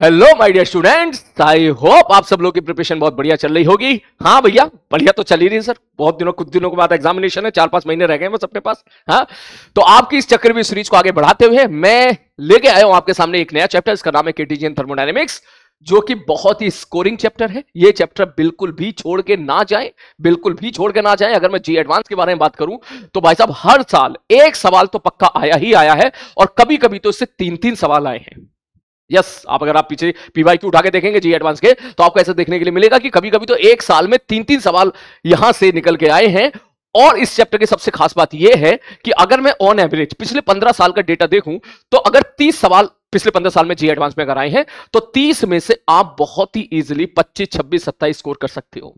Hello my dear students, I hope आप सब लोग की प्रिपरेशन बहुत बढ़िया चल रही होगी। हाँ भैया, बढ़िया तो चल ही रही सर। कुछ दिनों के बाद एग्जामिनेशन है, 4-5 महीने रह गए बस अपने पास। हाँ, तो आपकी इस चक्रव्यूह सीरीज को आगे बढ़ाते हुए मैं लेके आया हूं आपके सामने एक नया चैप्टर। इसका नाम है केटीजीएन थर्मोडायनेमिक्स, जो कि बहुत ही स्कोरिंग चैप्टर है। ये चैप्टर बिल्कुल भी छोड़ के ना जाए, बिल्कुल भी छोड़ के ना जाए। अगर मैं जी एडवांस के बारे में बात करूं तो भाई साहब हर साल एक सवाल तो पक्का आया ही आया है, और कभी कभी तो इससे 3-3 सवाल आए हैं। यस, अगर आप पीछे पीवाईक्यू उठा के देखेंगे जी एडवांस के, तो आपको ऐसा देखने के लिए मिलेगा कि कभी कभी तो एक साल में 3-3 सवाल यहां से निकल के आए हैं। और इस चैप्टर की सबसे खास बात यह है कि अगर मैं ऑन एवरेज पिछले 15 साल का डेटा देखूं, तो अगर 30 सवाल पिछले 15 साल में जी एडवांस में अगर आए हैं, तो 30 में से आप बहुत ही इजीली 25, 26, 27 स्कोर कर सकते हो।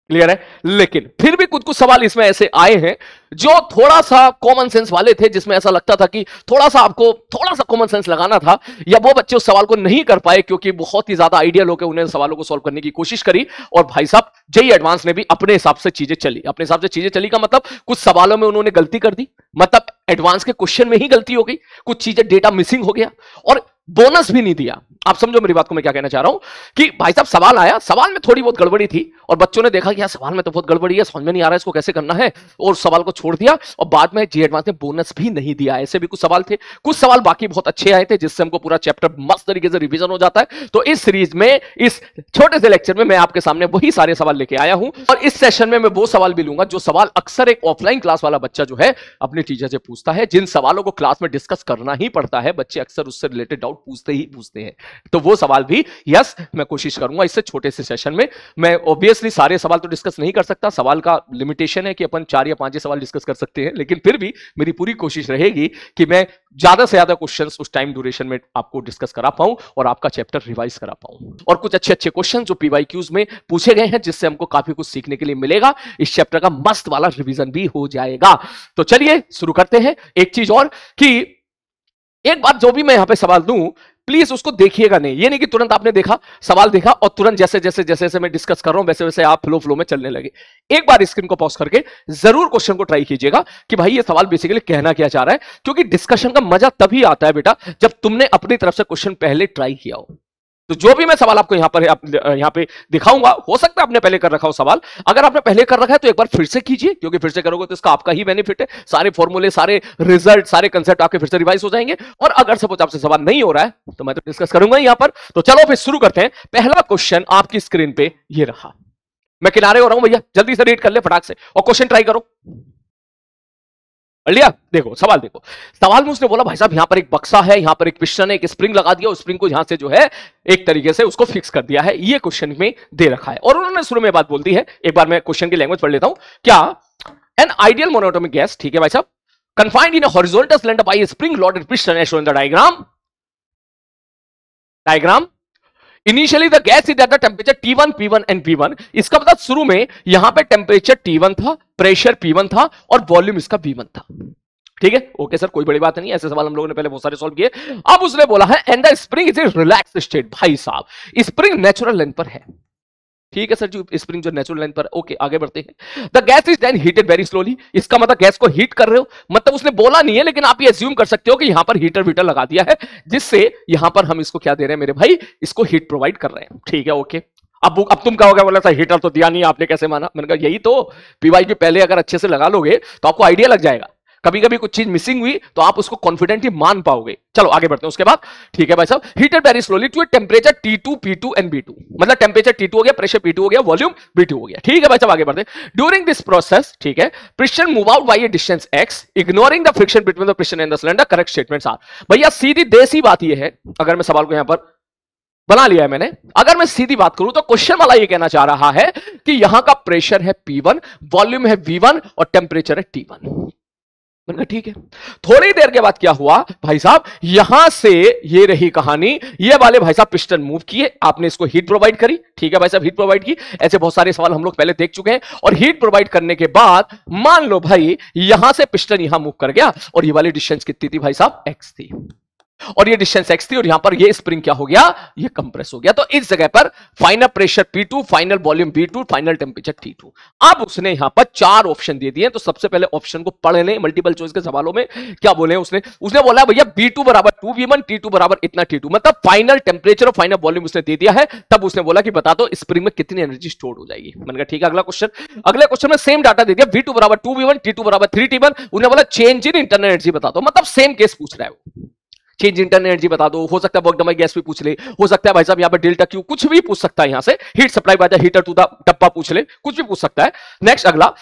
क्लियर है? लेकिन फिर भी कुछ कुछ सवाल इसमें ऐसे आए हैं जो थोड़ा सा कॉमन सेंस वाले थे, जिसमें ऐसा लगता था कि थोड़ा सा आपको थोड़ा सा कॉमन सेंस लगाना था, या वो बच्चे उस सवाल को नहीं कर पाए क्योंकि बहुत ही ज्यादा आइडियल होकर उन्हें सवालों को सॉल्व करने की कोशिश करी। और भाई साहब जेईई एडवांस ने भी अपने हिसाब से चीजें चली। अपने हिसाब से चीजें चली का मतलब कुछ सवालों में उन्होंने गलती कर दी, मतलब एडवांस के क्वेश्चन में ही गलती हो गई, कुछ चीजें डेटा मिसिंग हो गया, और बोनस भी नहीं दिया। आप समझो मेरी बात को, मैं क्या कहना चाह रहा हूं कि भाई साहब सवाल आया, सवाल में थोड़ी बहुत गड़बड़ी थी, और बच्चों ने देखा कि यार सवाल में तो बहुत गड़बड़ी है, समझ में नहीं आ रहा है इसको कैसे करना है, और सवाल को छोड़ दिया। और बाद में जी एडवांस ने बोनस भी नहीं दिया। ऐसे भी कुछ सवाल थे, कुछ सवाल बाकी बहुत अच्छे आए थे, जिससे हमको पूरा चैप्टर मस्त तरीके से रिवीजन हो जाता है। तो इस सीरीज में, इस छोटे से लेक्चर में मैं आपके सामने वही सारे सवाल लेके आया हूं, और इस सेशन में मैं वो सवाल भी लूंगा जो सवाल अक्सर एक ऑफलाइन क्लास वाला बच्चा जो है अपनी टीचर से पूछता है, जिन सवालों को क्लास में डिस्कस करना ही पड़ता है। बच्चे अक्सर उससे रिलेटेड डाउट पूछते ही पूछते हैं, तो वो सवाल भी यस मैं कोशिश करूंगा इससे छोटे से सेशन में। मैं ऑब्वियसली सारे सवाल तो डिस्कस नहीं कर सकता, सवाल का लिमिटेशन है कि अपन 4 या 5 सवाल डिस्कस कर सकते हैं, लेकिन फिर भी मेरी पूरी कोशिश रहेगी कि मैं ज्यादा से ज्यादा क्वेश्चंस उस टाइम ड्यूरेशन में आपको डिस्कस करा पाऊं और आपका चैप्टर रिवाइज करा पाऊं, और कुछ अच्छे अच्छे क्वेश्चन जो पीवाईक्यूज में पूछे गए हैं, जिससे हमको काफी कुछ सीखने के लिए मिलेगा। इस चैप्टर का मस्त वाला रिवीजन भी हो जाएगा। तो चलिए शुरू करते हैं। एक चीज और कि एक बात, जो भी मैं यहां पे सवाल दूं प्लीज उसको देखिएगा नहीं। ये नहीं कि तुरंत आपने देखा, सवाल देखा और तुरंत जैसे जैसे जैसे जैसे मैं डिस्कस कर रहा हूं वैसे वैसे आप फ्लो में चलने लगे। एक बार स्क्रीन को पॉज करके जरूर क्वेश्चन को ट्राई कीजिएगा कि भाई ये सवाल बेसिकली कहना क्या चाह रहा है, क्योंकि डिस्कशन का मजा तभी आता है बेटा जब तुमने अपनी तरफ से क्वेश्चन पहले ट्राई किया हो। तो जो भी मैं सवाल आपको यहां पे दिखाऊंगा, हो सकता है आपने पहले कर रखा हो सवाल। अगर आपने पहले कर रखा है तो एक बार फिर से कीजिए, क्योंकि फिर से करोगे तो इसका आपका ही बेनिफिट है। सारे फॉर्मूले, सारे रिजल्ट, सारे कंसेप्ट आपके फिर से रिवाइज हो जाएंगे। और अगर सपोज आपसे सवाल नहीं हो रहा है तो मैं तो डिस्कस करूंगा यहां पर। तो चलो फिर शुरू करते हैं। पहला क्वेश्चन आपकी स्क्रीन पे ये रहा। मैं किनारे हो रहा हूं भैया, जल्दी से रीड कर ले फटाक से और क्वेश्चन ट्राई करो। लिया? देखो सवाल, देखो सवाल में उसने बोला भाई साहब यहां पर एक बक्सा है, यहां पर एक पिस्टन है, एक स्प्रिंग लगा दिया, उस स्प्रिंग को यहां से जो है एक तरीके से उसको फिक्स कर दिया है। ये क्वेश्चन में दे रखा है, और उन्होंने शुरू में बात बोल दी है। एक बार मैं क्वेश्चन की लैंग्वेज पढ़ लेता हूं। क्या एन आइडियल मोनोटोमिक गैस, ठीक है भाई साहब, confined in a horizontal cylinder by a spring loaded piston as shown in the diagram. Initially the gas is at the temperature T1, P1 and P1. इसका मतलब शुरू में यहां पे टेम्परेचर T1 था, प्रेशर P1 था, और वॉल्यूम इसका V1 था। ठीक है, ओके सर, कोई बड़ी बात नहीं। ऐसे सवाल हम लोगों ने पहले बहुत सारे सॉल्व किए। अब उसने बोला है and the spring is in relax state. भाई साहब स्प्रिंग नेचुरल लेंथ पर है। ठीक है सर जी, स्प्रिंग जो नेचुरल लेंथ पर, ओके आगे बढ़ते हैं। The gas is then heated very slowly. इसका मतलब गैस को हीट कर रहे हो, मतलब उसने बोला नहीं है, लेकिन आप ये अज्यूम कर सकते हो कि यहां पर हीटर वीटर लगा दिया है, जिससे यहां पर हम इसको क्या दे रहे हैं मेरे भाई, इसको हीट प्रोवाइड कर रहे हैं। ठीक है, ओके। अब तुम कहोगे बोला था हीटर तो दिया नहीं आपने, कैसे माना? मैंने कहा यही तो, पीवाईक्यू पहले अगर अच्छे से लगा लोगे तो आपको आइडिया लग जाएगा। कभी कभी कुछ चीज मिसिंग हुई तो आप उसको कॉन्फिडेंटली मान पाओगे। चलो आगे बढ़ते हैं उसके बाद। ठीक है भाई साहब, heated very slowly to temperature T2, P2 and B2। मतलब टेम्परेचर T2 हो गया, प्रेशर P2 हो गया, वॉल्यूम B2 हो गया। ठीक है भाई साहब, आगे बढ़ते हैं। ड्यूरिंग दिस प्रोसेस, ठीक है, piston move out by a distance x, ignoring the friction between the piston and the cylinder. Correct statements are. भैया सीधी देसी बात यह है, अगर मैं सवाल को यहां पर बना लिया है मैंने, अगर मैं सीधी बात करूं तो क्वेश्चन वाला ये कहना चाह रहा है कि यहां का प्रेशर है P1, वॉल्यूम है V1 और टेम्परेचर है T1। मैंने कहा ठीक है। थोड़ी देर के बाद क्या हुआ भाई साहब, यहां से ये रही कहानी, ये वाले भाई साहब पिस्टन मूव किए, आपने इसको हीट प्रोवाइड करी। ठीक है भाई साहब, हीट प्रोवाइड की। ऐसे बहुत सारे सवाल हम लोग पहले देख चुके हैं। और हीट प्रोवाइड करने के बाद मान लो भाई यहां से पिस्टन यहां मूव कर गया, और ये वाली डिस्टेंस कितनी थी भाई साहब, x थी। और ये डिस्टेंस x थी और यहां पर ये स्प्रिंग क्या हो गया, ये कंप्रेस हो गया। तो इस जगह पर final pressure P2, final volume V2, final temperature T2। अब उसने यहां पर 4 ऑप्शन दे दिए। तो सबसे पहले ऑप्शन को पढ़ लें, मल्टीपल चॉइस के सवालों में क्या बोले उसने बोला भैया B2 बराबर 2V1, T2 बराबर इतना T2, मतलब फाइनल टेंपरेचर और फाइनल वॉल्यूम उसने दे दिया है। तब उसने बोला कि बता दो स्प्रिंग में कितनी एनर्जी स्टोर हो जाएगी। मैंने कहा ठीक है, अगला क्वेश्चन। अगले क्वेश्चन में सेम डाटा दे दिया, V2 बराबर 2V1, T2 बराबर 3T1। उन्होंने बोला चेंज इन इंटरनल एनर्जी बता दो, मतलब सेम केस पूछ रहा है वो, चेंज इंटरनल एनर्जी बता दो। हो सकता है वर्क डन बाय गैस भी पूछ ले, हो सकता है भाई साहब यहां पर डेल्टा क्यू, कुछ भी पूछ सकता है यहां से, heat supply by the heater to the डब्बा पूछ ले, कुछ भी पूछ सकता है। नेक्स्ट अगला,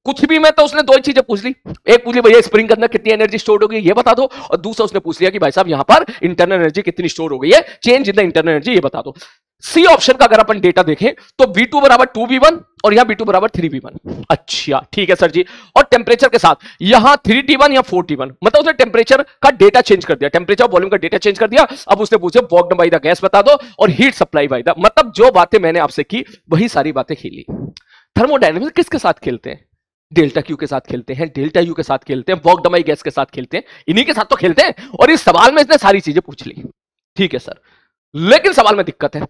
कुछ भी में तो उसने दो ही चीजें पूछ ली। एक पूछ ली भैया स्प्रिंग के अंदर कितनी एनर्जी स्टोर हो गई ये बता दो, और दूसरा उसने पूछ लिया कि भाई साहब यहां पर इंटरनल एनर्जी कितनी स्टोर हो गई है, change in the internal energy ये बता दो। सी ऑप्शन का अगर अपन डेटा देखें तो V2 बराबर 2V1 और यहां V2 बराबर 3V1। अच्छा ठीक है सर जी। और टेम्परेचर के साथ यहां 3T1 या 4T1, मतलब उसने टेम्परेचर का डेटा चेंज कर दिया, टेम्परेचर वॉल्यूम का डेटा चेंज कर दिया। अब उसने पूछे work done by the gas बता दो और हीट सप्लाई बाय द, मतलब जो बातें मैंने आपसे की वही सारी बातें खेली। थर्मोडायनेमिक्स किसके साथ खेलते हैं, डेल्टा क्यू के साथ खेलते हैं, डेल्टा यू के साथ खेलते हैं, वर्क डन बाय गैस के साथ खेलते हैं, इन्हीं के साथ तो खेलते हैं। और इस सवाल में इसने सारी चीजें पूछ ली। ठीक है सर, लेकिन सवाल में दिक्कत है।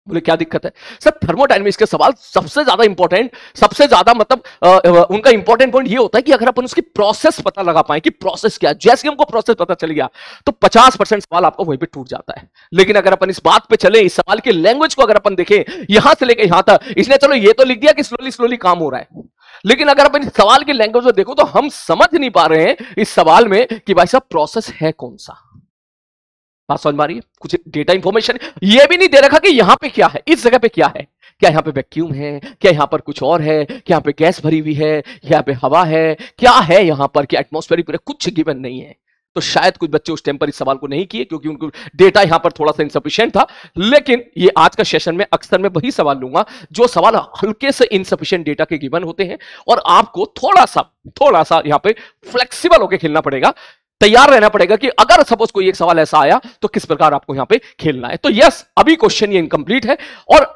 बोले क्या दिक्कत है सर? थर्मोडायनेमिक्स के सवाल सबसे ज्यादा इंपॉर्टेंट, सबसे ज्यादा मतलब उनका इंपॉर्टेंट पॉइंट ये होता है कि अगर अपन उसकी प्रोसेस पता लगा पाए कि प्रोसेस क्या है, जैसे हमको प्रोसेस पता चल गया तो 50% सवाल आपका वहीं पे टूट जाता है। लेकिन अगर अपन इस बात पे चले, इस सवाल की लैंग्वेज को अगर अपन देखें यहां से लेकर यहां तक, इसने चलो ये तो लिख दिया कि स्लोली स्लोली काम हो रहा है, लेकिन अगर अपन इस सवाल की लैंग्वेज को देखो तो हम समझ नहीं पा रहे हैं इस सवाल में कि भाई साहब प्रोसेस है कौन सा। बात समझ में आ रही है? कुछ डेटा इंफॉर्मेशन ये भी नहीं दे रखा कि यहां पे क्या है, इस जगह पे क्या है, क्या यहां पे वैक्यूम है, क्या यहां पर कुछ और है, क्या यहां पे गैस भरी हुई है, यहां पे हवा है, क्या है यहां पर, क्या एटमॉस्फेरिक, कुछ गिवन नहीं है। तो शायद कुछ बच्चे उस टाइम पर इस सवाल को नहीं किए क्योंकि उनको डेटा यहां पर थोड़ा सा इनसफिशिएंट था। लेकिन ये आज का सेशन में अक्सर मैं वही सवाल लूंगा जो सवाल हल्के से इनसफिशिएंट डेटा के गिवन होते हैं, और आपको थोड़ा सा यहां पे फ्लेक्सिबल होकर खेलना पड़ेगा, तैयार रहना पड़ेगा कि अगर सपोज कोई एक सवाल ऐसा आया तो किस प्रकार आपको यहां पे खेलना है। तो यस, अभी क्वेश्चन ये इनकम्प्लीट है, और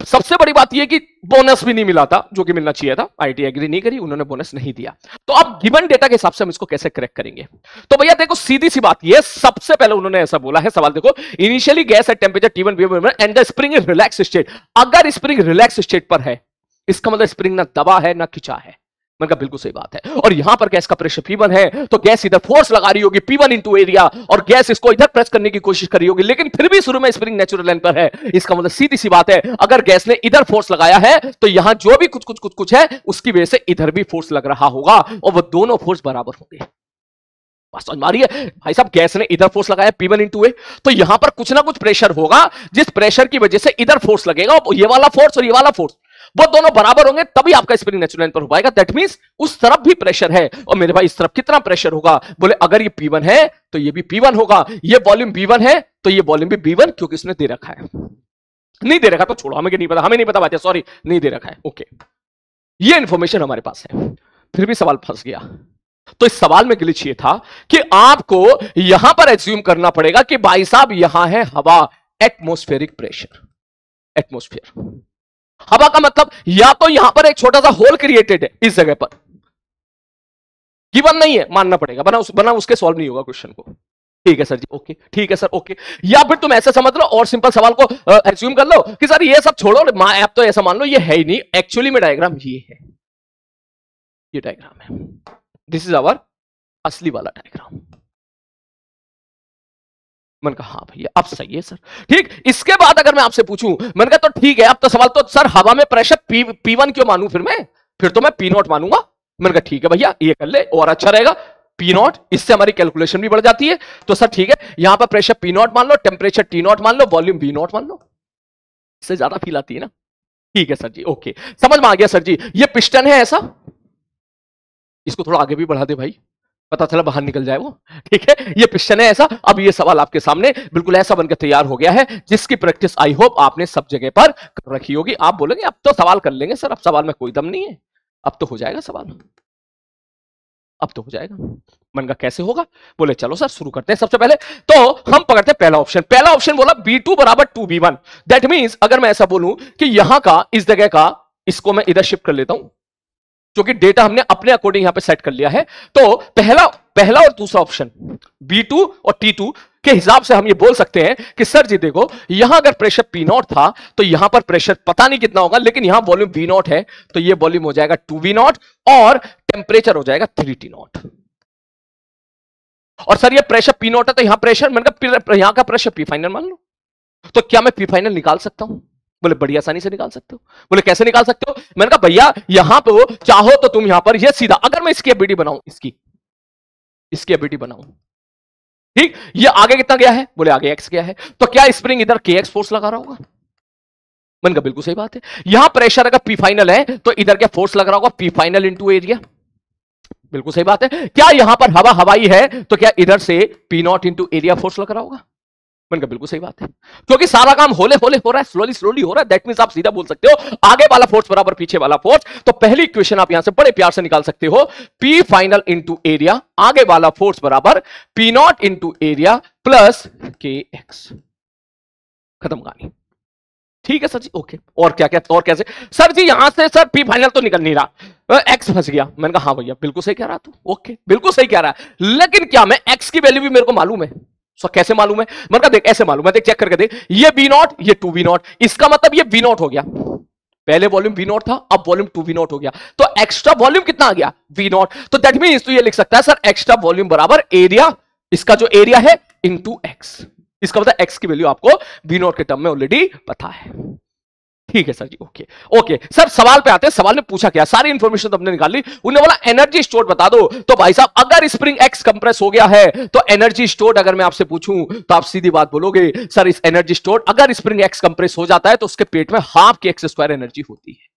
सबसे बड़ी बात यह कि बोनस भी नहीं मिला था जो कि मिलना चाहिए था। आईटी एग्री नहीं करी, उन्होंने बोनस नहीं दिया। तो अब गिवन डेटा के हिसाब से हम इसको कैसे करेक्ट करेंगे? तो भैया देखो सीधी सी बात ये, सबसे पहले उन्होंने ऐसा बोला है, सवाल देखो, initially gas at temperature T1 and the spring is relax state. अगर स्प्रिंग रिलैक्स स्टेट पर है, इसका मतलब स्प्रिंग ना दबा है ना खिंचा है। मैंने कहा बिल्कुल सही बात है। और यहां पर गैस का प्रेशर P1 है, तो गैस इधर फोर्स लगा रही होगी P1 इनटू एरिया, और गैस इसको इधर प्रेस करने की कोशिश कर रही होगी, लेकिन फिर भी शुरू में स्प्रिंग नेचुरल लाइन पर है। इसका मतलब सीधी सी बात है, अगर गैस ने इधर फोर्स लगाया है तो यहां जो भी कुछ है उसकी वजह से इधर भी फोर्स लग रहा होगा, और वो दोनों फोर्स बराबर होंगे। बात समझ में आ रही है? भाई साहब गैस ने इधर फोर्स लगाया P1 इनटू ए, तो यहां पर कुछ ना कुछ प्रेशर होगा, जिस प्रेशर की वजह से इधर फोर्स लगेगा, ये वाला फोर्स और ये वाला फोर्स वो दोनों बराबर होंगे, तभी आपका स्प्रिंग नेचुरल लाइन पर हो पाएगा। दैट मींस उस तरफ भी प्रेशर है, और मेरे भाई इस तरफ कितना प्रेशर होगा? बोले अगर ये P1 है तो ये भी P1 होगा, ये वॉल्यूम B1 है तो ये वॉल्यूम भी B1, क्योंकि इसने दे रखा है। नहीं दे रखा तो छोड़ो, हमें नहीं पता, हमें नहीं पता बात है, सॉरी नहीं दे रखा है। ओके, ये इंफॉर्मेशन हमारे पास है, फिर भी सवाल फंस गया। तो इस सवाल में ग्लिच ये था कि आपको यहां पर एज्यूम करना पड़ेगा कि भाई साहब यहां है हवा, एटमॉस्फेरिक प्रेशर, एटमॉस्फेयर। हवा का मतलब या तो यहां पर एक छोटा सा होल क्रिएटेड है इस जगह पर, गिवन नहीं है, मानना पड़ेगा, बना उसके सॉल्व नहीं होगा क्वेश्चन को। ठीक है सर जी, ओके, ठीक है सर, ओके। या फिर तुम ऐसे समझ लो और सिंपल सवाल को एज्यूम कर लो कि सर ये सब छोड़ो, आप तो ऐसा मान लो ये है ही नहीं, एक्चुअली में डायग्राम ये है, ये डायग्राम है, दिस इज आवर असली वाला डायग्राम। मैंने कहा हाँ भैया अब सही है सर, ठीक। इसके बाद अगर मैं आपसे पूछूं, मैंने कहा तो ठीक है, अब तो सवाल तो सर हवा में प्रेशर P1 क्यों मानूं फिर तो मैं P0 मानूंगा। मैंने कहा ठीक है भैया ये कर ले और अच्छा रहेगा, P0, इससे हमारी कैलकुलेशन भी बढ़ जाती है। तो सर ठीक है, यहां पर प्रेशर P0 मान लो, टेम्परेचर T0 मान लो, वॉल्यूम V0 मान लो, इससे ज्यादा फील आती है ना। ठीक है सर जी, ओके, समझ में आ गया सर जी। ये पिस्टन है ऐसा, इसको थोड़ा आगे भी बढ़ा दे भाई, पता चला बाहर निकल जाए वो, ठीक है। ये पिस्टन है ऐसा। अब ये सवाल आपके सामने बिल्कुल ऐसा बनकर तैयार हो गया है, जिसकी प्रैक्टिस आई होप आपने सब जगह पर कर रखी होगी। आप बोलेंगे अब तो सवाल कर लेंगे सर, अब सवाल में कोई दम नहीं है, अब तो हो जाएगा सवाल, अब तो हो जाएगा। मन का कैसे होगा? बोले चलो सर शुरू करते हैं। सबसे पहले तो हम पकड़ते हैं पहला ऑप्शन। पहला ऑप्शन बोला B2 बराबर 2B1। दैट मींस अगर मैं ऐसा बोलूं कि यहां का, इस जगह का, इसको मैं इधर शिफ्ट कर लेता हूं, क्योंकि डेटा हमने अपने अकॉर्डिंग यहां पे सेट कर लिया है। तो पहला और दूसरा ऑप्शन B2 और T2, के हिसाब से हम ये बोल सकते हैं कि सर जी देखो, यहां अगर प्रेशर पी नॉट था तो यहां पर प्रेशर पता नहीं कितना होगा, लेकिन यहां वॉल्यूम वी नॉट है, तो ये वॉल्यूम हो जाएगा 2v नॉट और टेम्परेचर हो जाएगा 3t नॉट। और सर ये प्रेशर पी नॉट है तो यहां प्रेशर, मैंने यहां का प्रेशर पी फाइनल मान लो, तो क्या मैं पी फाइनल निकाल सकता हूं? बोले बड़ी आसानी से निकाल सकते हो। बोले कैसे निकाल सकते हो? मैंने कहा भैया यहां पे चाहो तो तुम यहां पर ये सीधा, अगर मैं इसकी एबिलिटी बनाऊं, इसकी एबिलिटी बनाऊं, ठीक, ये आगे कितना गया है? बोले आगे एक्स गया है, तो क्या स्प्रिंग इधर के एक्स फोर्स लगा रहा होगा? मैंने कहा बिल्कुल सही बात है। यहां प्रेशर अगर पी फाइनल है तो इधर क्या फोर्स लग रहा होगा? P final into area. बिल्कुल सही बात है। क्या यहां पर हवा हवाई है तो क्या इधर से P not into area force लग रहा होगा? मैंने कहा बिल्कुल सही बात है, क्योंकि सारा काम होले होले हो रहा है, स्लोली स्लोली हो रहा है। दैट मींस आप सीधा बोल सकते हो आगे वाला फोर्स बराबर पीछे वाला फोर्स। तो पहली इक्वेशन आप यहां से बड़े प्यार से निकाल सकते हो, पी फाइनल इंटू एरिया, आगे वाला फोर्स बराबर P not into area plus के एक्स। खत्म कहानी। ठीक है सर जी, ओके। और क्या क्या और कैसे? सर जी यहां से सर पी फाइनल तो निकल नहीं रहा, एक्स फंस गया। मैंने कहा हाँ भैया बिल्कुल सही कह रहा तू, ओके बिल्कुल सही कह रहा है, लेकिन क्या मैं एक्स की वैल्यू भी मेरे को मालूम है? सो कैसे मालूम है? मैंने कहा देख ऐसे मालूम है, देख चेक करके देख, ये वी नॉट ये 2v नॉट, इसका मतलब ये वी नॉट हो गया, पहले वॉल्यूम वी नॉट था अब वॉल्यूम 2v नॉट हो गया, तो एक्स्ट्रा वॉल्यूम कितना आ गया? V naught. तो दैट मींस तू ये लिख सकता है सर एक्स्ट्रा वॉल्यूम बराबर एरिया, इसका जो एरिया है इंटू एक्स। इसका मतलब एक्स की वैल्यू आपको वी नॉट के टर्म में ऑलरेडी पता है। ठीक है sir ji, okay okay. Sir सवाल पे आते हैं, सवाल ने पूछा क्या, सारी इंफॉर्मेशन तो हमने निकाल ली, उन्हें बोला एनर्जी स्टोर्ड बता दो। तो भाई साहब अगर स्प्रिंग एक्स कंप्रेस हो गया है तो एनर्जी स्टोर्ड अगर मैं आपसे पूछूं तो आप सीधी बात बोलोगे सर इस एनर्जी स्टोर्ड, अगर स्प्रिंग एक्स कंप्रेस हो जाता है तो उसके पेट में हाफ की एक्स स्क्वायर एनर्जी होती है।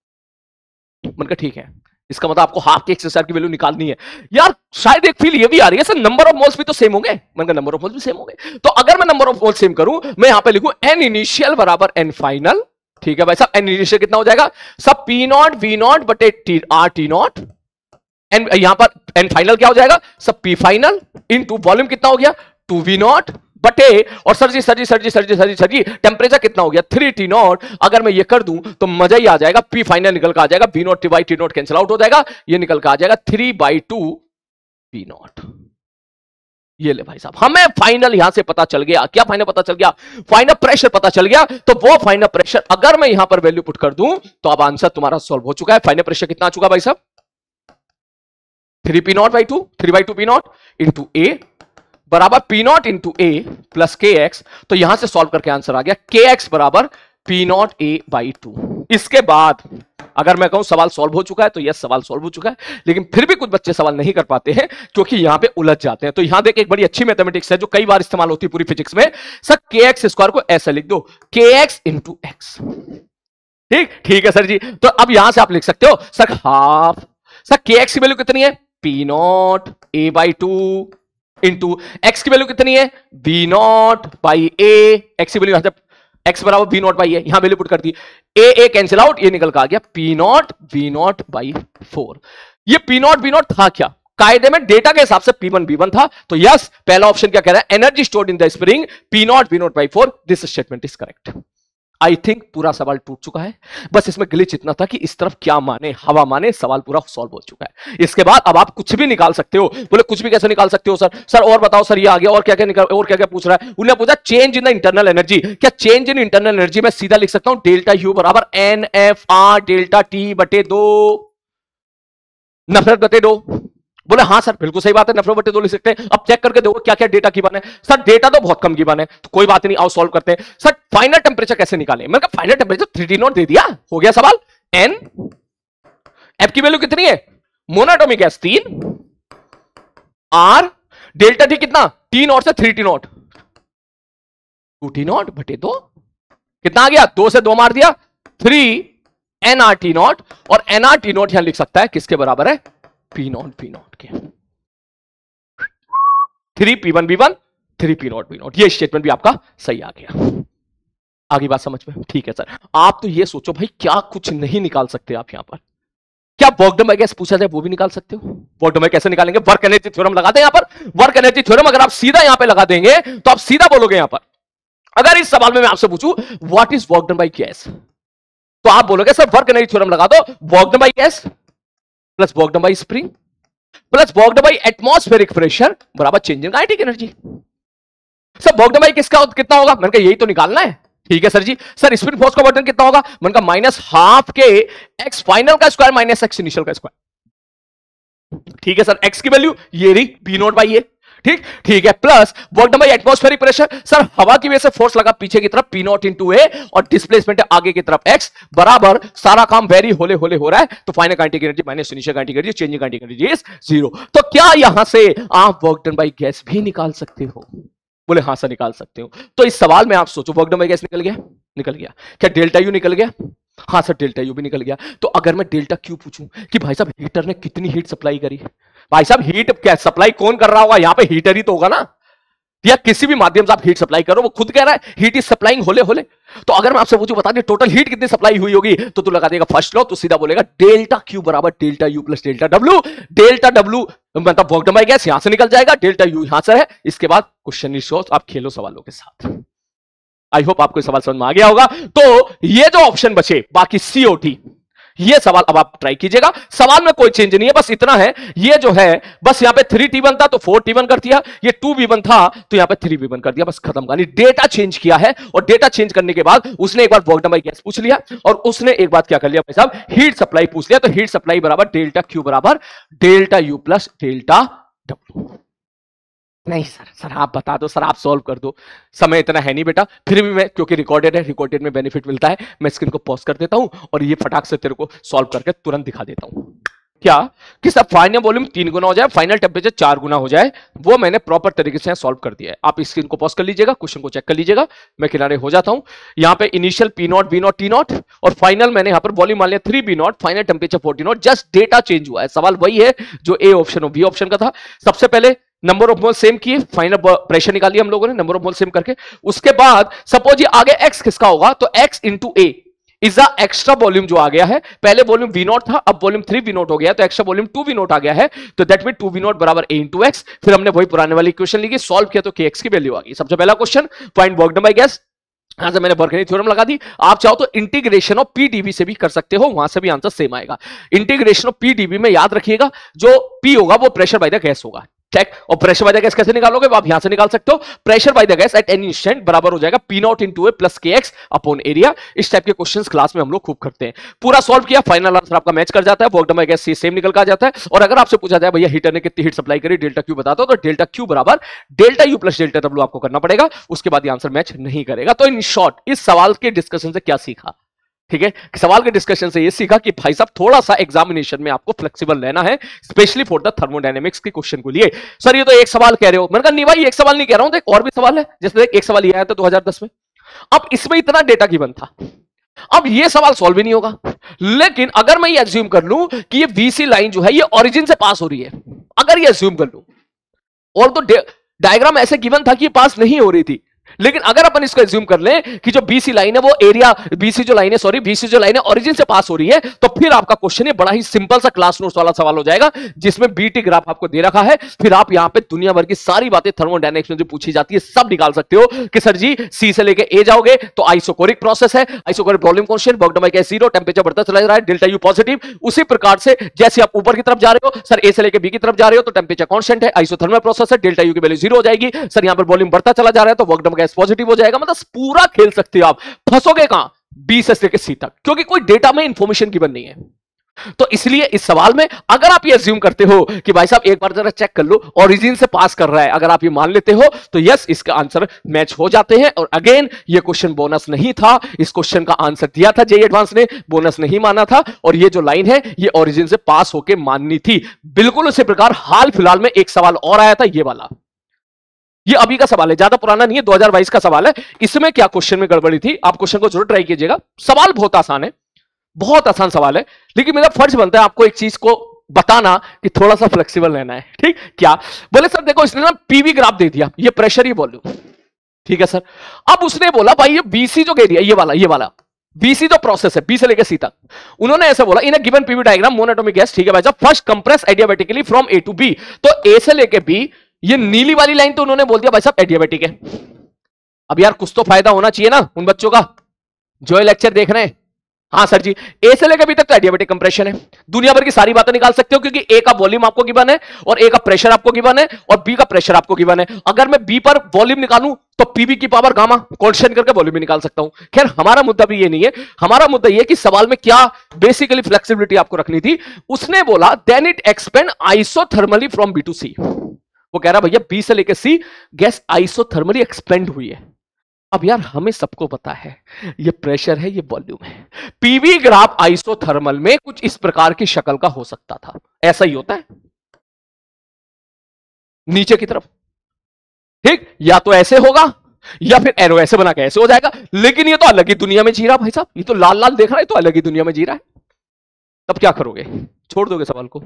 मैंने कहा ठीक है, इसका मतलब आपको हाफ की एक्स स्क्वायर की वैल्यू निकालनी है। यार शायद एक फील ये भी आ रही है सर नंबर ऑफ मोल्स भी तो सेम होंगे। मैंने कहा नंबर ऑफ मोल्स भी सेम होंगे, तो अगर मैं नंबर ऑफ मोल्स सेम करूं, मैं यहां पे लिखूं एन इनिशियल बराबर एन फाइनल। ठीक है भाई साहब, एन इनिशियल कितना हो जाएगा? सब पी नॉट वी नॉट बटे आर टी नॉट, एन यहां पर एन फाइनल क्या हो जाएगा? सब पी फाइनल इनटू वॉल्यूम कितना हो गया? 2v नॉट बटे, और सर जी टेम्परेचर कितना हो गया? 3t not. अगर मैं ये कर दूं तो मजा ही आ जाएगा, पी फाइनल निकल कर आ जाएगा, V naught by T naught cancel out हो जाएगा, ये निकल कर आ जाएगा 3/2 वी नॉट। ये ले भाई साहब, हमें फाइनल यहां से पता चल गया। क्या फाइनल पता चल गया? फाइनल प्रेशर पता चल गया। तो वो फाइनल प्रेशर अगर मैं यहां पर वैल्यू पुट कर दूं तो अब आंसर तुम्हारा सॉल्व हो चुका है। फाइनल प्रेशर कितना आ चुका भाई साहब? 3p0/2 3/2 p0 इंटू ए बराबर p0 इंटू ए प्लस के एक्स। तो यहां से सॉल्व करके आंसर आ गया के एक्स बराबर p0a/2। इसके बाद अगर मैं कहूं सवाल सॉल्व हो चुका है तो यस सवाल सॉल्व हो चुका है, लेकिन फिर भी कुछ बच्चे सवाल नहीं कर पाते हैं क्योंकि यहां पे उलझ जाते हैं। तो यहां देख एक बड़ी अच्छी मैथमेटिक्स है जो कई बार इस्तेमाल होती है पूरी फिजिक्स में। सर के एक्स स्क्वायर को ऐसे लिख दो, के एक्स इंटू एक्स। ठीक है सर जी। तो अब यहां से आप लिख सकते हो सर हाफ, सर के एक्स की वैल्यू कितनी है? p0a/2 इंटू एक्स की वैल्यू कितनी है? v0/a। एक्स की वैल्यू यहां से x बराबर v0/a, यहां वैल्यू पुट कर दी, a कैंसिल आउट, ये निकल कर आ गया p0 v0/4। ये p0 v0 था क्या? कायदे में डेटा के हिसाब से p1 v1 था। तो यस पहला ऑप्शन क्या कह रहा है? Energy stored in the spring p0 v0/4, this statement is correct. I think पूरा सवाल टूट चुका है, बस इसमें ग्लिच इतना था कि इस तरफ क्या माने हवा माने, सवाल पूरा सॉल्व हो चुका है। इसके बाद अब आप कुछ भी निकाल सकते हो। बोले कुछ भी कैसे निकाल सकते हो सर और बताओ सर, ये आ गया और क्या क्या निकाल, और क्या क्या पूछ रहा है? उन्हें पूछा change in the internal energy. क्या चेंज इन इंटरनल एनर्जी मैं सीधा लिख सकता हूं डेल्टा यू बराबर N F R delta T बटे 2 नफरत बटे 2? बोले हाँ सर बिल्कुल सही बात है, नफरत बटे 2 लिख सकते हैं। अब चेक करके देखो क्या क्या डेटा गिवन है। सर डेटा तो बहुत कम गिवन है, तो कोई बात नहीं, आओ सॉल्व करते हैं। सर फाइनल टेम्परेचर कैसे निकालें? मैंने कहा final temperature 3t not they दिया, हो गया सवाल। एन एफ की वैल्यू कितनी है? Monatomic gas 3, are delta T कितना? टी नॉट से 3t नॉट, 2t नॉट बटे 2 कितना आ गया? 2 से 2 मार दिया, 3 nrt नॉट, और nrt नॉट यहां लिख सकता है किसके बराबर है? p0 के 3p1 v1 3p0 v0। ये स्टेटमेंट भी आपका सही आ गया। आगे बात समझ में? ठीक है सर। आप तो ये सोचो भाई क्या कुछ नहीं निकाल सकते आप यहां पर? क्या वर्क डन बाय गैस पूछा जाए वो भी निकाल सकते हो? वर्क डन बाय कैसे निकालेंगे? वर्क एनर्जी थ्योरम लगा दें यहां पर। वर्क एनर्जी थ्योरम अगर आप सीधा यहां पे लगा देंगे तो आप सीधा बोलोगे यहां पर, अगर इस सवाल में मैं आपसे पूछूं what is work done by gas, तो आप बोलोगे सर वर्क एनर्जी थ्योरम लगा दो, work done by gas plus work done by spring plus work done by atmospheric pressure बराबर change in kinetic energy. Sir work done by किसका कितना होगा? मैंने कहा यही तो निकालना है। ठीक है सर जी। सर स्प्रिंग फोर्स का वर्क डन कितना होगा? मैंने कहा माइनस हाफ के एक्स फाइनल का स्क्वायर माइनस एक्स इनिशियल का स्क्वायर। ठीक है सर, एक्स की वैल्यू ये रही पी नॉट बाई ए। ठीक है, plus work done by atmospheric pressure. Sir हवा की वजह से फोर्स लगा पीछे की तरफ पी नॉट इंटू ए और डिस्प्लेसमेंट है आगे की तरफ एक्स बराबर सारा काम वेरी होले होले हो रहा है तो final kinetic energy minus initial kinetic energy changing kinetic energy is 0। तो क्या यहां से आप वर्क डन बाय गैस भी निकाल सकते हो? बोले हां सर निकाल सकते हो। तो इस सवाल में आप सोचो वर्क डन बाय गैस निकल गया? निकल गया। क्या डेल्टा यू निकल गया? हाँ सर डेल्टा यू भी निकल गया। तो अगर मैं डेल्टा क्यू पूछूं कि भाई साहब हीटर ने कितनी हीट सप्लाई करी, भाई साहब हीट क्या सप्लाई कौन कर रहा होगा? यहां पे हीटर ही तो होगा ना, या किसी भी माध्यम से आप हीट सप्लाई करो, वो खुद कह रहा है हीट इज सप्लाइंग होले होले। तो अगर मैं आपसे पूछूं बता दिए टोटल हीट कितनी सप्लाई हुई होगी, तो तू लगा देगा फर्स्ट लॉ, तो सीधा बोलेगा डेल्टा क्यू बराबर delta U plus delta W. Delta W मतलब वर्क डन बाय गैस यहां से निकल जाएगा, डेल्टा यू यहां से है। इसके बाद क्वेश्चन इज आप खेलो सवालों के साथ। आई होप आपको सवाल समझ में आ गया होगा। तो ये जो ऑप्शन बचे बाकी सीओटी, ये सवाल अब आप ट्राई कीजिएगा। सवाल में कोई चेंज नहीं है, बस इतना है ये जो है बस यहां पे 3T1 था तो 4T1 कर दिया, ये 2V1 था तो यहां पे 3V1 कर दिया, बस खत्म कहानी। डेटा चेंज किया है और डेटा चेंज करने के बाद उसने एक बार वर्क डन बाय गैस पूछ लिया और उसने एक बात क्या कर लिया भाई साहब, हीट सप्लाई पूछ लिया। तो हीट सप्लाई बराबर डेल्टा क्यू बराबर delta U plus delta W. नहीं सर आप बता दो, सर आप सॉल्व कर दो, समय इतना है नहीं बेटा। फिर भी मैं क्योंकि रिकॉर्डेड है, रिकॉर्डेड में बेनिफिट मिलता है, मैं स्क्रीन को पॉज कर देता हूं और ये फटाक से तेरे को सॉल्व करके तुरंत दिखा देता हूं। क्या कि सब फाइनल वॉल्यूम 3 गुना हो जाए, फाइनल टेम्परेचर 4 गुना हो जाए, वो मैंने प्रॉपर तरीके से सॉल्व कर दिया है। आप स्क्रीन को पॉज कर लीजिएगा, क्वेश्चन को चेक कर लीजिएगा, मैं किनारे हो जाता हूं। यहां पे initial P naught B naught T naught और फाइनल मैंने यहां पर वॉल्यूम मान लिया 3 B naught, final temperature 40 naught. Just data change हुआ है। सवाल वही है जो ए ऑप्शन और बी ऑप्शन का था। सबसे पहले नंबर ऑफ मोल सेम किए, फाइनल प्रेशर निकालिए हम लोगों ने नंबर ऑफ मोल सेम करके। उसके बाद सपोज ये आगे एक्स किसका होगा, तो x into A is the extra volume जो आ गया है। पहले वॉल्यूम वी नॉट था, अब वॉल्यूम 3 वी नॉट हो गया, तो एक्स्ट्रा वॉल्यूम 2 वी नॉट आ गया है। तो दैट मीन 2 वी नॉट बराबर ए इंटू एक्स। फिर हमने वही पुराने वाली इक्वेशन ली, सॉल्व किया तो के एक्स की वैल्यू आ गई। सबसे पहला question find work done by gas, यहां से मैंने बर्नौली थ्योरम लगा दी। आप चाहो तो इंटीग्रेशन ऑफ पीडीवी से भी कर सकते हो, वहां से भी आंसर सेम आएगा। इंटीग्रेशन ऑफ पीडीवी में याद रखिएगा जो पी होगा वो प्रेशर बाय द गैस होगा, ठीक। और प्रेशर बाय द गैस कैसे निकालोगे, आप यहां से निकाल सकते हो। Pressure by the gas at any instant बराबर हो जाएगा P not into A plus के एक्स अपॉन एरिया। इस टाइप के क्वेश्चंस क्लास में हम लोग खूब करते हैं। पूरा सॉल्व किया, फाइनल आंसर आपका मैच कर जाता है, वर्क डन बाय गैस से सेम निकल कर जाता है। और अगर आपसे पूछा जाए भैया हीटर ने कितनी हीट सप्लाई करी, डेल्टा क्यू बता दो, तो डेल्टा क्यू बराबर delta U plus delta W आपको करना पड़ेगा, उसके बाद आंसर मैच नहीं करेगा। तो इन शॉर्ट इस सवाल के डिस्कशन से क्या सीखा, ठीक है, सवाल के डिस्कशन से ये सीखा कि भाई साहब थोड़ा सा एग्जामिनेशन में आपको फ्लेक्सिबल रहना है, स्पेशली फॉर द थर्मोडायनेमिक्स के क्वेश्चन को लिए। सर ये तो एक सवाल कह रहे हो, मैंने कहा नहीं भाई एक सवाल नहीं कह रहा हूं, देख और भी सवाल है। जैसे एक सवाल ये आया था 2010 में, अब इसमें इतना डेटा गिवन था, अब ये सवाल सॉल्व भी नहीं होगा। लेकिन अगर मैं ये एज्यूम कर लूं कि ये वीसी लाइन जो है ये ओरिजिन से पास हो रही है, अगर ये एज्यूम कर लूं, और तो डायग्राम ऐसे गिवन था कि ये पास नहीं हो रही थी, लेकिन अगर अपन इसको एज्यूम कर लें कि जो बीसी लाइन है वो एरिया बीसी जो लाइन है, सॉरी बीसी जो लाइन है ओरिजिन से पास हो रही है, तो फिर आपका क्वेश्चन ये बड़ा ही सिंपल सा क्लास नोट्स वाला सवाल हो जाएगा, जिसमें बीटी ग्राफ आपको दे रखा है। फिर आप यहां पे दुनिया भर की सारी बातें थर्मोडायनेमिक्स में जो पूछी जाती है सब निकाल सकते हो कि सर जी सी से लेके ए जाओगे तो आइसोकोरिक प्रोसेस है, isochoric volume constant, work done by gas 0, temperature बढ़ता चला जा रहा है, डेल्टा यू पॉजिटिव। उसी प्रकार से जैसे आप ऊपर की तरफ जा रहे हो, सर ए से लेके बी की तरफ जा रहे हो तो टेंपरेचर कांस्टेंट है, आइसोथर्मल प्रोसेस है, डेल्टा यू की वैल्यू 0 हो जाएगी। सर यहां पर वॉल्यूम बढ़ता चला जा रहा है तो work done by gas positive हो जाएगा। मतलब पूरा खेल सकते हो आप, फंसोगे कहां, बी से लेकर सी तक, क्योंकि कोई डेटा में इंफॉर्मेशन गिवन नहीं है। तो इसलिए इस सवाल में अगर आप ये अज्यूम करते हो कि भाई साहब एक बार जरा चेक कर लो ओरिजिन से पास कर रहा है, अगर आप ये मान लेते हो तो यस इसका आंसर मैच हो जाते हैं। और अगेन ये क्वेश्चन बोनस नहीं था, इस क्वेश्चन का आंसर दिया था जेईई एडवांस ने, बोनस नहीं माना था। और ये जो लाइन है ये ओरिजिन से पास होकर माननी थी। बिल्कुल उसी प्रकार हाल फिलहाल में एक सवाल और आया था, ये वाला, ये अभी का सवाल है, ज्यादा पुराना नहीं है, 2022 का सवाल है। इसमें क्या क्वेश्चन में गड़बड़ी थी, आप क्वेश्चन को जरूर ट्राई कीजिएगा। सवाल बहुत आसान है, बहुत आसान सवाल है, लेकिन मेरा फर्ज बनता है आपको एक चीज को बताना कि थोड़ा सा फ्लेक्सिबल रहना है, ठीक। क्या बोले सर देखो इसने ना पीवी ग्राफ दे दिया, ये प्रेशर ही वॉल्यूम, ठीक है सर। अब उसने बोला भाई ये बीसी जो एरिया ये वाला बीसी जो प्रोसेस है बी से लेकर सी तक, उन्होंने ऐसे बोला in a given PV diagram monatomic gas, ठीक है भाई साहब, first compress adiabatically from A to B. तो ए से लेकर बी, ये नीली वाली लाइन तो उन्होंने बोल दिया भाई साहब एडियाबेटिक है। अब यार कुछ तो फायदा होना चाहिए ना उन बच्चों का जो ये लेक्चर देख रहे हैं, हाँ सर जी, ए से लेकर बी तक तो एडियाबेटिक कंप्रेशन है। दुनिया भर की सारी बातें निकाल सकते हो क्योंकि ए का वॉल्यूम आपको गिवन है और ए का प्रेशर आपको गिवन है और बी का प्रेशर आपको गिवन है। अगर मैं बी पर वॉल्यूम निकालूं तो पीबी की पावर गामा कांस्टेंट करके वॉल्यूम भी निकाल सकता हूं। खैर हमारा मुद्दा भी ये नहीं है, हमारा मुद्दा ये कि सवाल में क्या बेसिकली फ्लेक्सिबिलिटी आपको रखनी थी। उसने बोला then it expand isothermally from B to C. वो कह रहा भैया बी से लेकर सी गैस आइसोथर्मली एक्सपेंड हुई है। अब यार हमें सबको पता है ये प्रेशर है, ये वॉल्यूम है। पीवी ग्राफ आइसोथर्मल में कुछ इस प्रकार की शक्ल का हो सकता था, ऐसा ही होता है नीचे की तरफ, ठीक, या तो ऐसे होगा या फिर एरो ऐसे बना के ऐसे हो जाएगा। लेकिन ये तो अलग ही दुनिया में जी रहा भाई साहब, ये तो लाल लाल देख रहा है, तो अलग ही दुनिया में जी रहा है। तब क्या करोगे, छोड़ दोगे सवाल को?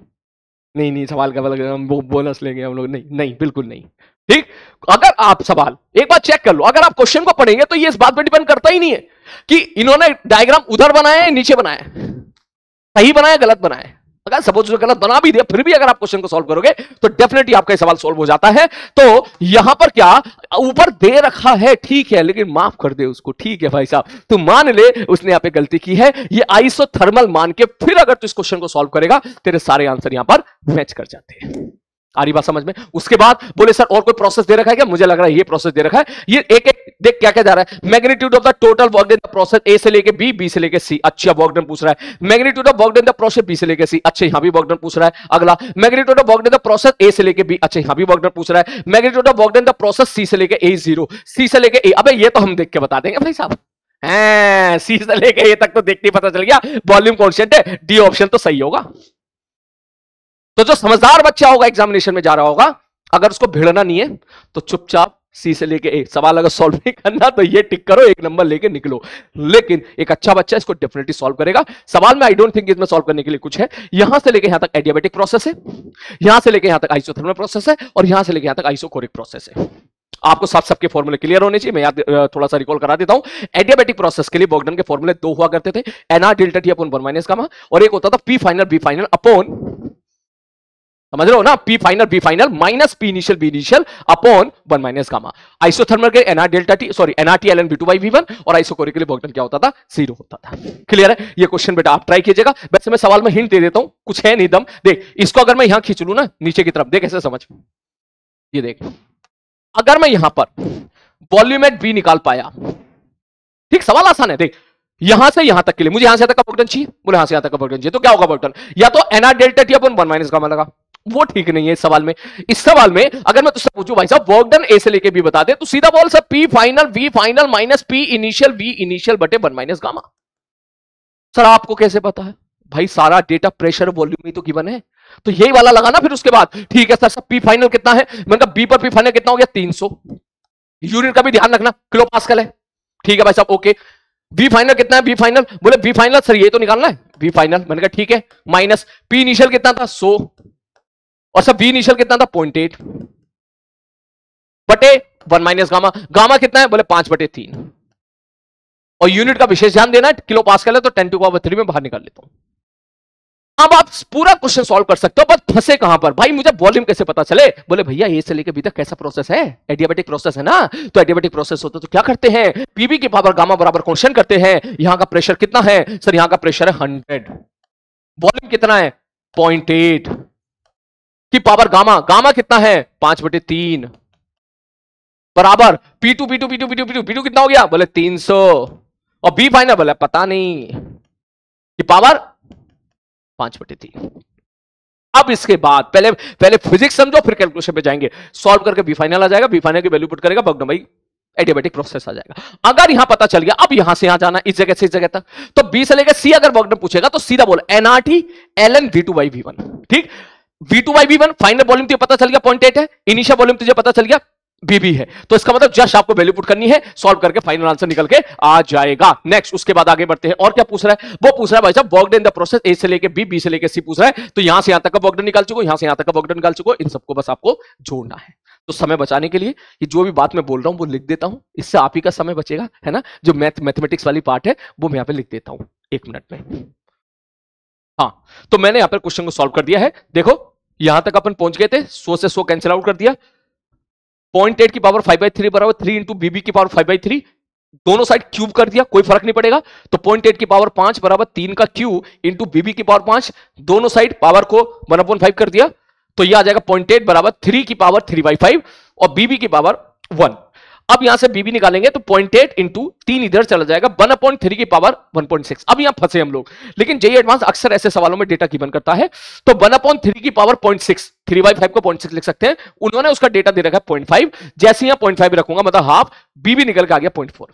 नहीं नहीं, सवाल का हम बोनस लेंगे हम लोग, नहीं नहीं बिल्कुल नहीं, ठीक। अगर आप सवाल एक बार चेक कर लो, अगर आप क्वेश्चन को पढ़ेंगे तो ये इस बात पर डिपेंड करता ही नहीं है कि इन्होंने डायग्राम उधर बनाया है नीचे बनाया है, सही बनाया गलत बनाया। अगर सपोज गलत बना भी दिया फिर भी अगर आप क्वेश्चन को सॉल्व करोगे तो डेफिनेटली आपका सवाल सॉल्व हो जाता है। तो यहां पर क्या ऊपर दे रखा है, ठीक है, लेकिन माफ कर दे उसको, ठीक है भाई साहब, तू मान ले उसने यहां पे गलती की है, ये आइसोथर्मल मान के फिर अगर तू इस क्वेश्चन को सॉल्व करेगा तेरे सारे आंसर यहां पर मैच कर जाते हैं। आ रही बात समझ में? उसके बाद बोले सर और कोई प्रोसेस दे रखा है क्या? मुझे लग रहा है ये प्रोसेस दे रखा है। ये एक एक देख क्या क्या जा रहा है, magnitude of the total work done the process ए से लेके बी, बी से लेके सी। अच्छा वर्क डन पूछ रहा है। Magnitude of work done the process B से लेके सी। अच्छा यहां भी वर्क डन पूछ रहा है। अगला magnitude of work done the process ए से लेके बी। अच्छा यहां भी वर्क डन पूछ रहा है। Magnitude of work done the process C से लेके ए 0, सी से लेके ए। अबे ये तो हम देख के बता देंगे भाई साहब, सी से लेके ए तक तो देखते ही पता चल गया वॉल्यूम कांस्टेंट है। डी ऑप्शन तो सही होगा। तो जो समझदार बच्चा होगा एग्जामिनेशन में जा रहा होगा, अगर उसको भिड़ना नहीं है तो चुपचाप सी से लेके ए सवाल अगर सॉल्व नहीं करना तो ये टिक करो, एक नंबर लेके निकलो। लेकिन एक अच्छा बच्चा इसको डेफिनेटली सॉल्व करेगा। सवाल में आई डोंट थिंक इसमें सॉल्व करने के लिए कुछ है। यहां से लेके यहां तक एडियाबेटिक प्रोसेस है, यहां से लेके यहां तक आइसोथर्मल प्रोसेस है और यहां से लेके यहां तक आइसोकोरिक प्रोसेस है। आपको सबके फॉर्मूले क्लियर होने चाहिए। मैं याद थोड़ा सा रिकॉल करा देता हूं। एडियाबेटिक प्रोसेस के लिए बोगडन के फॉर्मूले दो हुआ करते थे, NR delta T upon 1 minus gamma, और एक होता था P final B final upon, समझ रहे हो ना, P final B final minus P initial B initial upon 1 minus gamma. Isothermal के NR delta T sorry NR T LN B two by V one, और आइसोकोरिक के लिए बोगडन क्या होता था, 0 होता था। क्लियर है? ये क्वेश्चन बेटा आप ट्राई कीजिएगा। वैसे मैं सवाल में हिंट दे देता हूं, कुछ है नहीं दम। देख इसको अगर मैं यहां खींच लूं ना नीचे की तरफ, देख ऐसे समझ, ये देख, अगर मैं यहां पर वॉल्यूम एट बी निकाल पाया, ठीक, सवाल आसान है। देख यहां से यहां तक के लिए मुझे यहां से तक का वर्क डन चाहिए, बोले यहां से यहां तक का वर्क डन चाहिए, तो क्या होगा वर्क डन, या तो NR delta T upon 1 minus gamma लगा, वो ठीक नहीं है इस सवाल में। इस सवाल में अगर मैं तुझसे पूछूं भाई साहब वर्क डन ए से लेके बी बता दे, तो सीधा बोल sir P final V final minus P initial V initial बटे 1 माइनस गामा। सर आपको कैसे पता है? भाई सारा डेटा प्रेशर वॉल्यूम ही तो गिवन है, तो यही वाला लगाना। फिर उसके बाद ठीक है सर सब पी फाइनल कितना है, मैंने कहा बी पर पी फाइनल कितना हो गया 300। यूनिट का भी ध्यान रखना, किलो पास्कल है, ठीक है भाई साहब, ओके। वी फाइनल कितना है, वी फाइनल, बोले वी फाइनल सर ये तो निकालना है वी फाइनल, मैंने कहा ठीक है, माइनस पी इनिशियल कितना था 100, और सब वी इनिशियल कितना था 0.8 बटे 1 माइनस गामा। गामा कितना है, बोले 5/3, और यूनिट का विशेष ध्यान देना है, किलो पास्कल है तो 10⁻³ में बाहर निकाल लेता हूं। अब आप पूरा क्वेश्चन सॉल्व कर सकते हो, बस फंसे कहां पर, भाई मुझे वॉल्यूम कैसे पता चले, बोले भैया ए से लेकर बी तक कैसा प्रोसेस है, एडियाबेटिक प्रोसेस है ना, तो एडियाबेटिक प्रोसेस होता तो क्या करते हैं, पीबी की पावर गामा बराबर कांस्टेंट करते हैं। यहां का प्रेशर कितना है सर, यहां का प्रेशर है 100, वॉल्यूम कितना है 0.8 की पावर गामा, गामा कितना है 5/3 बराबर P2 P2 P2 P2 P2 P2 कितना हो गया, बोले 300, और बी फाइनल बोले पता नहीं की पावर 5/3। अब इसके बाद पहले फिजिक्स समझो फिर कैलकुलेशन पे जाएंगे। सॉल्व करके बी फाइनल आ जाएगा, बी फाइनल की वैल्यू पुट करेगा, बगडम भाई एडियाबेटिक प्रोसेस आ जाएगा। अगर यहां पता चल गया, अब यहां से यहां जाना इस जगह से इस जगह तक, तो बी से लेकर सी अगर बगडम पूछेगा तो सीधा बोल एनआरटी एलएन V2/V1, ठीक। V2/V1 फाइनल वॉल्यूम तुझे पता चल गया 0.8 है, इनिशियल वॉल्यूम तुझे पता चल गया बीबी है, तो इसका मतलब जस्ट आपको वैल्यू पुट करनी है, सॉल्व करके फाइनल आंसर निकल के आ जाएगा। नेक्स्ट उसके बाद आगे बढ़ते हैं, और क्या पूछ रहा है, वो पूछ रहा है भाई साहब work done in the process ए से लेके बी, बी से लेके सी पूछ रहा है, तो यहां से यहां तक का वर्क डन निकाल चुको, यहां से यहां तक का वर्क डन निकाल चुको, इन सबको बस आपको जोड़ना है। तो समय बचाने के लिए कि जो भी बात मैं बोल रहा हूं वो लिख देता हूं, इससे आप ही का समय बचेगा, है ना। जो मैथमेटिक्स वाली पार्ट है वो मैं यहां पे लिख देता हूं 1 मिनट में। हाँ तो मैंने यहां पर क्वेश्चन को सॉल्व कर दिया है। देखो यहां तक अपन पहुंच गए थे, 100 से 100 कैंसिल आउट कर दिया, 0.8 की पावर 5/3 बराबर 3 इंटू बीबी की पावर 5/3, दोनों साइड क्यूब कर दिया, कोई फर्क नहीं पड़ेगा। तो 0.8 की पावर 5 बराबर 3 का क्यू इंटू बीबी की पावर 5, दोनों साइड पावर को 1/5 कर दिया, तो यह आ जाएगा 0.8 बराबर 3 की पावर 3/5 और बीबी की पावर 1। अब यहां से बीबी निकालेंगे तो 0.8 इंटू 3 इधर चला जाएगा, 1/3 की पावर 1.6। अब यहां फंसे हम लोग, लेकिन जेईई एडवांस अक्सर ऐसे सवालों में डेटा गिवन करता है, तो 1/3 की पावर 0.6, 3/5 को 0.6 लिख सकते हैं। उन्होंने उसका डेटा दे रखा है 0.5, जैसे यहां 0.5 रखूंगा मतलब हाफ, बीबी निकल के आ गया 0.4।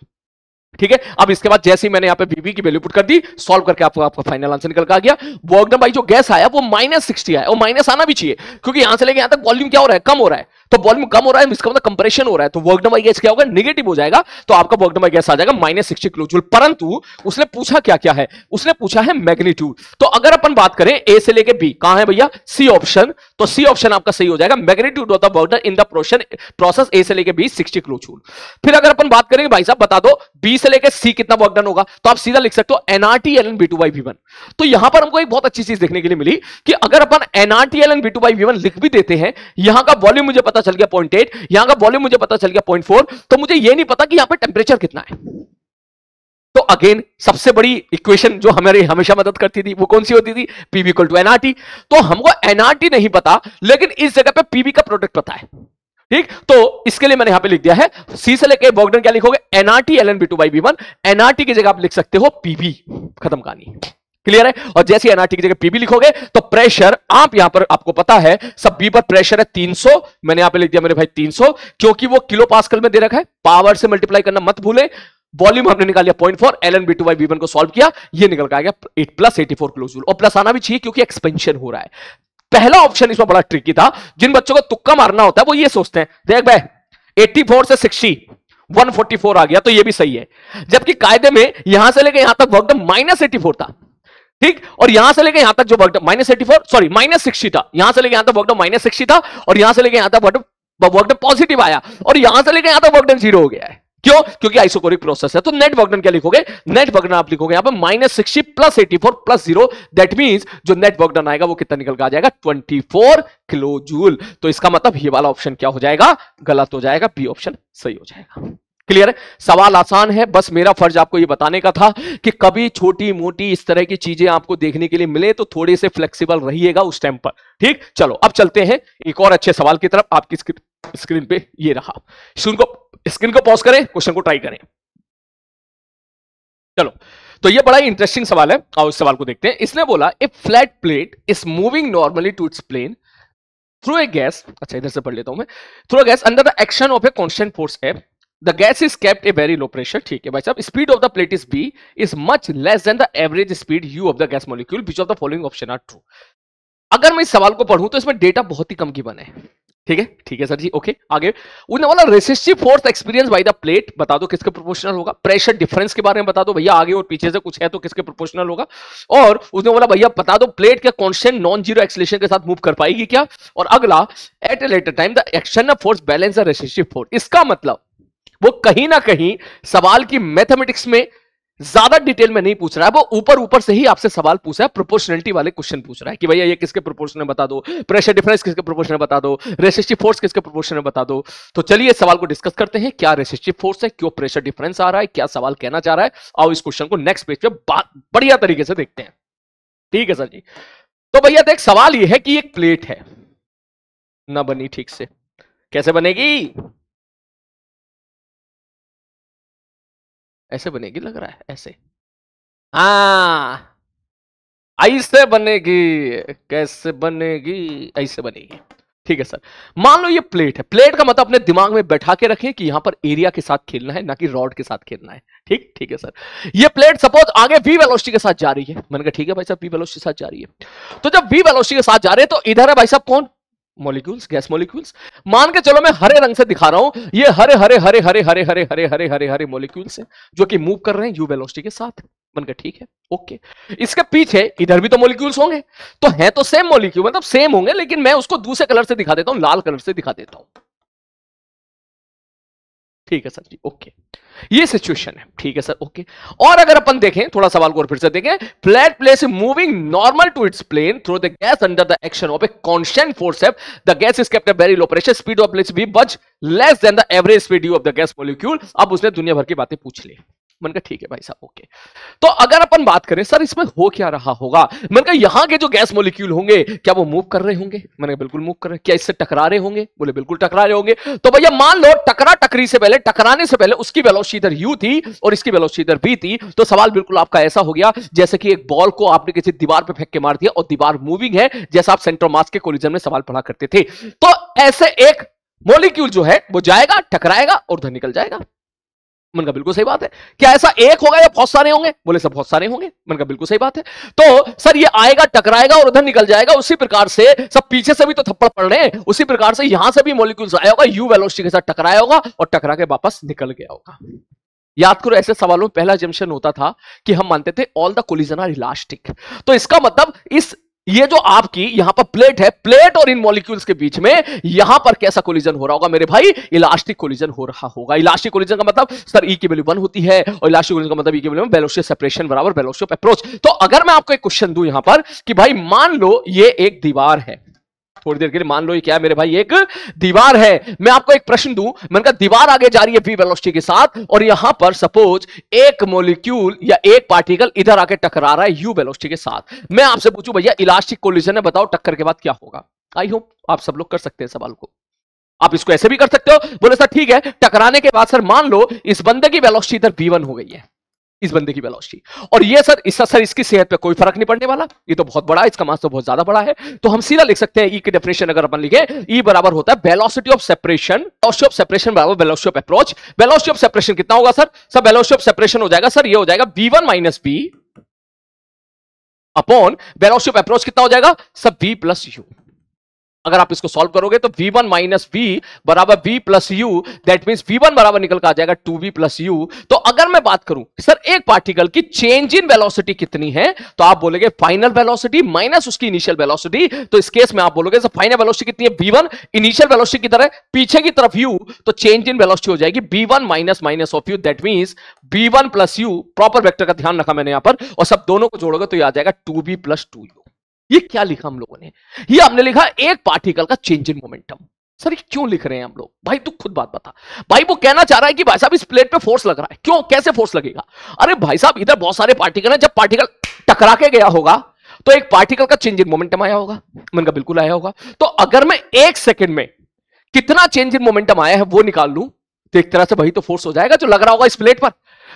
ठीक है, अब इसके बाद जैसे ही मैंने यहां पे बीबी की वैल्यू पुट कर दी, सॉल्व करके आपका फाइनल आंसर निकल के आ गया। वर्क डन बाय जो गैस आया वो -60 आया, और माइनस आना भी चाहिए, क्योंकि यहां से लेके यहां तक वॉल्यूम क्या हो रहा है, कम हो रहा है। तो वॉल्यूम कम हो रहा है, इसका मतलब कंप्रेशन हो रहा है, तो वर्क डन बाय गैस क्या होगा, नेगेटिव हो जाएगा, तो आपका वर्क डन बाय गैस आ जाएगा -60 किलो जूल। परंतु उसने पूछा क्या क्या है, उसने पूछा है मैग्नीट्यूड। तो अगर अपन बात करें ए से लेके बी, कहां है भैया, सी ऑप्शन, तो सी ऑप्शन आपका सही हो जाएगा। Magnitude of the work done in the process ए से लेके बी 60 किलो जूल। फिर अगर अपन बात करेंगे भाई साहब बता दो बी से लेके सी कितना वर्क डन होगा, तो आप सीधा लिख सकते हो NRT ln b2 by v1। तो यहां पर हमको एक बहुत अच्छी चीज देखने के लिए मिली कि अगर अपन NRT ln b2 by v1 लिख भी देते हैं, यहां का वॉल्यूम मुझे पता चल गया 0.8, यहां का वॉल्यूम मुझे पता चल गया 0.4, तो मुझे यह नहीं पता कि यहां पे टेंपरेचर कितना है। तो अगेन सबसे बड़ी इक्वेशन जो हमारी हमेशा मदद करती थी वो कौन सी होती थी, पीवी इक्वल टू एनआरटी। तो हमको एनआरटी नहीं पता, लेकिन इस जगह पे पीवी का प्रोडक्ट पता है। ठीक, तो इसके लिए मैंने यहां पे लिख दिया है सी से लेके वर्क डन क्या लिखोगे, NRT ln b2 by v1। NRT की जगह आप लिख सकते हो पीवी, खत्म कहानी, क्लियर है। और जैसे एनआरटी की जगह पीवी लिखोगे तो प्रेशर आप यहां पर आपको पता है सब बी पर प्रेशर है 300, मैंने यहां पे लिख दिया मेरे भाई 300, क्योंकि वो किलो पास्कल में दे रखा है, पावर से मल्टीप्लाई करना मत भूले। वॉल्यूम हमने निकाल लिया 0.4, ln b2 by v1 को सॉल्व किया, ये निकल के आ गया 8 + 84 किलो जूल। और प्लस आना भी चाहिए क्योंकि एक्सपेंशन हो रहा है। पहला ऑप्शन इसमें बड़ा ट्रिकी था, जिन बच्चों को तुक्का मारना होता है वो ये सोचते हैं, देख भाई 84 से 60 144 आ गया तो ये भी सही है, जबकि कायदे में यहां से लेकर यहां तक वर्क डन -84 था। ठीक, और यहां से लेकर यहां तक जो वर्क डन -84 सॉरी -60 था, यहां से लेकर यहां तक वर्क डन -60 था, और यहां से लेकर यहां तक वर्क डन पॉजिटिव आया, और यहां से लेकर यहां तक वर्क डन 0 हो गया है। क्यों, क्योंकि आइसोकोरिक प्रोसेस है। तो नेट वर्क डन क्या लिखोगे, नेट वर्क डन आप लिखोगे यहां पर -60 + 84 + 0, दैट मींस जो नेट वर्क डन आएगा वो कितना निकल के आ जाएगा 24 किलो जूल। तो इसका मतलब ये वाला ऑप्शन क्या हो जाएगा, गलत हो जाएगा, बी ऑप्शन सही हो जाएगा। क्लियर है, सवाल आसान है, बस मेरा फर्ज आपको ये बताने का था कि कभी छोटी मोटी इस तरह की चीजें आपको देखने के लिए मिले तो थोड़े से फ्लेक्सिबल रहिएगा उस टाइम पर। ठीक, चलो अब चलते हैं एक और अच्छे सवाल की तरफ। आपकी स्क्रीन पे ये रहा, स्क्रीन को पॉज करें, क्वेश्चन को ट्राई करें। चलो, तो ये बड़ा ही इंटरेस्टिंग सवाल है, आओ इस सवाल को देखते हैं। इसने बोला a flat plate is moving normally to its plane through a gas, अच्छा इधर से पढ़ लेता हूं मैं, through a gas under the action of a constant force F, the gas is kept a very low pressure. ठीक है भाई साहब, speed of the plate is B is much less than the average speed U of the gas molecule, which of the following option are true. अगर मैं इस सवाल को पढ़ूं तो इसमें डेटा बहुत ही कम गिवन है। ठीक है सर जी, ओके। आगे उन्होंने बोला resistive force experience by the plate, बता दो किसके प्रोपोर्शनल होगा। प्रेशर डिफरेंस के बारे में बता दो भैया, आगे और पीछे से कुछ है तो किसके प्रोपोर्शनल होगा। और उसने बोला भैया बता दो प्लेट के कांस्टेंट नॉन जीरो एक्सेलरेशन के साथ मूव कर पाएगी क्या। और अगला at a later time the action of force balance the resistive force. इसका मतलब वो कहीं ना कहीं सवाल की मैथमेटिक्स में ज्यादा डिटेल में नहीं पूछ रहा है, वो ऊपर ऊपर से ही आपसे सवाल पूछ रहा है, प्रोपोर्शनलिटी वाले क्वेश्चन पूछ रहा है कि भैया ये किसके प्रोपोर्शन में बता दो, प्रेशर डिफरेंस किसके प्रोपोर्शन में बता दो, रेसिस्टिव फोर्स किसके प्रोपोर्शन में बता दो। तो चलिए इस सवाल को डिस्कस करते हैं, क्या रेसिस्टिव फोर्स है, क्यों प्रेशर डिफरेंस आ रहा है, क्या सवाल कहना चाह रहा है। आओ इस क्वेश्चन को नेक्स्ट पेज पे बढ़िया तरीके से देखते हैं। ठीक है सर जी, तो भैया देख सवाल ये है कि एक प्लेट है ना बनी ठीक से, कैसे बनेगी, ऐसे बनेगी लग रहा है, ऐसे, हाँ ऐसे बनेगी, कैसे बनेगी, ऐसे बनेगी। ठीक है सर, मान लो ये प्लेट है, प्लेट का मतलब अपने दिमाग में बैठा के रखें कि यहां पर एरिया के साथ खेलना है ना कि रॉड के साथ खेलना है। ठीक है सर, ये प्लेट सपोज आगे v वेलोसिटी के साथ जा रही है, मैंने कहा ठीक है भाई साहब v वेलोसिटी के साथ जा रही है, तो जब v वेलोसिटी के साथ जा रहे हैं तो इधर है भाई साहब कौन, मॉलिक्यूल्स, गैस मॉलिक्यूल्स। मान के चलो मैं हरे रंग से दिखा रहा हूं, ये हरे हरे हरे हरे हरे हरे हरे हरे हरे हरे मॉलिक्यूल्स हैं जो कि मूव कर रहे हैं u वेलोसिटी के साथ। बनकर ठीक है, ओके। इसके पीछे इधर भी तो मॉलिक्यूल्स होंगे, तो है तो सेम मॉलिक्यूल, मतलब सेम होंगे, लेकिन मैं उसको दूसरे कलर से दिखा देता हूं, लाल कलर से दिखा देता हूं। ठीक है सर जी, ओके, ये सिचुएशन है, ठीक है सर, ओके। और अगर अपन देखें, थोड़ा सवाल को और फिर से देखें, flat plate is moving normal to its plane through the gas under the action of a constant force F, the gas is kept at very low pressure, speed of plate be much less than the average speed of the gas molecule. अब उसने दुनिया भर की बातें पूछ ली। मैंने कहा ठीक है भाई साहब, ओके। तो अगर अपन बात करें सर इसमें हो क्या रहा होगा, मैंने कहा यहां के जो गैस मॉलिक्यूल होंगे क्या वो मूव कर रहे होंगे? मैंने बिल्कुल मूव कर रहे। क्या इससे टकरा रहे होंगे? बोले बिल्कुल टकरा रहे होंगे। तो भैया मान लो टकराने से पहले उसकी वेलोसिटी इधर u थी और इसकी वेलोसिटी इधर v थी। तो सवाल बिल्कुल आपका ऐसा हो गया जैसे कि एक बॉल को आपने किसी दीवार पे फेंक के मार दिया और दीवार मूविंग है, जैसा आप सेंटर मास के कोलिजन में सवाल पढ़ा करते थे। तो ऐसे एक मॉलिक्यूल जो है वो जाएगा, टकराएगा और उधर निकल जाएगा। मैंने कहा बिल्कुल सही बात है। क्या ऐसा एक होगा या बहुत सारे होंगे? बोले सब बहुत सारे होंगे। मैंने कहा बिल्कुल सही बात है। तो सर ये आएगा, टकराएगा और उधर निकल जाएगा। उसी प्रकार से सब पीछे से भी तो थप्पड़ पड़ रहे हैं, उसी प्रकार से यहां से भी मॉलिक्यूल्स आया होगा, यू वेलोसिटी के साथ टकराया होगा और टकरा के वापस निकल गया होगा। याद करो ऐसे सवालों में पहला जंक्शन होता था कि हम मानते थे all the collision are elastic. तो इसका मतलब ये जो आपकी यहां पर प्लेट है, प्लेट और इन मॉलिक्यूल्स के बीच में यहां पर कैसा कोलिजन हो रहा होगा मेरे भाई? इलास्टिक कोलिजन हो रहा होगा। इलास्टिक कोलिजन का मतलब सर ई की वैल्यू 1 होती है और इलास्टिक कोलिजन का मतलब ई की वैल्यू वेलोसिटी ऑफ सेपरेशन बराबर वेलोसिटी ऑफ अप्रोच। तो अगर मैं आपको एक क्वेश्चन दूं यहां पर कि भाई मान लो ये एक दीवार है, थोड़ी देर के लिए मान लो ये क्या है मेरे भाई? एक दीवार है। मैं आपको एक प्रश्न दूं, मैंने कहा दीवार आगे जा रही है v वेलोसिटी के साथ और यहां पर सपोज एक मॉलिक्यूल या एक पार्टिकल इधर आके टकरा रहा है u वेलोसिटी के साथ। मैं आपसे पूछूं भैया इलास्टिक कोलिजन है, बताओ टक्कर के बाद क्या होगा? आई होप आप सब लोग कर सकते हैं सवाल को। आप इसको ऐसे भी कर सकते हो। बोले सर ठीक है, टकराने के बाद सर मान लो इस बंदे की वेलोसिटी इधर v1 हो गई है, इस बंदे की वेलोसिटी, और ये सर इसकी सेहत पे कोई फर्क नहीं पड़ने वाला, ये तो बहुत बड़ा है, इसका मास तो बहुत ज्यादा बड़ा है। तो हम सीधा लिख सकते हैं ई की डेफिनेशन अगर अपन लिखे, ई बराबर होता है velocity of separation, velocity of separation बराबर velocity of approach. Velocity of separation कितना होगा सर? सब वेलोसिटी ऑफ सेपरेशन हो जाएगा सर, ये हो जाएगा v1 minus v upon velocity of approach कितना हो जाएगा सब v प्लस u। अगर आप इसको सॉल्व करोगे तो v1 माइनस v बराबर v plus u, that means v1 बराबर निकल कर आ जाएगा 2v प्लस u। तो अगर मैं बात करूं सर एक पार्टिकल की चेंज इन वेलोसिटी कितनी है, तो आप बोलेंगे फाइनल वेलोसिटी माइनस उसकी इनिशियल वेलोसिटी। तो इस केस में आप बोलोगे सर फाइनल वेलोसिटी कितनी है v1, इनिशियल वेलोसिटी की तरह पीछे की तरफ u, तो चेंज इन वेलोसिटी हो जाएगी v1 minus minus of u, that means v1 plus u। Proper vector का ध्यान रखा मैंने यहां पर, और सब दोनों को जोड़ोगे तो ये आ जाएगा 2v प्लस 2u। ये क्या लिखा हम लोगों ने? ये हमने लिखा एक पार्टिकल का चेंज इन मोमेंटम। सर ये क्यों लिख रहे हैं हम लोग? भाई तू खुद बात बता। भाई वो कहना चाह रहा है कि भाई साहब इस प्लेट पे फोर्स लग रहा है, क्यों, कैसे फोर्स लगेगा? अरे भाई साहब इधर बहुत सारे पार्टिकल हैं, जब पार्टिकल टकरा के गया होगा तो एक पार्टिकल का चेंज इन मोमेंटम आया होगा। मैंने कहा बिल्कुल आया होगा। तो अगर मैं एक सेकेंड में कितना चेंज इन मोमेंटम आया है वो निकाल लूं तो एक तरह से वही तो फोर्स हो जाएगा जो लग रहा होगा इस प्लेट पर।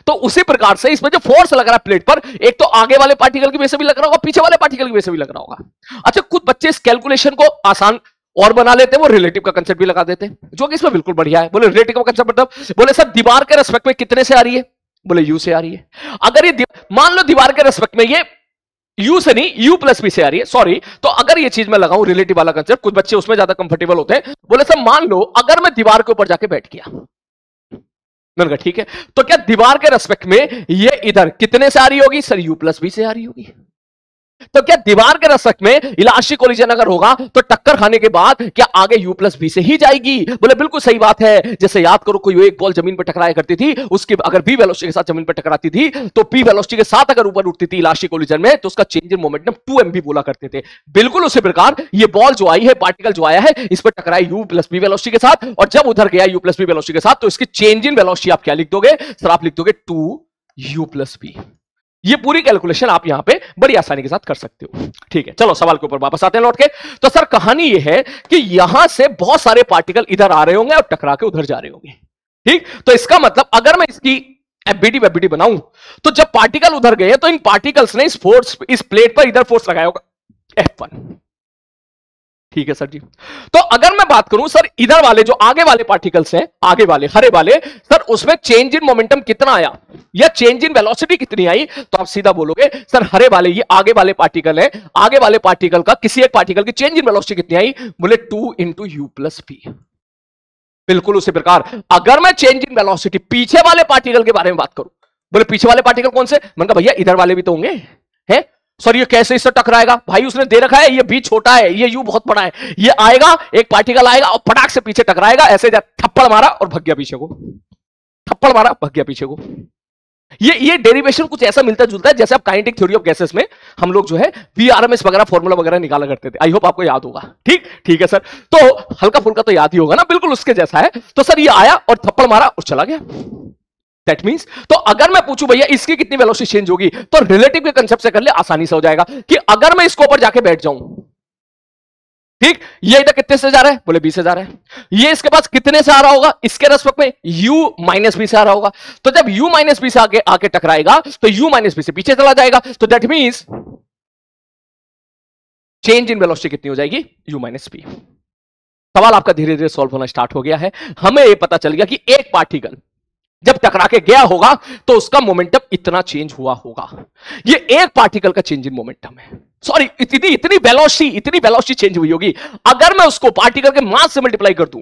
तो उसी प्रकार से इसमें जो फोर्स लग रहा है प्लेट पर, एक तो आगे वाले पार्टिकल की वजह से भी लग रहा होगा, पीछे वाले पार्टिकल की वजह से भी लग रहा होगा। अच्छा कुछ बच्चे इस कैलकुलेशन को आसान और बना लेते हैं, वो रिलेटिव का कंसेप्ट भी लगा देते हैं, जो कि इसमें बिल्कुल बढ़िया है। बोले रिलेटिव का कंसेप्ट मतलब, बोले सर दीवार के रेस्पेक्ट में कितने से आ रही है? बोले यू से आ रही है। अगर ये मान लो दीवार के रेस्पेक्ट में ये u से नहीं u प्लस b से आ रही है, सॉरी, तो अगर ये चीज मैं लगाऊं रिलेटिव वाला कंसेप्ट, कुछ बच्चे उसमें ज्यादा कंफर्टेबल होते हैं। बोले सर मान लो अगर मैं दीवार के ऊपर जाके बैठ गया, मैंने कहा ठीक है, तो क्या दीवार के रेस्पेक्ट में ये इधर कितने से आ रही होगी? सर u प्लस b से आ रही होगी। तो क्या दीवार के रेस्पेक्ट में इलास्टिक कोलिजन अगर होगा तो टक्कर खाने के बाद क्या आगे u प्लस b से ही जाएगी? बोले बिल्कुल सही बात है। जैसे याद करो कोई एक बॉल जमीन पर टकराया करती थी, उसकी अगर v वेलोसिटी के साथ जमीन पर टकराती थी तो p वेलोसिटी के साथ अगर ऊपर उठती थी इलास्टिक कोलिजन में तो उसका चेंज इन मोमेंटम 2mv बोला करते थे। बिल्कुल उसी प्रकार ये बॉल जो आई है, पार्टिकल जो आया है, इस पर टकराई u प्लस b वेलोसिटी के साथ, और जब उधर गया u प्लस b वेलोसिटी के साथ तो इसकी चेंज इन वेलोसिटी आप क्या लिख दोगे? सर आप लिख दोगे 2u प्लस b। ये पूरी कैलकुलेशन आप यहां पे बड़ी आसानी के साथ कर सकते हो। ठीक है, चलो सवाल के ऊपर वापस आते हैं लौट के। तो सर कहानी ये है कि यहां से बहुत सारे पार्टिकल इधर आ रहे होंगे और टकरा के उधर जा रहे होंगे। ठीक, तो इसका मतलब अगर मैं इसकी एफबीडी वेबीडी बनाऊं तो जब पार्टिकल उधर गए तो इन पार्टिकल्स ने इस प्लेट पर इधर फोर्स लगाया होगा F1। ठीक है सर जी। तो अगर मैं बात करूं सर इधर वाले जो आगे वाले पार्टिकल्स हैं, आगे वाले हरे वाले, सर उसमें चेंज इन मोमेंटम कितना आया या चेंज इन वेलोसिटी कितनी आई? तो आप सीधा बोलोगे सर हरे वाले ये आगे वाले पार्टिकल है, आगे वाले पार्टिकल का किसी एक पार्टिकल की चेंज इन वेलोसिटी कितनी आई? बोले 2 इंटू यू प्लस पी। बिल्कुल उसी प्रकार अगर मैं चेंज इन वेलोसिटी पीछे वाले पार्टिकल के बारे में बात करूं, बोले पीछे वाले पार्टिकल कौन से? मैंने कहा भैया इधर वाले भी तो होंगे, हैं? सर ये कैसे इससे टकराएगा? भाई उसने दे रखा है ये बी छोटा है, ये यू बहुत बड़ा है, ये आएगा एक पार्टिकल आएगा और फटाक से पीछे टकराएगा, ऐसे थप्पड़ मारा और भग गया पीछे को। थप्पड़ मारा, भाग गया पीछे को। ये डेरिवेशन कुछ ऐसा मिलता जुलता है जैसे आप काइनेटिक थ्योरी ऑफ गैसेस में हम लोग जो है वीआरएमएस वगैरह फॉर्मूला वगैरह निकाला करते थे। आई होप आपको याद होगा। ठीक है सर, तो हल्का फुल्का तो याद ही होगा ना, बिल्कुल उसके जैसा है। तो सर ये आया और थप्पड़ मारा और चला गया। दैट मींस, तो अगर मैं पूछूं भैया इसकी कितनी वेलोसिटी चेंज होगी, तो रिलेटिव के कंसेप्ट से कर ले, आसानी से हो जाएगा कि अगर मैं इसके ऊपर जाके बैठ जाऊं, ठीक, ये इधर कितने से जा रहा है, बोले 20 से जा रहा है, ये इसके पास कितने से आ रहा होगा, इसके रेस्पेक्ट में u माइनस बी से आ रहा होगा। तो जब u माइनस बी से आके टकराएगा तो u माइनस बी से पीछे चला जाएगा। तो that means change in velocity कितनी हो जाएगी, u माइनस बी। सवाल आपका धीरे धीरे सॉल्व होना स्टार्ट हो गया है। हमें यह पता चल गया कि एक पार्टिकल जब टकरा के गया होगा तो उसका मोमेंटम इतना चेंज हुआ होगा। ये एक पार्टिकल का चेंज इन मोमेंटम है, सॉरी इतनी वेलोसिटी चेंज हुई होगी। अगर मैं उसको पार्टिकल के मास से मल्टीप्लाई कर दूं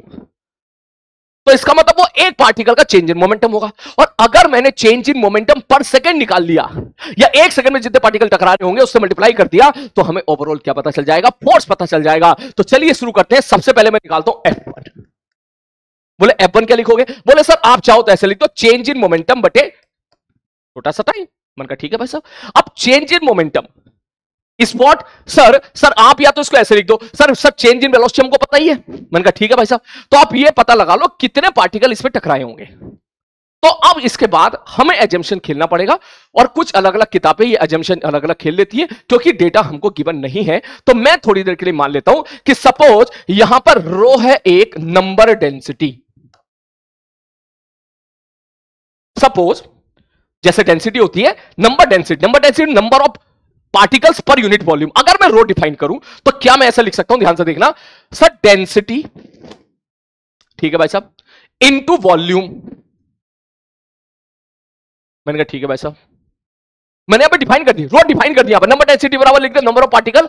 तो इसका मतलब वो एक पार्टिकल का चेंज इन मोमेंटम होगा। और अगर मैंने चेंज इन मोमेंटम पर सेकंड निकाल लिया, या एक सेकंड में जितने पार्टिकल टकरा रहे होंगे उससे मल्टीप्लाई कर दिया, तो हमें ओवरऑल क्या पता चल जाएगा, फोर्स पता चल जाएगा। तो चलिए शुरू करते हैं। सबसे पहले मैं निकालता हूं F1। बोले F1 क्या लिखोगे, बोले सर आप चाहो तो ऐसे लिख दो, चेंज इन मोमेंटम बटे छोटा सा टाइम। मन का ठीक है भाई साहब। अब चेंज इन मोमेंटम इस व्हाट, सर आप या तो इसको ऐसे लिख दो, सर चेंज इन वेलोसिटी हमको पता ही है। मन का ठीक है भाई साहब, तो आप ये पता लगा लो कितने पार्टिकल इसमें टकराए होंगे। तो अब इसके बाद हमें एजम्पशन खेलना पड़ेगा, और कुछ अलग अलग किताबें ये एजम्पशन अलग अलग खेल लेती है क्योंकि डेटा हमको गिवन नहीं है। तो मैं थोड़ी देर के लिए मान लेता हूं कि सपोज यहां पर रो है एक नंबर डेंसिटी। सपोज जैसे डेंसिटी होती है number density number of particles पर यूनिट वॉल्यूम। अगर मैं रो डिफाइन करूं तो क्या मैं ऐसा लिख सकता हूं, ध्यान से देखना सर, डेंसिटी, ठीक है भाई साहब, इनटू वॉल्यूम। मैंने कहा ठीक है भाई साहब, मैंने यहां पर डिफाइन कर दी, रो डिफाइन कर दिया, नंबर डेंसिटी बराबर लिख दिया नंबर ऑफ पार्टिकल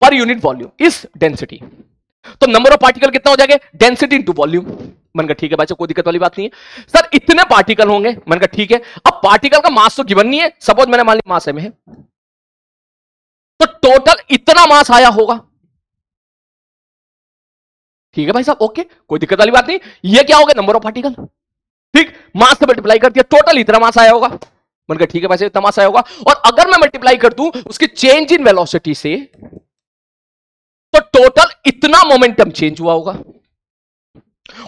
पर यूनिट वॉल्यूम इस डेंसिटी। तो नंबर ऑफ पार्टिकल कितना हो जाएगा, डेंसिटी इनटू वॉल्यूम। मन का ठीक है भाई साहब, कोई दिक्कत वाली बात नहीं है। सर इतने पार्टिकल होंगे, मन का ठीक है। अब पार्टिकल का मास तो गिवन नहीं है, सपोज मैंने मान लिया मास में है, तो टोटल इतना मास आया होगा। ठीक है भाई साहब, ओके, कोई दिक्कत वाली बात नहीं। ये क्या हो गया, नंबर ऑफ पार्टिकल, ठीक, मास से मल्टीप्लाई कर दिया, टोटल इतना मास आया होगा। मन का ठीक है भाई साहब, इतना मास आया होगा। और अगर मैं मल्टीप्लाई कर दूं उसकी चेंज इन वेलोसिटी से, तो टोटल इतना मोमेंटम चेंज हुआ होगा।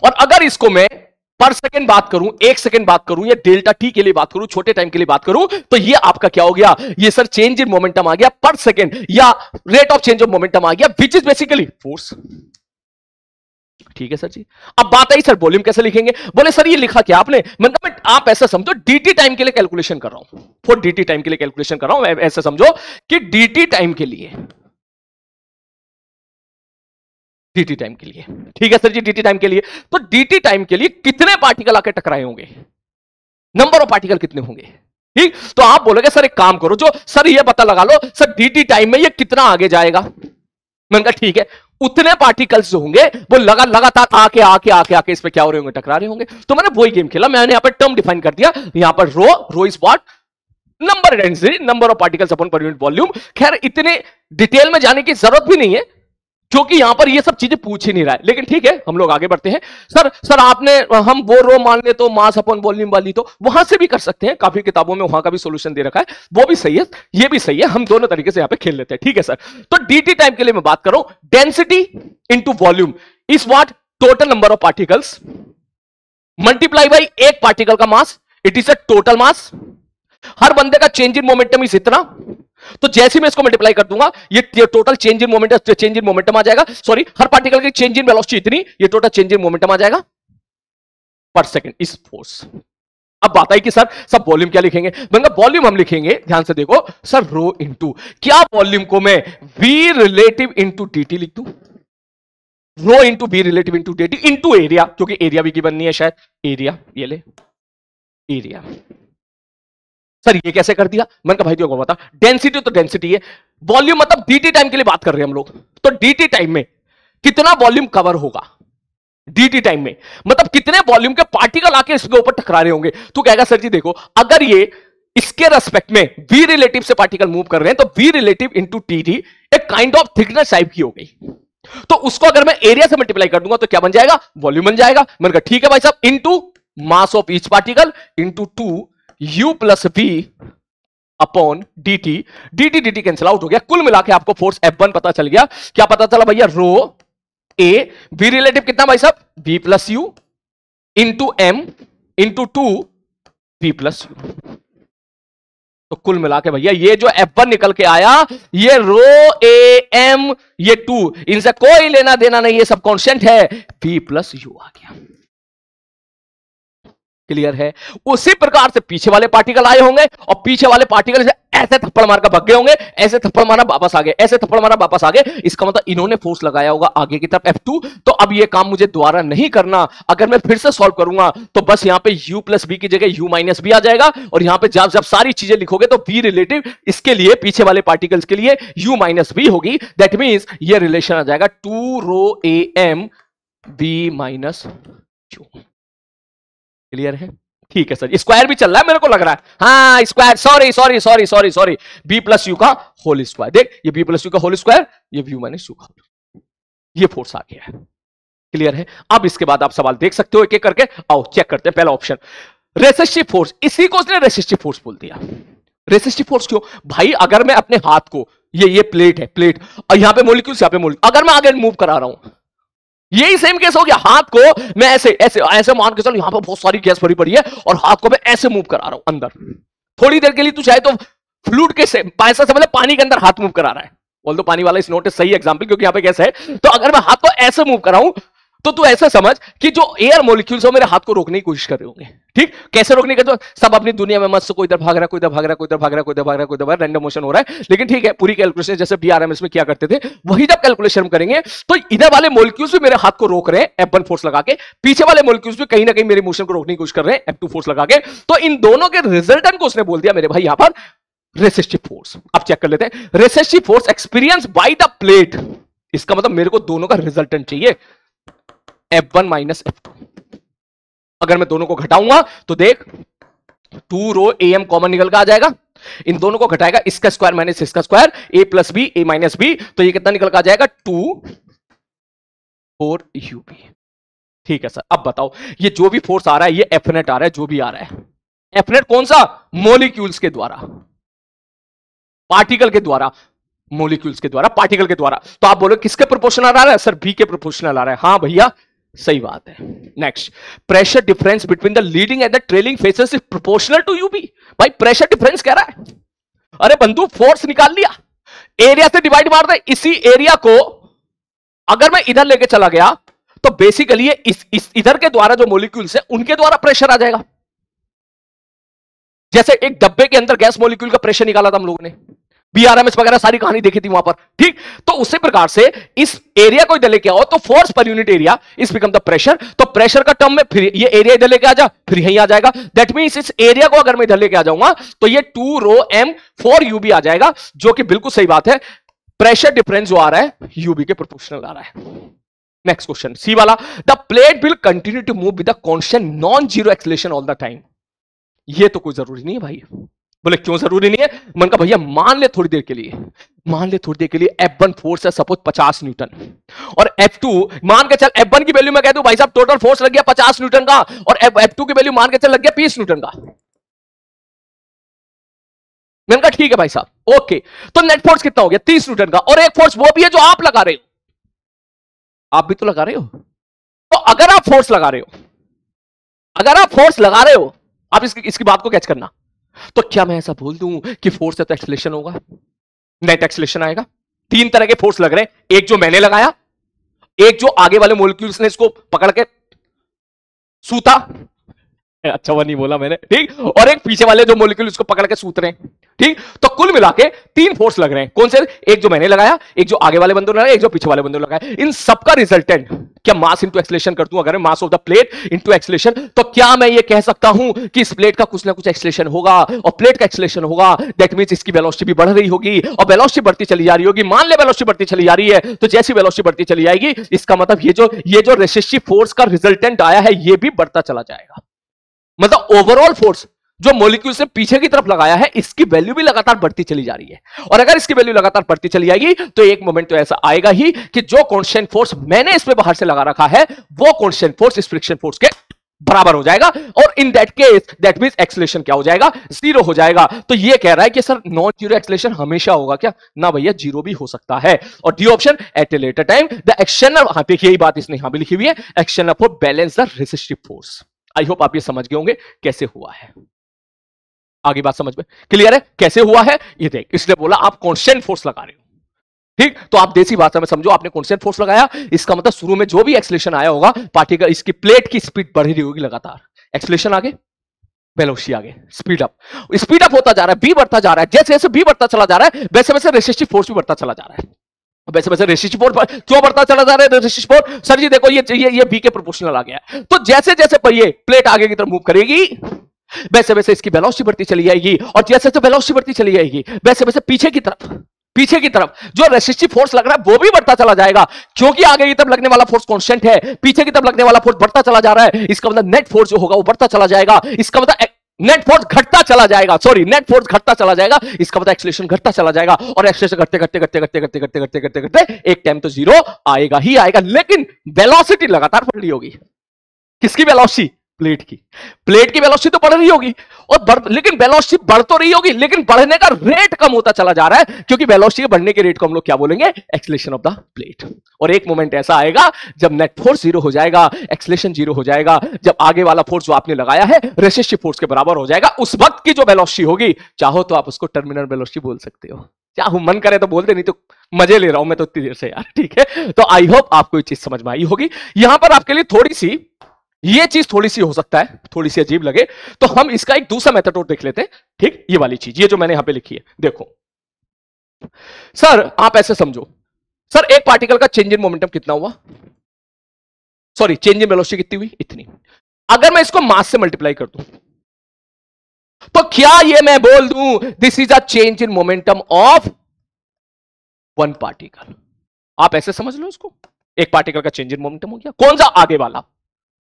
और अगर इसको मैं पर सेकंड बात करूं, एक सेकंड बात करूं, या डेल्टा टी के लिए बात करूं, छोटे टाइम के लिए बात करूं, तो ये आपका क्या हो गया, ये सर चेंज इन मोमेंटम आ गया पर सेकंड, या rate of change of momentum आ गया, विच इज बेसिकली फोर्स। ठीक है सर जी। अब बात आई सर वॉल्यूम कैसे लिखेंगे, बोले सर ये लिखा क्या आपने, मतलब आप ऐसा समझो डीटी टाइम के लिए कैलकुलेशन कर रहा हूं, फॉर डीटी टाइम के लिए कैलकुलेशन कर रहा हूं। ऐसा समझो कि डीटी टाइम के लिए, डीटी टाइम के लिए, ठीक है सर जी, डीटी टाइम के लिए। तो डीटी टाइम के लिए कितने पार्टिकल आके टकराए होंगे, नंबर ऑफ पार्टिकल कितने होंगे, ठीक। तो आप बोलोगे सर एक काम करो, जो सर ये पता लगा लो सर डीटी टाइम में ये कितना आगे जाएगा। मैंने कहा ठीक है, उतने पार्टिकल्स जो होंगे वो लगातार आके आके आके आके इस पे क्या हो रहे होंगे, टकरा रहे होंगे। तो मैंने वही गेम खेला, मैंने यहां पर टर्म डिफाइन कर दिया, यहां पर rho is what, number density, number of particles upon per unit volume. खैर इतने डिटेल में जाने की जरूरत भी नहीं है क्योंकि यहां पर ये सब चीजें पूछ ही नहीं रहा है, लेकिन ठीक है हम लोग आगे बढ़ते हैं। सर आपने, हम वो रो मान ले तो मास अपॉन वॉल्यूम वाली, तो वहां से भी कर सकते हैं, काफी किताबों में वहां का भी सॉल्यूशन दे रखा है, वो भी सही है, ये भी सही है, हम दोनों तरीके से यहां पे खेल लेते हैं। ठीक है सर, तो डीटी टाइम के लिए मैं बात करूं, density into volume is what, total number of particles multiply by एक पार्टिकल का mass, it is a total mass. हर बंदे का चेंज इन मोमेंटम इज इतना, तो जैसे मैं इसको मल्टीप्लाई कर दूंगा ये टोटल चेंज इन मोमेंटम आ जाएगा, सॉरी हर पार्टिकल की चेंज इन वेलोसिटी इतनी, ये टोटल चेंज इन मोमेंटम आ जाएगा पर सेकंड इस फोर्स। अब बात आई कि सर सब वॉल्यूम क्या लिखेंगे, वॉल्यूम हम लिखेंगे, ध्यान से देखो सर, रो इंटू, क्या वॉल्यूम को मैं वी रिलेटिव इंटू टीटी लिख दूं, rho into V relative into TT into area, क्योंकि एरिया भी की बननी है शायद, एरिया ये ले एरिया। सर ये कैसे कर दिया, मैंने कहा भाई को बता, डेंसिटी तो डेंसिटी है, वॉल्यूम मतलब डीटी टाइम के लिए बात कर रहे हैं हम लोग, तो डीटी टाइम में कितना वॉल्यूम कवर होगा, डीटी टाइम में मतलब कितने वॉल्यूम के पार्टिकल आके इसके ऊपर टकरा रहे होंगे। तो कहेगा सर जी देखो, अगर ये इसके रेस्पेक्ट में वी रिलेटिव से पार्टिकल मूव कर रहे हैं तो वी रिलेटिव इंटू टी एक काइंड ऑफ थिकनेस टाइप की हो गई। तो उसको अगर मैं एरिया से मल्टीप्लाई कर दूंगा तो क्या बन जाएगा, वॉल्यूम बन जाएगा। मैंने कहा ठीक है भाई साहब, into mass of each particle into 2u plus v upon dt। dt cancel out हो गया। कुल मिला के आपको फोर्स F1 पता चल गया। क्या पता चला भैया, रो a, v रिलेटिव कितना भाई साहब, v plus u into m into 2v plus u। तो कुल मिला के भैया ये जो F1 निकल के आया, ये रो ए एम, ये 2, इनसे कोई लेना देना नहीं, ये सब कांस्टेंट है, v प्लस u आ गया। क्लियर है। उसी प्रकार से पीछे वाले पार्टिकल आए होंगे और पीछे वाले पार्टिकल से ऐसे थप्पड़ मार कर भाग गए होंगे, ऐसे थप्पड़ मारा वापस आ गए, ऐसे थप्पड़ मारा वापस आ गए। इसका मतलब इन्होंने फोर्स लगाया होगा आगे की तरफ F2। तो अब ये काम मुझे दोबारा नहीं करना। अगर मैं फिर से सॉल्व करूंगा तो बस यहां पे u प्लस b की जगह u माइनस b आ जाएगा, और यहां पे जब जब सारी चीजें लिखोगे तो v रिलेटिव इसके लिए, पीछे वाले पार्टिकल्स के लिए u माइनस b होगी। दैट मींस ये रिलेशन आ जाएगा 2 रो a m b minus u। Clear है। ठीक है सर, स्क्वायर भी चल रहा है मेरे को लग रहा है। हाँ square, sorry B plus U का होल स्क्वायर। देख ये बी प्लस यू का होल स्क्वायर, ये व्यू माइनस यू का होल, ये फोर्स आ गया है। क्लियर है। अब इसके बाद आप सवाल देख सकते हो एक एक करके। आओ चेक करते हैं। पहला ऑप्शन रेसिस्टिव फोर्स, इसी को उसने रेसिस्टिव फोर्स बोल दिया। रेसिस्टिव फोर्स क्यों भाई, अगर मैं अपने हाथ को, ये प्लेट है, प्लेट, और यहां पे मोलिक्यूल्स, यहां पे मोलिक्यूल, अगर मैं आगे मूव करा रहा हूं, यही सेम केस हो गया। हाथ को मैं ऐसे ऐसे ऐसे मान के चलो, यहां पर बहुत सारी गैस भरी पड़ी है और हाथ को मैं ऐसे मूव करा रहा हूं अंदर, थोड़ी देर के लिए तू चाहे तो फ्लूइड के से पैसा से मतलब पानी के अंदर हाथ मूव करा रहा है। ऑल्दो पानी वाला इस नोट सही एग्जांपल, क्योंकि यहां पे गैस है। तो अगर मैं हाथ को ऐसे मूव कराऊं तो तू ऐसे समझ कि जो एयर मॉलिक्यूल्स हो मेरे हाथ को रोकने की कोशिश कर रहे होंगे। ठीक, कैसे रोकने के, तो सब अपनी दुनिया में मस्त, कोई इधर भाग रहा है, कोई इधर भाग रहा है, कोई इधर भाग रहा है, कोई इधर भाग रहा है, कोई इधर भाग रहा है, रैंडम मोशन हो रहा है। लेकिन ठीक है, पूरी कैलकुलेशन जैसे बीआरएमएस में किया करते थे, वही जब कैलकुलेशन करेंगे तो इधर वाले मॉलिक्यूल्स भी मेरे हाथ को रोक रहे हैं F1 फोर्स लगा के, पीछे वाले मॉलिक्यूल्स भी कहीं ना कहीं मेरे मोशन को रोकने की कोशिश कर रहे हैं F2 फोर्स लगा के। तो इन दोनों के रिजल्टेंट को उसने बोल दिया मेरे भाई यहां पर रेसिस्टिव फोर्स। अब चेक कर लेते हैं, resistive force experience by the plate. इसका मतलब मेरे को दोनों का रिजल्टेंट चाहिए F1 माइनस F2। अगर मैं दोनों को घटाऊंगा तो देख 2 रो AM कॉमन निकल कर आ जाएगा, इन दोनों को घटाएगा, इसका स्क्वायर माइनस इसका square, a plus B a minus B, तो ये कितना निकल कर आ जाएगा 2 4 UB। ठीक है सर। अब बताओ ये जो भी फोर्स आ रहा है, ये F नेट आ रहा है, जो भी आ रहा है, F नेट कौन सा, मॉलिक्यूल्स के द्वारा, पार्टिकल के द्वारा, मॉलिक्यूल्स के द्वारा, पार्टिकल के द्वारा। तो आप बोलो किसके प्रोपोर्शनल आ रहा है, सर B के प्रोपोर्शनल आ रहा है। हाँ भैया सही बात है। Next, pressure difference between the leading and the trailing faces is proportional to UB. भाई प्रेशर डिफरेंस कह रहा है, अरे बंधु फोर्स निकाल लिया, एरिया से डिवाइड मार दे। इसी एरिया को अगर मैं इधर लेके चला गया तो बेसिकली ये इस इधर के द्वारा जो मॉलिक्यूल्स है उनके द्वारा प्रेशर आ जाएगा। जैसे एक डब्बे के अंदर गैस मॉलिक्यूल का प्रेशर निकाला था हम लोगों ने, बीआरएमएस वगैरह सारी कहानी देखी थी वहां पर। ठीक, तो उसी प्रकार से इस एरिया को इधर लेके आओ तो फोर्स पर यूनिट एरिया इस बिकम द प्रेशर। तो प्रेशर का टर्म में फिर ये एरिया इधर लेके आ जा, फिर यहीं आ जाएगा। दैट मींस इस एरिया को अगर मैं इधर लेके आ जाऊंगा तो ये 2 रो m 4 UB आ जाएगा, जो कि बिल्कुल सही बात है। प्रेशर डिफरेंस जो आ रहा है यूबी के प्रोपोर्शनल आ रहा है। नेक्स्ट क्वेश्चन सी वाला, the plate will continue to move with the constant non zero acceleration all the time. ये तो कोई जरूरी नहीं है भाई। बोले क्यों जरूरी नहीं है, मन का भैया मान ले थोड़ी देर के लिए, मान ले थोड़ी देर के लिए F1 फोर्स है सपोज 50 न्यूटन, और F2 मान के चल, F1 की वैल्यू मैं कह दूं भाई साहब टोटल फोर्स लग गया 50 न्यूटन का, और F2 की वैल्यू मान के चल लग गया 20 न्यूटन का। मैंने कहा ठीक है भाई साहब ओके, तो नेट फोर्स कितना हो गया 30 न्यूटन का, और एक फोर्स वो भी है जो आप लगा रहे हो, आप भी तो लगा रहे हो। तो अगर आप फोर्स लगा रहे हो, अगर आप फोर्स लगा रहे हो, आप इसकी बात को कैच करना, तो क्या मैं ऐसा बोल दूं कि फोर्स है तो एक्सेलरेशन होगा, नेट एक्सेलरेशन आएगा। 3 तरह के फोर्स लग रहे हैं, एक जो मैंने लगाया, एक जो आगे वाले मॉलिक्यूल्स ने इसको पकड़ के सूता, अच्छा वो नहीं बोला मैंने, ठीक, और एक पीछे वाले जो मॉलिक्यूल इसको पकड़ के सूत रहे हैं। ठीक, तो कुल मिला के 3 फोर्स लग रहे हैं। कौन से, एक जो मैंने लगाया, एक जो आगे वाले बंदों ने लगाया, एक जो पीछे वाले बंदों ने लगाया। इन सबका रिजल्टेंट क्या मास इंटू एक्सेलरेशन कर दूं, अगर mass of the plate into acceleration, तो क्या मैं ये कह सकता हूं कि इस प्लेट का कुछ ना कुछ एक्सेलरेशन होगा, और प्लेट का एक्सेलरेशन होगा, दैट मींस इसकी वेलोसिटी भी बढ़ रही होगी, और वेलोसिटी बढ़ती चली जा रही होगी। मान ले वेलोसिटी बढ़ती चली जा रही है, तो जैसी वेलोसिटी बढ़ती चली जाएगी, इसका मतलब ये जो रेसिस्टिव फोर्स का रिजल्टेंट आया है, ये भी बढ़ता चला जाएगा। मतलब ओवरऑल फोर्स जो मॉलिक्यूल से पीछे की तरफ लगाया है, इसकी वैल्यू भी लगातार बढ़ती चली जा रही है। और अगर इसकी वैल्यू लगातार बढ़ती चली जाएगी तो एक मोमेंट तो ऐसा आएगा ही कि जो कांस्टेंट फोर्स मैंने इस पे बाहर से लगा रखा है वो कांस्टेंट फोर्स इस फ्रिक्शन फोर्स के बराबर हो जाएगा, और in that case that means acceleration क्या हो जाएगा, जीरो हो जाएगा। तो ये कह रहा है कि सर नॉन जीरो एक्सेलरेशन हमेशा होगा क्या? ना भैया, जीरो भी हो सकता है। और D option, at a later time the external, हां देखिए यही बात इसने यहां भी लिखी हुई है, external force balance the resistive force. I hope आप ये समझ गए होंगे कैसे हुआ है। आगे बात समझ में क्लियर है कैसे हुआ है? ये देख, इसने बोला आप कांस्टेंट फोर्स लगा रहे हो, ठीक, तो आप देसी भाषा में समझो, आपने कांस्टेंट फोर्स लगाया, इसका मतलब शुरू में जो भी एक्सेलरेशन आया होगा, पार्टिकल इसकी प्लेट की स्पीड बढ़ रही होगी लगातार, एक्सेलरेशन आगे, वेलोसिटी आगे, स्पीड अप होता जा रहा है, बी बढ़ता जा रहा है, जैसे जैसे बी बढ़ता चला जा रहा है वैसे वैसे रेसिस्टिव फोर्स भी बढ़ता चला जा रहा है। वैसे वैसे रेसिस्टिव फोर्स क्यों बढ़ता चला जा रहा है? रेसिस्टिव फोर्स, सर जी देखो ये बी के प्रोपोर्शनल आ गया है, तो जैसे जैसे ये प्लेट आगे की तरफ मूव करेगी वैसे वैसे इसकी वेलोसिटी बढ़ती चली जाएगी, और जैसे जैसे वेलोसिटी बढ़ती चली जाएगी वैसे वैसे पीछे की तरफ जो रेसिस्टिव फोर्स लग रहा है वो भी बढ़ता चला जाएगा, क्योंकि आगे की तरफ लगने वाला फोर्स कांस्टेंट है, पीछे की तरफ लगने वाला फोर्स बढ़ता चला जा रहा है। इसका मतलब नेट फोर्स जो होगा वो बढ़ता चला जाएगा, इसका मतलब नेट फोर्स घटता चला जाएगा, इसका मतलब एक्सेलरेशन घटता चला जाएगा, और एक्सेलरेशन घटते एक टाइम तो जीरो आएगा ही आएगा, लेकिन वेलोसिटी लगातार बढ़ रही होगी। किसकी वेलोसिटी? प्लेट की वेलोसिटी तो बढ़ रही होगी, और लेकिन वेलोसिटी बढ़ तो रही होगी, लेकिन बढ़ने का रेट कम होता चला जा रहा है, क्योंकि वेलोसिटी के बढ़ने के रेट को हम लोग क्या बोलेंगे? Acceleration of the plate. और एक मोमेंट ऐसा आएगा जब नेट फोर्स जीरो हो जाएगा, एक्सेलरेशन जीरो हो जाएगा, जब आगे वाला फोर्स जो आपने लगाया है रेसिस्टिव फोर्स के बराबर हो जाएगा, उस वक्त की जो वेलोसिटी होगी, चाहो तो आप उसको टर्मिनल वेलोसिटी बोल सकते हो, चाहो मन करे तो बोल दे, नहीं तो मजे ले रहा हूं मैं तो इतनी देर से यार, ठीक है। तो आई होप आपको ये चीज समझ में आई होगी। यहां पर आपके लिए ये चीज थोड़ी सी हो सकता है, थोड़ी सी अजीब लगे, तो हम इसका एक दूसरा मेथड और देख लेते हैं, ठीक। ये वाली चीज, ये जो मैंने यहां पे लिखी है, देखो सर आप ऐसे समझो, सर एक पार्टिकल का चेंज इन मोमेंटम कितना हुआ, सॉरी चेंज इन वेलोसिटी कितनी हुई? इतनी। अगर मैं इसको मास से मल्टीप्लाई कर दूं तो क्या ये मैं बोल दूं this is a change in momentum of one particle? आप ऐसे समझ लो इसको, एक पार्टिकल का चेंज इन मोमेंटम हो गया, कौन सा? आगे वाला,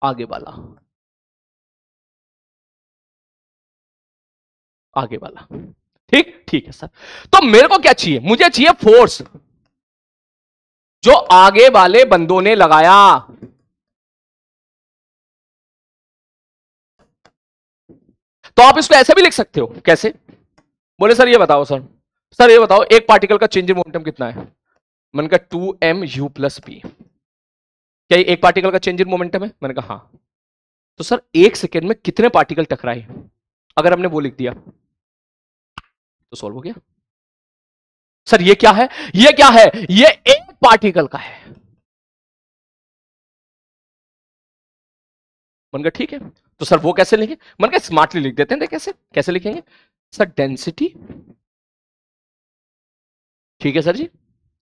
आगे वाला, ठीक है सर। तो मेरे को क्या चाहिए? मुझे चाहिए फोर्स जो आगे वाले बंदों ने लगाया। तो आप इसको ऐसे भी लिख सकते हो, कैसे? बोले सर ये बताओ, सर ये बताओ एक पार्टिकल का चेंज इन मोमेंटम कितना है? मैंने कहा 2mu + b। क्या ये एक पार्टिकल का चेंज इन मोमेंटम है? मैंने कहा हाँ। तो सर एक सेकेंड में कितने पार्टिकल टकराए? अगर हमने वो लिख दिया तो सॉल्व हो गया। सर ये क्या है? ये एक पार्टिकल का है। मैंने कहा ठीक है, तो सर वो कैसे लिखें? मैंने कहा स्मार्टली लिख देते हैं। कैसे लिखेंगे सर? डेंसिटी, ठीक है सर जी,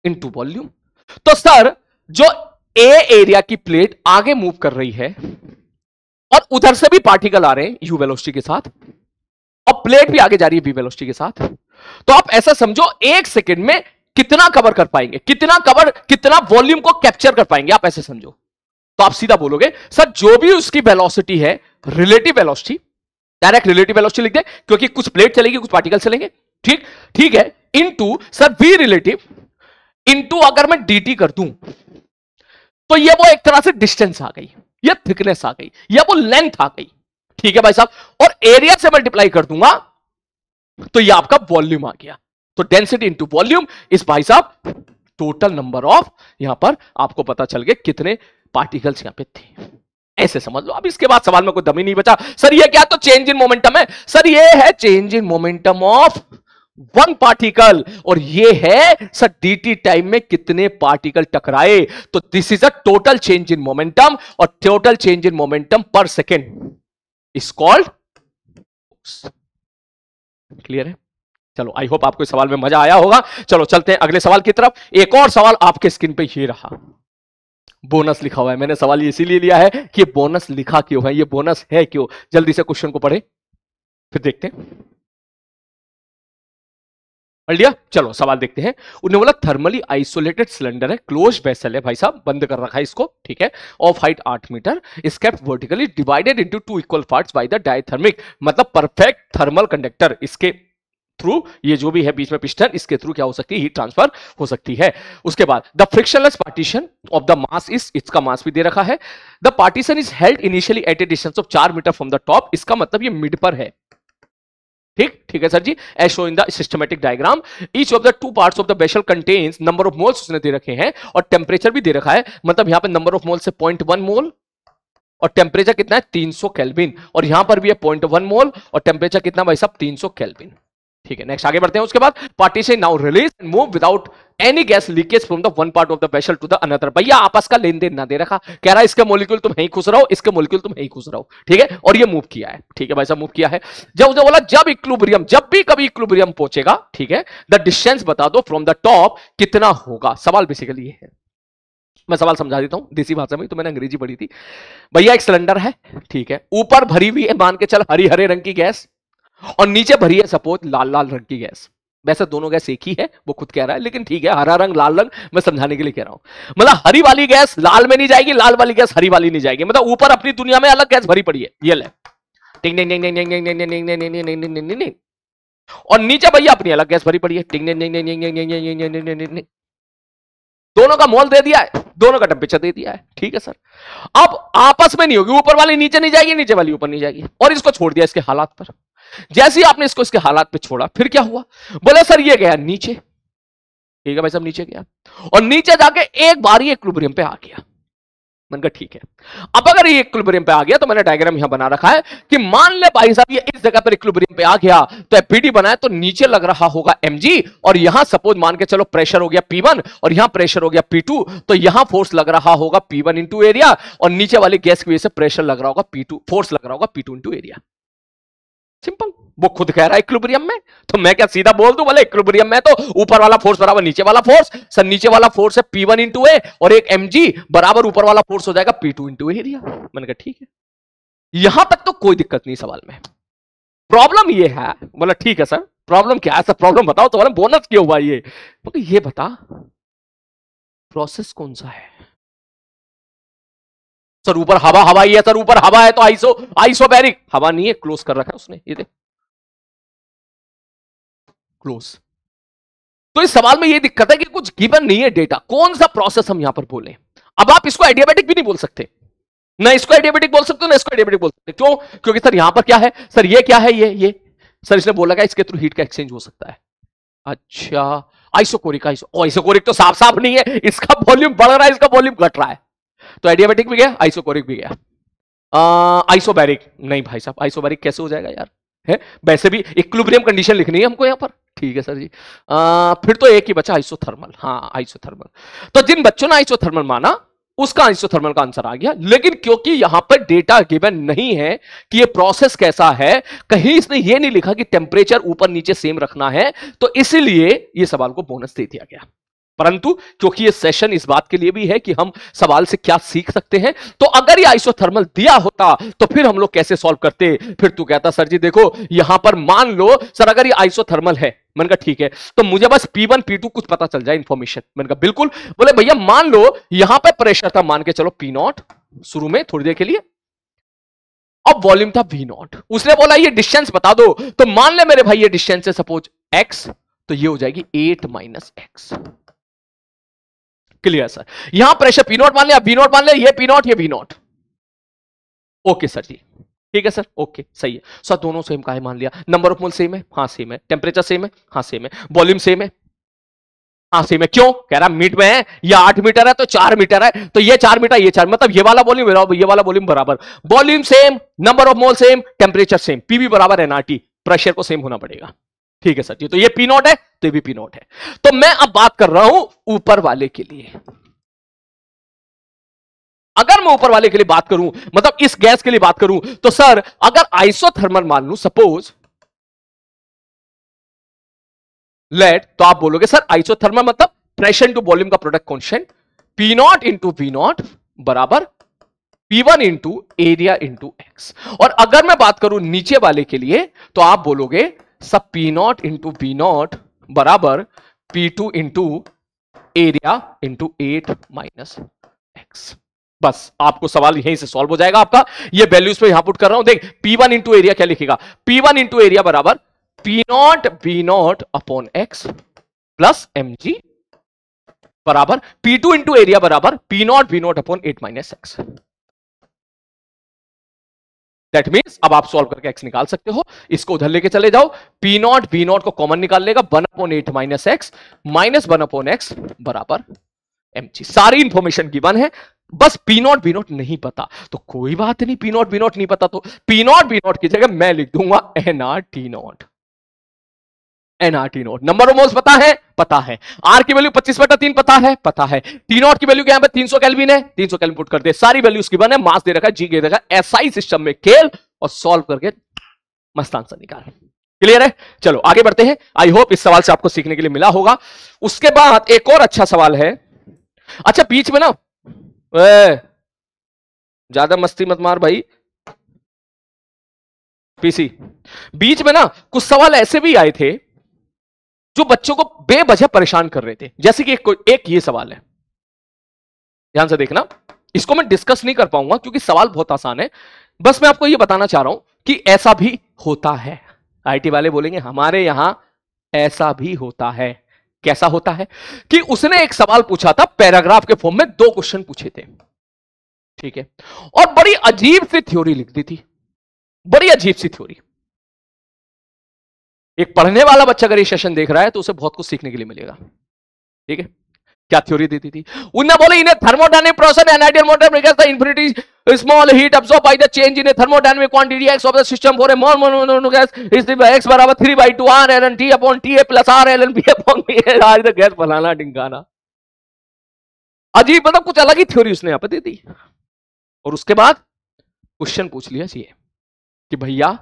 इनटू वॉल्यूम। तो सर जो ए एरिया की प्लेट आगे मूव कर रही है और उधर से भी पार्टिकल आ रहे हैं यू वेलोसिटी के साथ, और प्लेट भी आगे जा रही है वी वेलोसिटी के साथ, तो आप ऐसा समझो एक सेकंड में कितना कवर कर पाएंगे, कितना वॉल्यूम को कैप्चर कर पाएंगे, आप ऐसे समझो। तो आप सीधा बोलोगे सर जो भी उसकी वेलोसिटी है, relative velocity, direct relative velocity लिख दे, क्योंकि कुछ प्लेट चलेगी कुछ पार्टिकल चलेंगे, ठीक है, into sir V relative, into अगर मैं dt कर दूं तो ये वो एक तरह से डिस्टेंस आ गई, या थिकनेस आ गई, या वो लेंथ आ गई, ठीक है भाई साहब, और एरिया से मल्टीप्लाई कर दूंगा तो ये आपका वॉल्यूम आ गया। तो डेंसिटी इंटू वॉल्यूम इस भाई साहब टोटल नंबर ऑफ, यहां पर आपको पता चल गया कितने पार्टिकल्स यहां पे थे, ऐसे समझ लो। अब इसके बाद सवाल में कोई दम ही नहीं बचा। सर ये क्या? तो चेंज इन मोमेंटम है। सर ये है change in momentum of one particle, और ये है सर dt टाइम में कितने पार्टिकल टकराए। तो this is a total change in momentum, और टोटल चेंज इन मोमेंटम पर सेकेंड इज कॉल्ड। क्लियर है? चलो आई होप आपको इस सवाल में मजा आया होगा। चलो चलते हैं अगले सवाल की तरफ। एक और सवाल आपके स्क्रीन पे ये रहा, बोनस लिखा हुआ है। मैंने सवाल इसीलिए लिया है कि बोनस लिखा क्यों है, ये बोनस है क्यों। जल्दी से क्वेश्चन को पढ़े फिर देखते हैं। पढ़ लिया। चलो सवाल देखते हैं। उन्होंने बोला थर्मली आइसोलेटेड सिलेंडर है, क्लोज वेसल है, भाई साहब बंद कर रखा है इसको, ठीक है, of height 8 metre, is kept vertically divided into 2 equal parts by the diathermic, मतलब परफेक्ट थर्मल कंडक्टर, इसके थ्रू ये जो भी है बीच में पिस्टन, इसके थ्रू क्या हो सकती है, हीट ट्रांसफर हो सकती है। उसके बाद the frictionless partition of the mass is, इसका मास भी दे रखा है, the partition is held initially at a distance of 4 metre from the top, इसका मतलब ये मिड पर है। ठीक ठीक है sir ji, as show in the systematic diagram, each of the 2 parts of the vessel contains number of moles उसने दे रखे हैं, और टेम्परेचर भी दे रखा है, मतलब यहां पे नंबर ऑफ मोल से 0.1 मोल, और टेम्परेचर कितना है 300 केल्विन, और यहां पर भी है 0.1 मोल, और टेम्परेचर कितना भाई साहब 300 केल्विन। ठीक है, नेक्स्ट आगे बढ़ते हैं। उसके बाद partition now release and move without any gas leakage from the one part of the vessel to the another. भैया आपस का लेन देन ना दे रखा, कह रहा है इसके मॉलिक्यूल तुम यहीं खुश रहो, इसके मॉलिक्यूल तुम यहीं खुश रहो, ठीक है, और ये मूव किया है, ठीक है भाई साहब मूव किया है। जब उसे बोला जब इक्विलिब्रियम, जब भी कभी इक्विलिब्रियम पहुंचेगा, ठीक है, द डिस्टेंस बता दो फ्रॉम द टॉप कितना होगा। सवाल बेसिकली ये है, मैं सवाल समझा देता हूं देसी भाषा में, तो मैंने अंग्रेजी पढ़ी थी। भैया एक सिलेंडर है, ठीक है, ऊपर भरी हुई है मान के चल हरी हरे रंग की गैस, और नीचे भरी है सपोज लाल लाल रंग की गैस। वैसे दोनों गैस एक ही है, वो खुद कह रहा है, लेकिन ठीक है, हरा रंग लाल रंग मैं समझाने के लिए कह रहा हूं। मतलब हरी वाली गैस लाल में नहीं जाएगी, लाल वाली गैस हरी वाली नहीं जाएगी, मतलब ऊपर अपनी दुनिया में अलग गैस भरी पड़ी है, ये ले, टिंग टिंग टिंग टिंग टिंग टिंग टिंग टिंग टिंग टिंग टिंग टिंग टिंग, और नीचे भैया अपनी अलग गैस भरी पड़ी है, टिंग टिंग टिंग टिंग टिंग टिंग टिंग टिंग टिंग टिंग। दोनों का मोल दे दिया है, दोनों का टेम्परेचर दे दिया है, ठीक है सर। अब आपस में नहीं होगी, ऊपर वाली नीचे नहीं जाएगी, नीचे वाली ऊपर नहीं जाएगी, और इसको छोड़ दिया इसके हालात पर। जैसे ही आपने इसको इसके हालात पे छोड़ा, फिर क्या हुआ, बोले सर ये गया नीचे, ठीक है भाई साहब नीचे गया, और नीचे जाके एक बार ये इक्विलिब्रियम पे आ गया। मैंने कहा ठीक है, अब अगर ये इक्विलिब्रियम पे आ गया, तो मैंने डायग्राम यहां बना रखा है कि मान ले भाई साहब ये इस जगह पर इक्विलिब्रियम पे आ गया, तो एपीडी बनाए तो नीचे लग रहा होगा mg, और यहां सपोज मान के चलो प्रेशर हो गया P1 और यहां प्रेशर हो गया P2, तो यहां फोर्स लग रहा होगा P1 इंटू एरिया, और नीचे वाली गैस की वजह से प्रेशर लग रहा होगा P2, फोर्स लग रहा होगा P2 इंटू एरिया। सिंपल, वो खुद कह रहा है इक्विलिब्रियम में, तो मैं क्या सीधा बोल दूं, बोले इक्विलिब्रियम में तो ऊपर वाला फोर्स बराबर नीचे वाला फोर्स, सर नीचे वाला फोर्स है P1 इंटू ए, और एक mg बराबर ऊपर वाला फोर्स हो जाएगा P2 इंटू एरिया। मैंने कहा ठीक है, यहां तक तो कोई दिक्कत नहीं सवाल में। प्रॉब्लम ये है, बोला ठीक है सर, प्रॉब्लम क्या है सर, प्रॉब्लम बताओ। तो बोला बोनस क्यों हुआ ये, बोले ये बता प्रोसेस कौन सा है। सर ऊपर हवा, हवा ही है सर, ऊपर हवा है तो आइसोबैरिक, हवा नहीं है, क्लोज कर रखा है उसने, ये देख क्लोज। तो इस सवाल में ये दिक्कत है कि कुछ गिवन नहीं है डेटा, कौन सा प्रोसेस हम यहां पर बोले। अब आप इसको एडियाबैटिक भी नहीं बोल सकते, ना इसको एडियाबैटिक बोल सकते हो, ना इसको एडियाबैटिक बोल सकते। क्यों, क्योंकि सर यहां पर क्या है, सर ये क्या है, ये सर इसने बोला इसके थ्रू हीट का एक्सचेंज हो सकता है। अच्छा आइसोकोरिक, आइसोकोरिक तो साफ साफ नहीं है, इसका वॉल्यूम बढ़ रहा है, इसका वॉल्यूम घट रहा है, तो एडियाबैटिक भी गया, आइसोकोरिक भी गया। आइसोबैरिक नहीं भाई साहब, आइसोबैरिक कैसे हो जाएगा यार, है वैसे भी इक्विलिब्रियम कंडीशन लिखनी है हमको यहां पर, ठीक है सर जी। फिर तो एक ही बचा आइसोथर्मल, हाँ आइसोथर्मल। तो जिन बच्चों ने आइसोथर्मल माना उसका आइसोथर्मल का आंसर आ गया, लेकिन क्योंकि यहां पर डेटा गिवन नहीं है कि ये प्रोसेस कैसा है, कहीं इसने ये नहीं लिखा कि टेम्परेचर ऊपर नीचे सेम रखना है, तो इसीलिए ये सवाल को बोनस दे दिया गया। परंतु क्योंकि ये सेशन इस बात के लिए भी है कि हम सवाल से क्या सीख सकते हैं, तो अगर ये आइसोथर्मल दिया होता तो फिर हम लोग कैसे सॉल्व करते। फिर तू कहता सर जी देखो यहां पर मान लो सर अगर ये आइसोथर्मल है, मैंने कहा ठीक है, तो मुझे बस P1 P2 कुछ पता चल जाए इंफॉर्मेशन। मैंने कहा बिल्कुल। बोले भैया मान लो यहां पर प्रेशर था, मान के चलो P0 शुरू में थोड़ी देर के लिए, अब वॉल्यूम था V0। उसने बोला ये डिस्टेंस बता दो, तो मान ले मेरे भाई ये डिस्टेंस है सपोज x, तो ये हो जाएगी 8 माइनस एक्स। क्लियर सर, यहां प्रेशर P0 मान लिया, V0 मान लिया, ये P0 ये V0। ओके सर जी, ठीक है सर, ओके सही है सर, दोनों सेम का है मान लिया, नंबर ऑफ मोल सेम है, हाँ सेम है, टेम्परेचर सेम है, हाँ सेम है, वॉल्यूम सेम है, हाँ सेम है। क्यों, कह रहा मिड में है, ये 8 मीटर है तो 4 मीटर है, तो ये 4 मीटर ये 4, मतलब ये वाला वॉल्यूम ये वाला वॉल्यूम बराबर, volume same, number of mole same, temperature same, PV बराबर एनआरटी, प्रेशर को सेम होना पड़ेगा। ठीक है सर जी, तो ये P0 है तो ये भी P0 है। तो मैं अब बात कर रहा हूं ऊपर वाले के लिए। अगर मैं ऊपर वाले के लिए बात करूं, मतलब इस गैस के लिए बात करूं, तो सर अगर आइसोथर्मल मान लूं सपोज लेट, तो आप बोलोगे सर आइसोथर्मल मतलब प्रेशर टू वॉल्यूम का product constant P0 into V0 बराबर P1 into area into x. और अगर मैं बात करूं नीचे वाले के लिए, तो आप बोलोगे सब P0 इंटू V0 बराबर P2 into area into 8 minus x. बस आपको सवाल यहीं से सॉल्व हो जाएगा आपका। ये वैल्यूज पे यहां पुट कर रहा हूं, देख P1 इंटू एरिया क्या लिखेगा, P1 इंटू एरिया बराबर P0 B0 upon x plus mg बराबर P2 इंटू एरिया बराबर P0 B0 upon 8 minus x. That means अब आप सॉल्व करके x निकाल सकते हो, इसको उधर लेके चले जाओ, P0 B0 को कॉमन निकाल लेगा, 1 upon 8 minus x minus 1 upon x बराबर mg। सारी इंफॉर्मेशन गिवन है, बस P0 B0 नहीं पता तो कोई बात नहीं, P0 B0 नहीं पता तो P0 B0 की जगह मैं लिख दूंगा nRT0। nRT0 number of moles पता है, R की वैल्यू 25/3 पता है, T0 की वैल्यू क्या है 300 केल्विन है, 300 केल्विन पुट कर दे, सारी वैल्यूज गिवन है, मास दे रखा है, जी दे रखा है, SI सिस्टम में खेल और सॉल्व करके मस्त आंसर निकाल। क्लियर है? चलो आगे बढ़ते हैं। आई होप इस सवाल से आपको सीखने के लिए मिला होगा। उसके बाद एक और अच्छा सवाल है। अच्छा बीच में ना ज्यादा मस्ती मत मार भाई पीसी, बीच में ना कुछ सवाल ऐसे भी आए थे जो बच्चों को बेवजह परेशान कर रहे थे, जैसे कि एक ये सवाल है, ध्यान से देखना, इसको मैं डिस्कस नहीं कर पाऊंगा क्योंकि सवाल बहुत आसान है, बस मैं आपको ये बताना चाह रहा हूं कि ऐसा भी होता है। आईटी वाले बोलेंगे हमारे यहां ऐसा भी होता है। कैसा होता है कि उसने एक सवाल पूछा था, पैराग्राफ के फॉर्म में 2 क्वेश्चन पूछे थे, ठीक है, और बड़ी अजीब सी थ्योरी लिख दी थी, बड़ी अजीब सी थ्योरी। एक पढ़ने वाला बच्चा अगर ये सेशन देख रहा है तो उसे बहुत कुछ सीखने के लिए मिलेगा, ठीक है। क्या थ्योरी देती थी उन्होंने, बोले in thermodynamic process an ideal motor because the infinity small heat absorb by the change in thermodynamic quantity X of the system for a mole gas is X बराबर 3/2 r ln t upon ta plus r ln b upon b are the gas फलाना ढिंकाना। अजीब, मतलब कुछ अलग ही theory उसने यहां पे दी थी। और उसके बाद क्वेश्चन पूछ लिया चाहिए कि भैया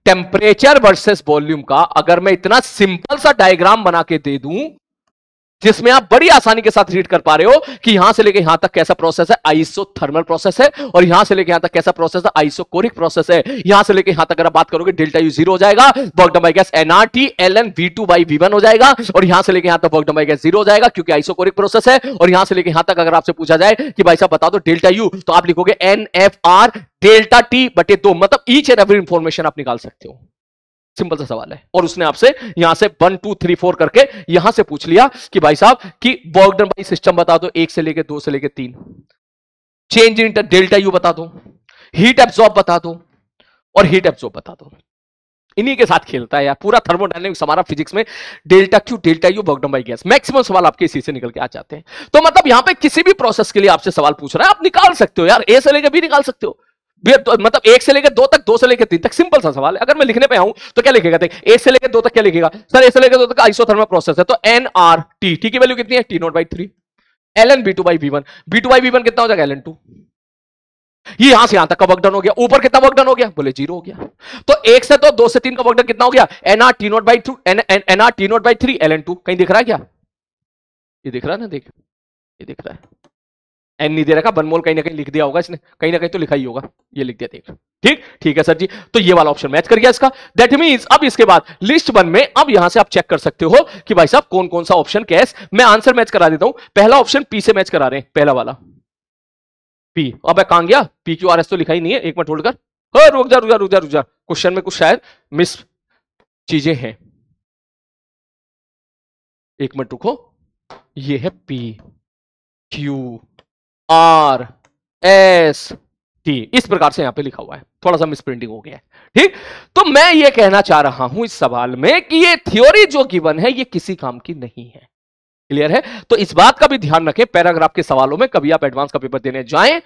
टेम्परेचर वर्सेस वॉल्यूम का अगर मैं इतना सिंपल सा डायग्राम बना के दे दूं जिसमें आप बड़ी आसानी के साथ रीड कर पा रहे हो कि यहां से लेके यहां तक कैसा प्रोसेस है, आइसोथर्मल प्रोसेस है, और यहां से लेके यहां तक कैसा प्रोसेस है, आइसोकोरिक प्रोसेस है। यहां से लेके यहां तक अगर आप बात करोगे डेल्टा यू 0 हो जाएगा, work done by gas nRT ln V2/V1 हो जाएगा, और यहां से लेके यहां तक वर्क डन बाय गैस 0 हो जाएगा क्योंकि आइसोकोरिक प्रोसेस है। और यहां से लेके यहां तक अगर आपसे पूछा जाए कि भाई साहब बता दो डेल्टा यू, तो आप लिखोगे NFR डेल्टा T बटे 2, मतलब ईच एंड एवरी इंफॉर्मेशन आप निकाल सकते हो। सिंपल सा सवाल है। और उसने आपसे यहां से 1 2 3 4 करके यहां से पूछ लिया कि भाई साहब कि वर्क डन बाय सिस्टम बता दो, 1 से लेके 2 से लेके 3, चेंज इन डेल्टा यू बता दो, हीट एब्सॉर्ब बता दो और हीट एब्सॉर्ब बता दो। इन्हीं के साथ खेलता है यार पूरा थर्मोडायनेमिक्स हमारा फिजिक्स में। Delta Q delta you work done by gas, maximum सवाल आपके इसी से निकल के आ जाते हैं। तो मतलब यहां पे किसी भी प्रोसेस के लिए आपसे सवाल पूछ रहा है, आप निकाल सकते हो यार, ए से लेके बी निकाल सकते हो, मतलब 1 से लेकर 2 तक, 2 से लेकर 3 तक, सिंपल सा सवाल है। अगर मैं लिखने पे आऊं तो क्या लिखेगा, देख 1 से लेकर 2 तक क्या लिखेगा सर, 1 से लेकर 2 तक आइसोथर्मल प्रोसेस है तो nRT, T की वैल्यू कितनी है T0/3 ln V2/V1, V2/V1 कितना हो जाएगा ln 2। ये यहां से यहां तक का वर्क डन हो गया, ऊपर कितना वर्क डन हो गया, बोले 0 हो गया। तो 1 से 2 से 3 का वर्क डन कितना हो गया nRT0/3 ln 2। कहीं दिख रहा है क्या, ये दिख रहा है ना, देख ये दिख रहा है, एन नहीं दे रखा, 1 मोल कहीं ना कहीं लिख दिया होगा इसने, कहीं ना कहीं तो लिखा ही होगा, ये लिख दिया, देख ठीक ठीक है सर जी। तो ये वाला ऑप्शन मैच कर गया इसका। दैट मींस अब इसके बाद लिस्ट 1 में अब यहां से आप चेक कर सकते हो कि भाई साहब कौन कौन सा ऑप्शन क्या है। मैं आंसर मैच करा देता हूं। पहला ऑप्शन पी से मैच करा रहे हैं, पहला वाला पी। अब कहां गया, पी क्यू आर एस तो लिखा ही नहीं है, एक मिनट होल्ड कर, रुक जा रुक जा रुक जा रुक जा, क्वेश्चन में कुछ शायद मिस चीजें हैं, एक मिनट रुको। ये है P Q R S T, इस प्रकार से यहां पे लिखा हुआ है, थोड़ा सा मिसप्रिंटिंग हो गया है, ठीक। तो मैं ये कहना चाह रहा हूं इस सवाल में कि ये थ्योरी जो गिवन है ये किसी काम की नहीं है। क्लियर है? तो इस बात का भी ध्यान रखें, पैराग्राफ के सवालों में कभी आप एडवांस का पेपर देने जाएं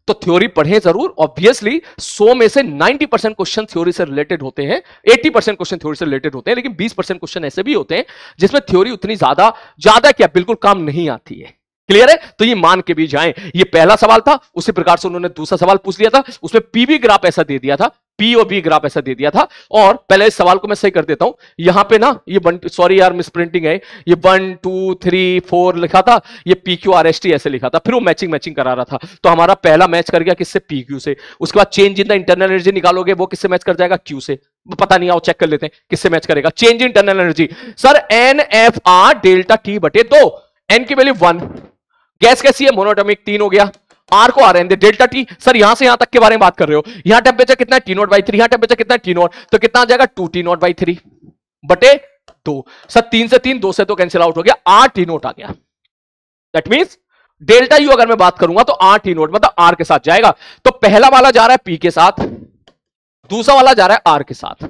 तो थ्योरी पढ़ें जरूर। ऑब्वियसली 100 में से 90% क्वेश्चन थ्योरी से रिलेटेड होते हैं, 80% क्वेश्चन थ्योरी से रिलेटेड होते हैं, लेकिन 20% क्वेश्चन ऐसे भी होते हैं जिसमें थ्योरी उतनी ज्यादा क्या बिल्कुल काम नहीं आती है। क्लियर है? तो ये मान के भी जाएं, ये पहला सवाल था, उसी प्रकार से उन्होंने दूसरा सवाल पूछ लिया था, उसमें पीवी ग्राफ ऐसा दे दिया था, पी और बी ग्राफ ऐसा दे दिया था। और पहले इस सवाल को मैं सही कर देता हूं, यहां पे ना ये सॉरी यार मिस प्रिंटिंग है, ये 1 2 3 4 लिखा था, ये P Q R S T ऐसे लिखा था, फिर वो मैचिंग करा रहा था। तो हमारा पहला मैच कर गया किससे, पी क्यू से। उसके बाद change in the internal energy निकालोगे, वो किससे मैच कर जाएगा, क्यू से। पता नहीं, आओ चेक कर लेते हैं किससे मैच करेगा। Change in internal energy sir NFR delta T बटे 2, एन की वैल्यू 1, गैस कैसी है मोनोटॉमिक 3 हो गया, आर को आर एन दे डेल्टा टी। सर यहां से यहां तक के बारे में बात कर रहे हो, यहां टेम्परेचर कितना है T0/3, यहां टेम्परेचर कितना है T0, तो कितना आ जाएगा 2T0/3 बटे 2। सर 3 से 3, 2 से तो कैंसिल आउट हो गया, आर T0 आ गया। दैट मींस डेल्टा यू अगर मैं बात करूंगा तो आर T0 मतलब आर के साथ जाएगा। तो पहला वाला जा रहा है पी के साथ, दूसरा वाला जा रहा है आर के साथ,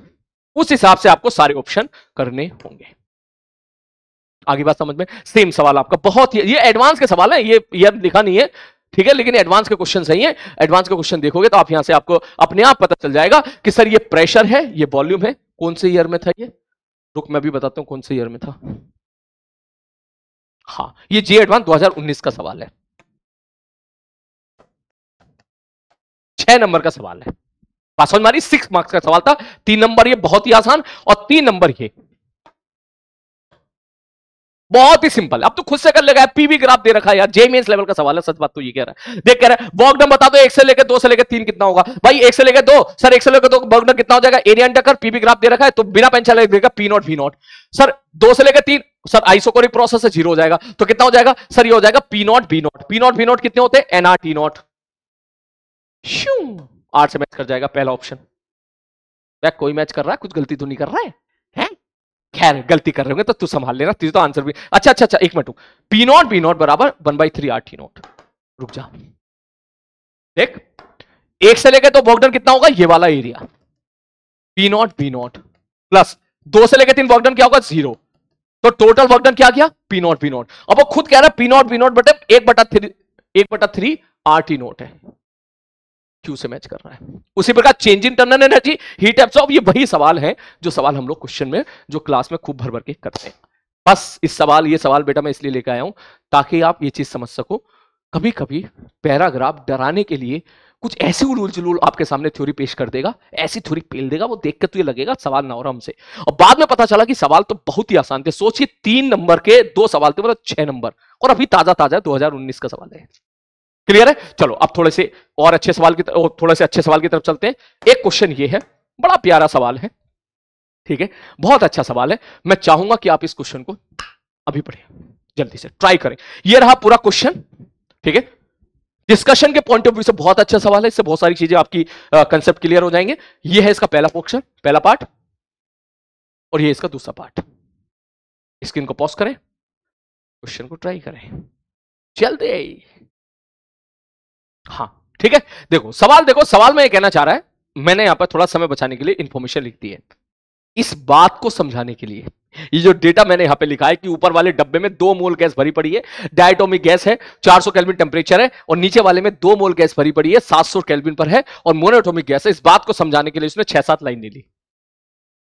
उस हिसाब से आपको सारे ऑप्शन करने होंगे। आगे बात समझ में? सेम सवाल आपका, बहुत ये एडवांस के सवाल है, ये लिखा नहीं है, ठीक है, लेकिन एडवांस के क्वेश्चन सही है। एडवांस के क्वेश्चन देखोगे तो आप यहां से आपको अपने आप पता चल जाएगा कि सर ये प्रेशर है, ये वॉल्यूम है, कौन से ईयर में था ये, रुक मैं भी बताता हूं कौन से ईयर में था। हाँ, ये जे एडवांस 2019 का सवाल है, 6 नंबर का सवाल है। पास समझ मारी, 6 मार्क्स का सवाल था, 3 नंबर ये बहुत ही आसान, और 3 नंबर ये बहुत ही सिंपल। अब तो खुद से कर लेगा, पीवी ग्राफ दे रखा है यार, जे मेंस लेवल का सवाल है, सच बात तो ये कह रहा है। देख कह रहा है बॉगडम बता दो 1 से लेकर 2 से लेकर 3 कितना होगा, भाई 1 से लेकर 2, सर 1 से लेकर 2 बॉगडम कितना हो जाएगा, एरिया अंडर कर, पीवी ग्राफ दे रखा है तो बिना पेंसिल देगा P0 V0। सर 2 से लेकर 3, सर आइसोकोरिक प्रोसेस से 0 हो जाएगा, तो कितना हो जाएगा सर, ये हो जाएगा P0 V0। P0 V0 कितने होते हैं, NR T0। श्यू 8 से मैच कर जाएगा पहला ऑप्शन। कोई मैच कर रहा है, कुछ गलती तो नहीं कर रहा है? खैर गलती कर रहे होंगे तो तू संभाल लेना, तुझे तो आंसर भी अच्छा एक मिनट, P0 V0 बराबर 1/3 R T0। रुक जा, देख 1 से लेकर तो बॉगडन कितना होगा, ये वाला एरिया P0 V0 प्लस 2 से लेकर 3 बॉगडन क्या होगा 0, तो टोटल बॉगडन क्या गया P0 V0। अब वो खुद कह रहा है P0 V0 बटे 1/3 R T0 है, क्यू से मैच कर रहा है। उसी प्रकार change in internal energy, heat absorb, ये वही सवाल है जो सवाल हम लोग क्वेश्चन में जो क्लास में खूब भर भर के करते हैं। बस ये सवाल बेटा मैं इसलिए लेकर आया हूं ताकि आप ये चीज समझ सको। कभी कभी पैराग्राफ डराने के लिए कुछ ऐसी उलूल जुलूल आपके सामने थ्योरी पेश कर देगा, ऐसी थ्योरी पेल देगा, वो देख के तो ये लगेगा सवाल ना हो रहा हमसे, और बाद में पता चला कि सवाल तो बहुत ही आसान थे। सोचिए 3 नंबर के 2 सवाल थे, मतलब 6 नंबर, और अभी ताजा 2019 का सवाल है। क्लियर है? चलो अब थोड़े से और अच्छे सवाल की तरफ चलते हैं। एक क्वेश्चन ये है, बड़ा प्यारा सवाल है, ठीक है, बहुत अच्छा सवाल है। मैं चाहूंगा कि आप इस क्वेश्चन को अभी पढ़ें, जल्दी से ट्राई करें। ये रहा पूरा क्वेश्चन, ठीक है, डिस्कशन के पॉइंट ऑफ व्यू से बहुत अच्छा सवाल है, इससे बहुत सारी चीजें आपकी कंसेप्ट क्लियर हो जाएंगे। ये है इसका पहला पोर्शन, पहला पार्ट, और ये इसका दूसरा पार्ट। स्क्रीन को पॉज करें, क्वेश्चन को ट्राई करें, जल्दी। हाँ ठीक है, देखो सवाल में ये कहना चाह रहा है, मैंने यहां पर थोड़ा समय बचाने के लिए इंफॉर्मेशन लिख दी है इस बात को समझाने के लिए। ये जो डेटा मैंने यहां पे लिखा है कि ऊपर वाले डब्बे में 2 मोल गैस भरी पड़ी है, डायटोमिक गैस है, 400 केल्विन टेंपरेचर है, और नीचे वाले में 2 मोल गैस भरी पड़ी है, 700 केल्विन पर है, और मोनोएटॉमिक गैस है। इस बात को समझाने के लिए उसने 6-7 लाइन ले ली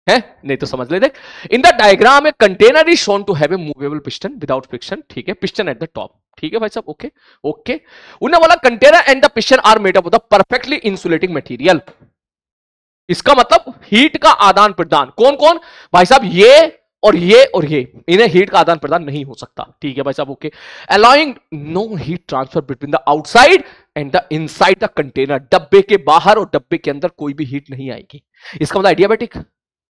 है, नहीं तो समझ ले। देख, in the diagram a container is shown to have a movable piston without friction, ठीक है, पिस्टन एट द टॉप, ठीक है भाई साहब, ओके ओके। उन्हें बोला container and the piston are made up of the perfectly insulating material. इसका मतलब हीट का आदान प्रदान, कौन कौन भाई साहब, ये और ये और ये, इन्हें हीट का आदान प्रदान नहीं हो सकता, ठीक है भाई साहब, okay. Allowing no heat transfer between the outside and the inside the container, डब्बे के बाहर और डब्बे के अंदर कोई भी हीट नहीं आएगी। इसका मतलब आइडियाबैटिक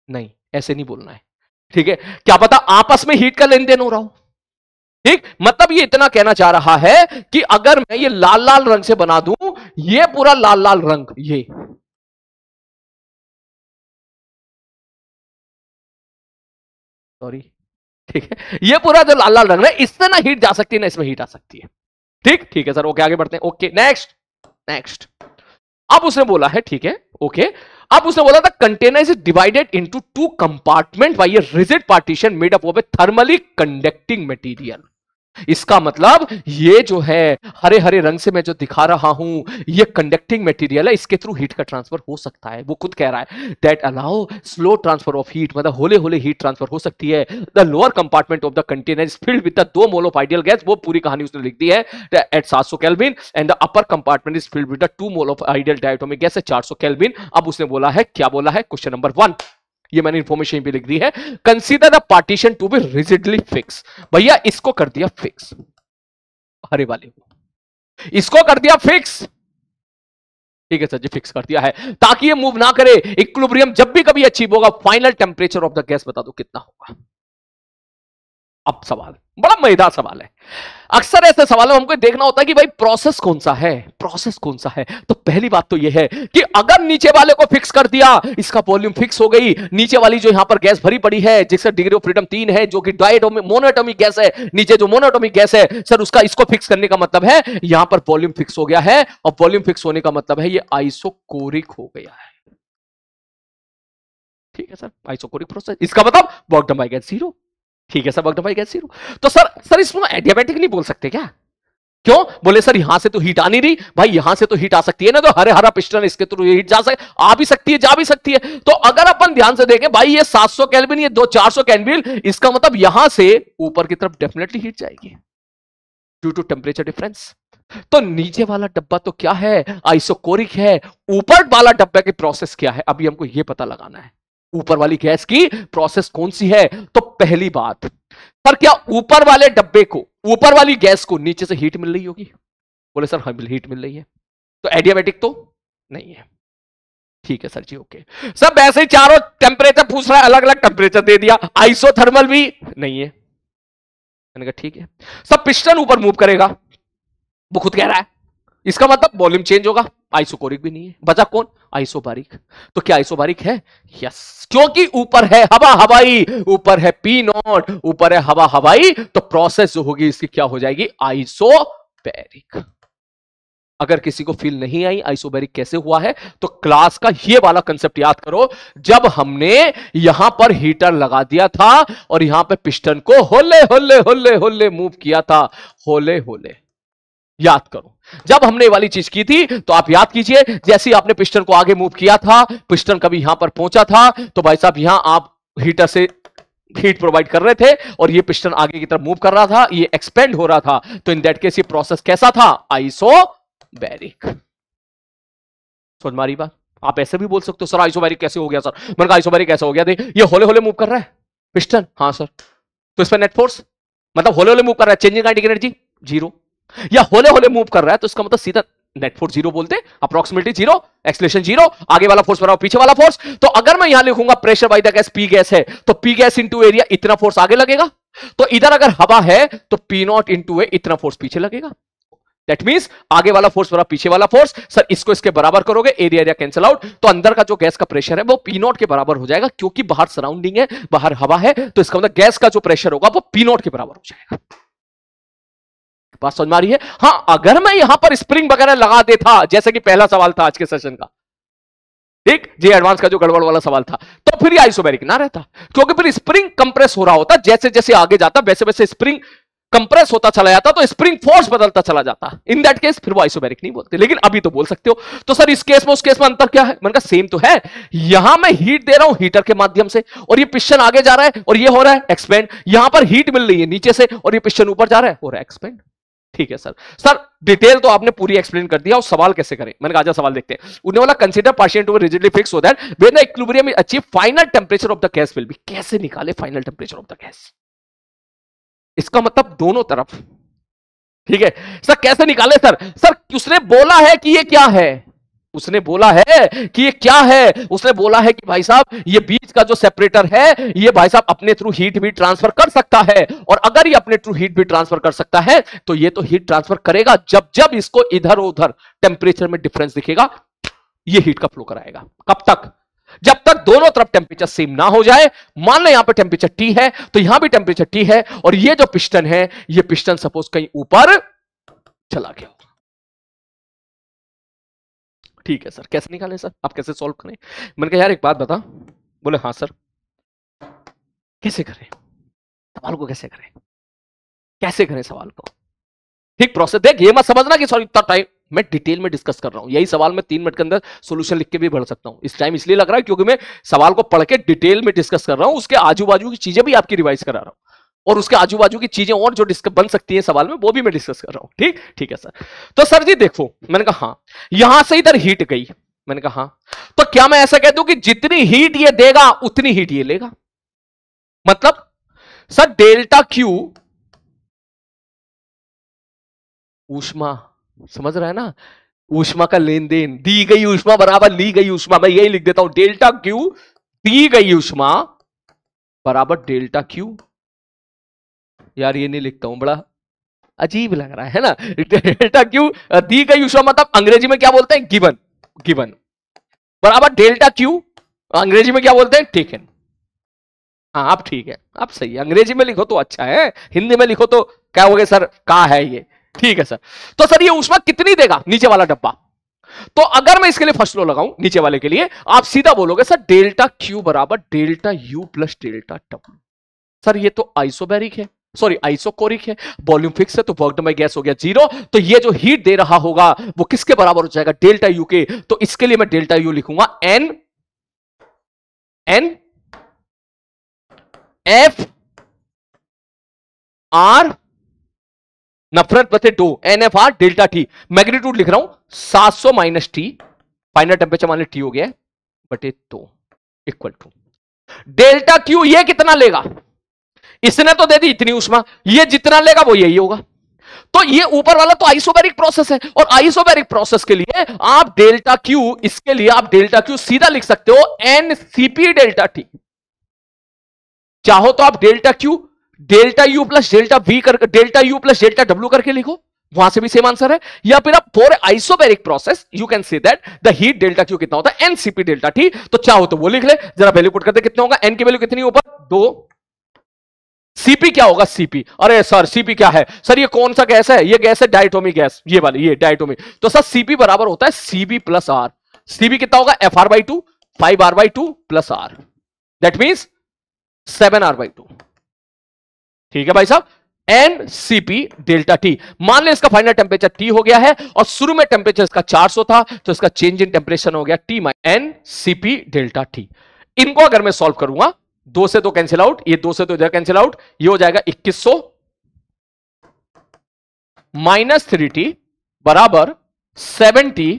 नहीं, ऐसे नहीं बोलना है, ठीक है, क्या पता आपस में हीट का लेन देन हो रहा हो, ठीक। मतलब ये इतना कहना चाह रहा है कि अगर मैं ये लाल लाल रंग से बना दूं, ये पूरा लाल लाल रंग, ये सॉरी, ठीक है, ये पूरा जो लाल लाल रंग है, इससे ना हीट जा सकती है ना इसमें हीट आ सकती है, ठीक ठीक है सर, ओके आगे बढ़ते हैं, ओके नेक्स्ट। अब उसने बोला है, ठीक है, ओके, अब उसने बोला था container is divided into 2 compartment by a rigid partition made up of a thermally conducting material. इसका मतलब ये जो है हरे हरे रंग से मैं जो दिखा रहा हूं, ये कंडक्टिंग मटेरियल है, इसके थ्रू हीट का ट्रांसफर हो सकता है। वो खुद कह रहा है that allow slow transfer of heat, मतलब होले होले हीट ट्रांसफर हो सकती है। The lower compartment of the container is filled with the 2 mole of ideal gas, वो पूरी कहानी उसने लिख दी है, at 700 kelvin, and the upper compartment is filled with the 2 mole of ideal diatomic gas, 400 kelvin. अब उसने बोला है, क्या बोला है, क्वेश्चन नंबर 1, ये मैंने इंफॉर्मेशन भी लिख दी है, consider the partition to be rigidly fix. भैया इसको कर दिया फिक्स, हरे वाले को इसको कर दिया फिक्स, ठीक है सर जी, फिक्स कर दिया है ताकि ये मूव ना करे। इक्विलिब्रियम जब भी कभी अचीव होगा, final temperature of the gas बता दो कितना होगा। अब सवाल बड़ा मजेदार सवाल है। अक्सर ऐसे सवालों में हमको देखना होता है कि भाई प्रोसेस कौन सा है, प्रोसेस कौन सा है। तो पहली बात तो यह है कि अगर नीचे वाले को फिक्स कर दिया, इसका वॉल्यूम फिक्स हो गई, नीचे वाली जो यहां पर गैस भरी पड़ी है जिसका डिग्री ऑफ फ्रीडम 3 है, जो कि मोनोएटॉमिक गैस है, नीचे जो मोनोएटॉमिक गैस है सर, उसका इसको फिक्स करने का मतलब है यहां पर वॉल्यूम फिक्स हो गया है। और वॉल्यूम फिक्स होने का मतलब है ये आइसोकोरिक हो गया है। ठीक है सर, आइसोकोरिक प्रोसेस, इसका मतलब वर्क डन बाय गैस 0। ठीक है sir, work done by gas 0। तो सर इसमें एडियाबैटिक नहीं बोल सकते क्या? क्यों बोले सर, यहां से तो हीट आ नहीं रही। भाई यहां से तो हीट आ सकती है ना, तो हरे हरा पिस्टन इसके थ्रू हीट आ भी सकती है, जा भी सकती है। तो अगर अपन ध्यान से देखें भाई, ये 700 केल्विन, ये 400 केल्विन, इसका मतलब यहां से ऊपर की तरफ डेफिनेटली हीट जाएगी ड्यू टू टेम्परेचर डिफरेंस। तो नीचे वाला डब्बा तो क्या है, आइसोकोरिक है। ऊपर वाला डब्बा की प्रोसेस क्या है, अभी हमको यह पता लगाना है ऊपर वाली गैस की प्रोसेस कौन सी है। तो पहली बात सर, क्या ऊपर वाले डब्बे को, ऊपर वाली गैस को नीचे से हीट मिल रही होगी? बोले सर हाँ, हीट मिल रही है। तो एडियाबैटिक तो नहीं है। ठीक है सर जी, ओके। सब ऐसे ही चारों टेम्परेचर पूछ रहा है, अलग अलग टेम्परेचर दे दिया। आइसोथर्मल भी नहीं है। मैंने कहा ठीक है। सब पिस्टन ऊपर मूव करेगा, वो खुद कह रहा है, इसका मतलब वॉल्यूम चेंज होगा। आइसोकोरिक भी नहीं है, बचा कौन, आइसोबारिक। तो क्या आइसोबारिक है? यस, क्योंकि ऊपर है हवा हवाई, ऊपर है पी नॉट, ऊपर है हवा हवाई, तो प्रोसेस जो होगी इसकी क्या हो जाएगी, आइसोबैरिक। अगर किसी को फील नहीं आई आइसोबैरिक कैसे हुआ है, तो क्लास का ये वाला कंसेप्ट याद करो, जब हमने यहां पर हीटर लगा दिया था और यहां पे पिस्टन को होले होले होले होले मूव किया था, होले होले। याद करो, जब हमने वाली चीज की थी तो आप याद कीजिए, जैसे आपने पिस्टन को आगे मूव किया था, पिस्टन कभी यहां पर पहुंचा था, तो भाई साहब यहां आप हीटर से हीट प्रोवाइड कर रहे थे और ये पिस्टन आगे की तरफ मूव कर रहा था, ये एक्सपेंड हो रहा था। तो इन दैट केस ये प्रोसेस कैसा था, आइसोबैरिक। समझ मारी बात? आप ऐसे भी बोल सकते हो सर आइसोबैरिक कैसे हो गया सर। मैंने कहा आइसोबैरिक कैसे हो गया, देख ये होले होले मूव कर रहा है पिस्टन, हाँ सर, तो इस पर नेट फोर्स मतलब होले होले मूव कर रहा है, चेंजिंग काइनेटिक एनर्जी 0, या होले होले मूव कर रहा है तो इसका मतलब सीधा नेट फोर्स 0 बोलते, अप्रोक्सीमेटली 0, एक्सेलरेशन 0, आगे वाला फोर्स बराबर पीछे वाला फोर्स। तो अगर मैं यहां लिखूंगा pressure by the gas, P gas है तो पी गैस इंटू एरिया, इतना फोर्स आगे लगेगा। तो इधर अगर हवा है तो पी नॉट इंटू ए, इतना फोर्स पीछे लगेगा। दैट मींस आगे वाला फोर्स बराबर पीछे वाला फोर्स। सर इसको इसके बराबर करोगे, एरिया एरिया कैंसिल आउट, तो अंदर का जो गैस का प्रेशर है वो पी नॉट के बराबर हो जाएगा, क्योंकि बाहर सराउंडिंग है, बाहर हवा है, तो इसका मतलब गैस का जो प्रेशर होगा वो पी नॉट के बराबर हो जाएगा। बात समझ में आ रही है? हाँ, अगर मैं यहां पर स्प्रिंग वगैरह लगा देता, जैसे कि पहला सवाल था आज के सेशन का, ठीक, जे एडवांस का जो गड़बड़ वाला सवाल था, तो फिर ये आइसोबैरिक ना रहता, क्योंकि फिर स्प्रिंग कंप्रेस हो रहा होता, जैसे जैसे आगे जाता वैसे वैसे स्प्रिंग कंप्रेस होता चला जाता, तो स्प्रिंग फोर्स बदलता चला जाता। इन दैट केस फिर वो आइसोबैरिक नहीं बोलते, लेकिन अभी तो बोल सकते हो। तो सर इस केस में उस केस में अंतर क्या है? मैंने कहा सेम तो है, यहां मैं हीट दे रहा हूं हीटर के माध्यम से और ये पिस्टन आगे जा रहा है और ये हो रहा है एक्सपेंड, यहां पर हीट मिल रही है नीचे से और ये पिस्टन ऊपर जा रहा है, हो रहा है एक्सपेंड। ठीक है सर। सर डिटेल तो आपने पूरी एक्सप्लेन कर दिया, और सवाल कैसे करें? मैंने कहा आजा सवाल देखते हैं। उन्हें वाला consider partial two rigidly fix so that when the equilibrium is achieve final temperature of the gas will be. कैसे निकाले final temperature of the gas? इसका मतलब दोनों तरफ, ठीक है सर। कैसे निकाले सर? सर उसने बोला है कि ये क्या है, उसने बोला है कि ये क्या है, उसने बोला है कि भाई साहब ये बीच का जो सेपरेटर है ये भाई साहब अपने थ्रू हीट भी ट्रांसफर कर सकता है, और अगर ये अपने थ्रू हीट भी ट्रांसफर कर सकता है तो ये तो हीट ट्रांसफर करेगा जब जब इसको इधर उधर टेंपरेचर में डिफरेंस दिखेगा, ये हीट का फ्लो कराएगा। कब तक? जब तक दोनों तरफ टेंपरेचर सेम ना हो जाए। मान लें यहां पे टेंपरेचर टी है तो यहां भी टेंपरेचर टी है, और ये जो पिस्टन है ये पिस्टन सपोज कहीं ऊपर चला गया। ठीक है सर, कैसे निकालें सर, आप कैसे सॉल्व करें? मैंने कहा यार एक बात बता। बोले हाँ सर। कैसे करें सवाल को, कैसे करें, कैसे करें सवाल को? ठीक प्रोसेस देख, ये मत समझना कि सॉरी इतना टाइम मैं डिटेल में डिस्कस कर रहा हूं, यही सवाल मैं 3 मिनट के अंदर सॉल्यूशन लिख के भी बढ़ सकता हूं। इस टाइम इसलिए लग रहा है क्योंकि मैं सवाल को पढ़ के डिटेल में डिस्कस कर रहा हूं, उसके आजू बाजू की चीजें भी आपकी रिवाइज करा रहा हूं, और उसके आजू बाजू की चीजें और जो डिस्कस बन सकती है सवाल में वो भी मैं डिस्कस कर रहा हूं। ठीक, ठीक है सर। तो सर जी देखो, मैंने कहा हाँ, यहां से इधर हीट गई, मैंने कहा हाँ, तो क्या मैं ऐसा कह दूं कि जितनी हीट ये देगा उतनी हीट ये लेगा? मतलब सर डेल्टा क्यू ऊष्मा, समझ रहा है ना, ऊष्मा का लेन देन, दी गई ऊष्मा बराबर ली गई ऊष्मा। मैं यही लिख देता हूं, डेल्टा क्यू दी गई ऊष्मा बराबर डेल्टा क्यू। यार ये नहीं लिखता हूं, बड़ा अजीब लग रहा है ना। डेल्टा क्यू दी गई ऊष्मा मतलब अंग्रेजी में क्या बोलते हैं, गिवन, गिवन बराबर डेल्टा क्यू, अंग्रेजी में क्या बोलते हैं, टेकन। हाँ आप ठीक है, आप सही है, अंग्रेजी में लिखो तो अच्छा है, हिंदी में लिखो तो क्या हो गया सर, क्या है ये, ठीक है सर। तो सर ये ऊष्मा कितनी देगा नीचे वाला डब्बा, तो अगर मैं इसके लिए फर्स्ट लॉ लगाऊं नीचे वाले के लिए, आप सीधा बोलोगे सर डेल्टा क्यू बराबर delta U plus delta W. Sir ये तो आइसोबैरिक है, सॉरी आइसोकोरिक है, वॉल्यूम फिक्स है, तो वर्क डन बाय गैस हो गया जीरो। तो ये जो हीट दे रहा होगा वो किसके बराबर हो जाएगा, डेल्टा यू के। तो इसके लिए मैं डेल्टा यू लिखूंगा एन एन एफ आर नफरत बते दो, N F R delta T. Magnitude लिख रहा हूं 700 माइनस टी, फाइनल टेम्परेचर मान ली टी हो गया बटे 2 इक्वल टू डेल्टा क्यू। ये कितना लेगा, इसने तो दे दी इतनी ऊष्मा, ये जितना लेगा वो यही होगा। तो ये ऊपर वाला तो आइसोबैरिक प्रोसेस है, और आइसोबैरिक प्रोसेस के लिए आप डेल्टा क्यू, इसके लिए आप डेल्टा क्यू सीधा लिख सकते हो एन सीपी डेल्टा टी। चाहो तो आप delta Q delta U plus delta V करके, delta U plus delta W करके लिखो, वहां से भी सेम आंसर है। या फिर आप for isobaric process you can say that the heat delta Q कितना होता है, एनसीपी डेल्टा टी। तो चाहो तो वो लिख ले, जरा वैल्यू पुट करते कितना होगा, एन की वैल्यू कितनी ऊपर 2, सीपी क्या होगा सीपी, अरे सर सीपी क्या है सर, ये कौन सा गैस है, ये गैस है डायटोमिक गैस, ये वाली, ये डायटोमिक। तो सर सीपी बराबर होता है सीबी प्लस आर। सीबी कितना होगा, F R by two, 5 R by two plus R, that means 7 R by two. ठीक है भाई साहब, एन सीपी डेल्टा टी। मान ले इसका फाइनल टेम्परेचर टी हो गया है, और शुरू में टेम्परेचर इसका 400 था, तो इसका चेंज इन टेम्परेचर हो गया T minus N CP delta T. इनको अगर मैं सॉल्व करूंगा, 2 से 2 कैंसिल आउट, ये 2 से 2 इधर कैंसिल आउट, ये हो जाएगा 2100 माइनस 3t बराबर 70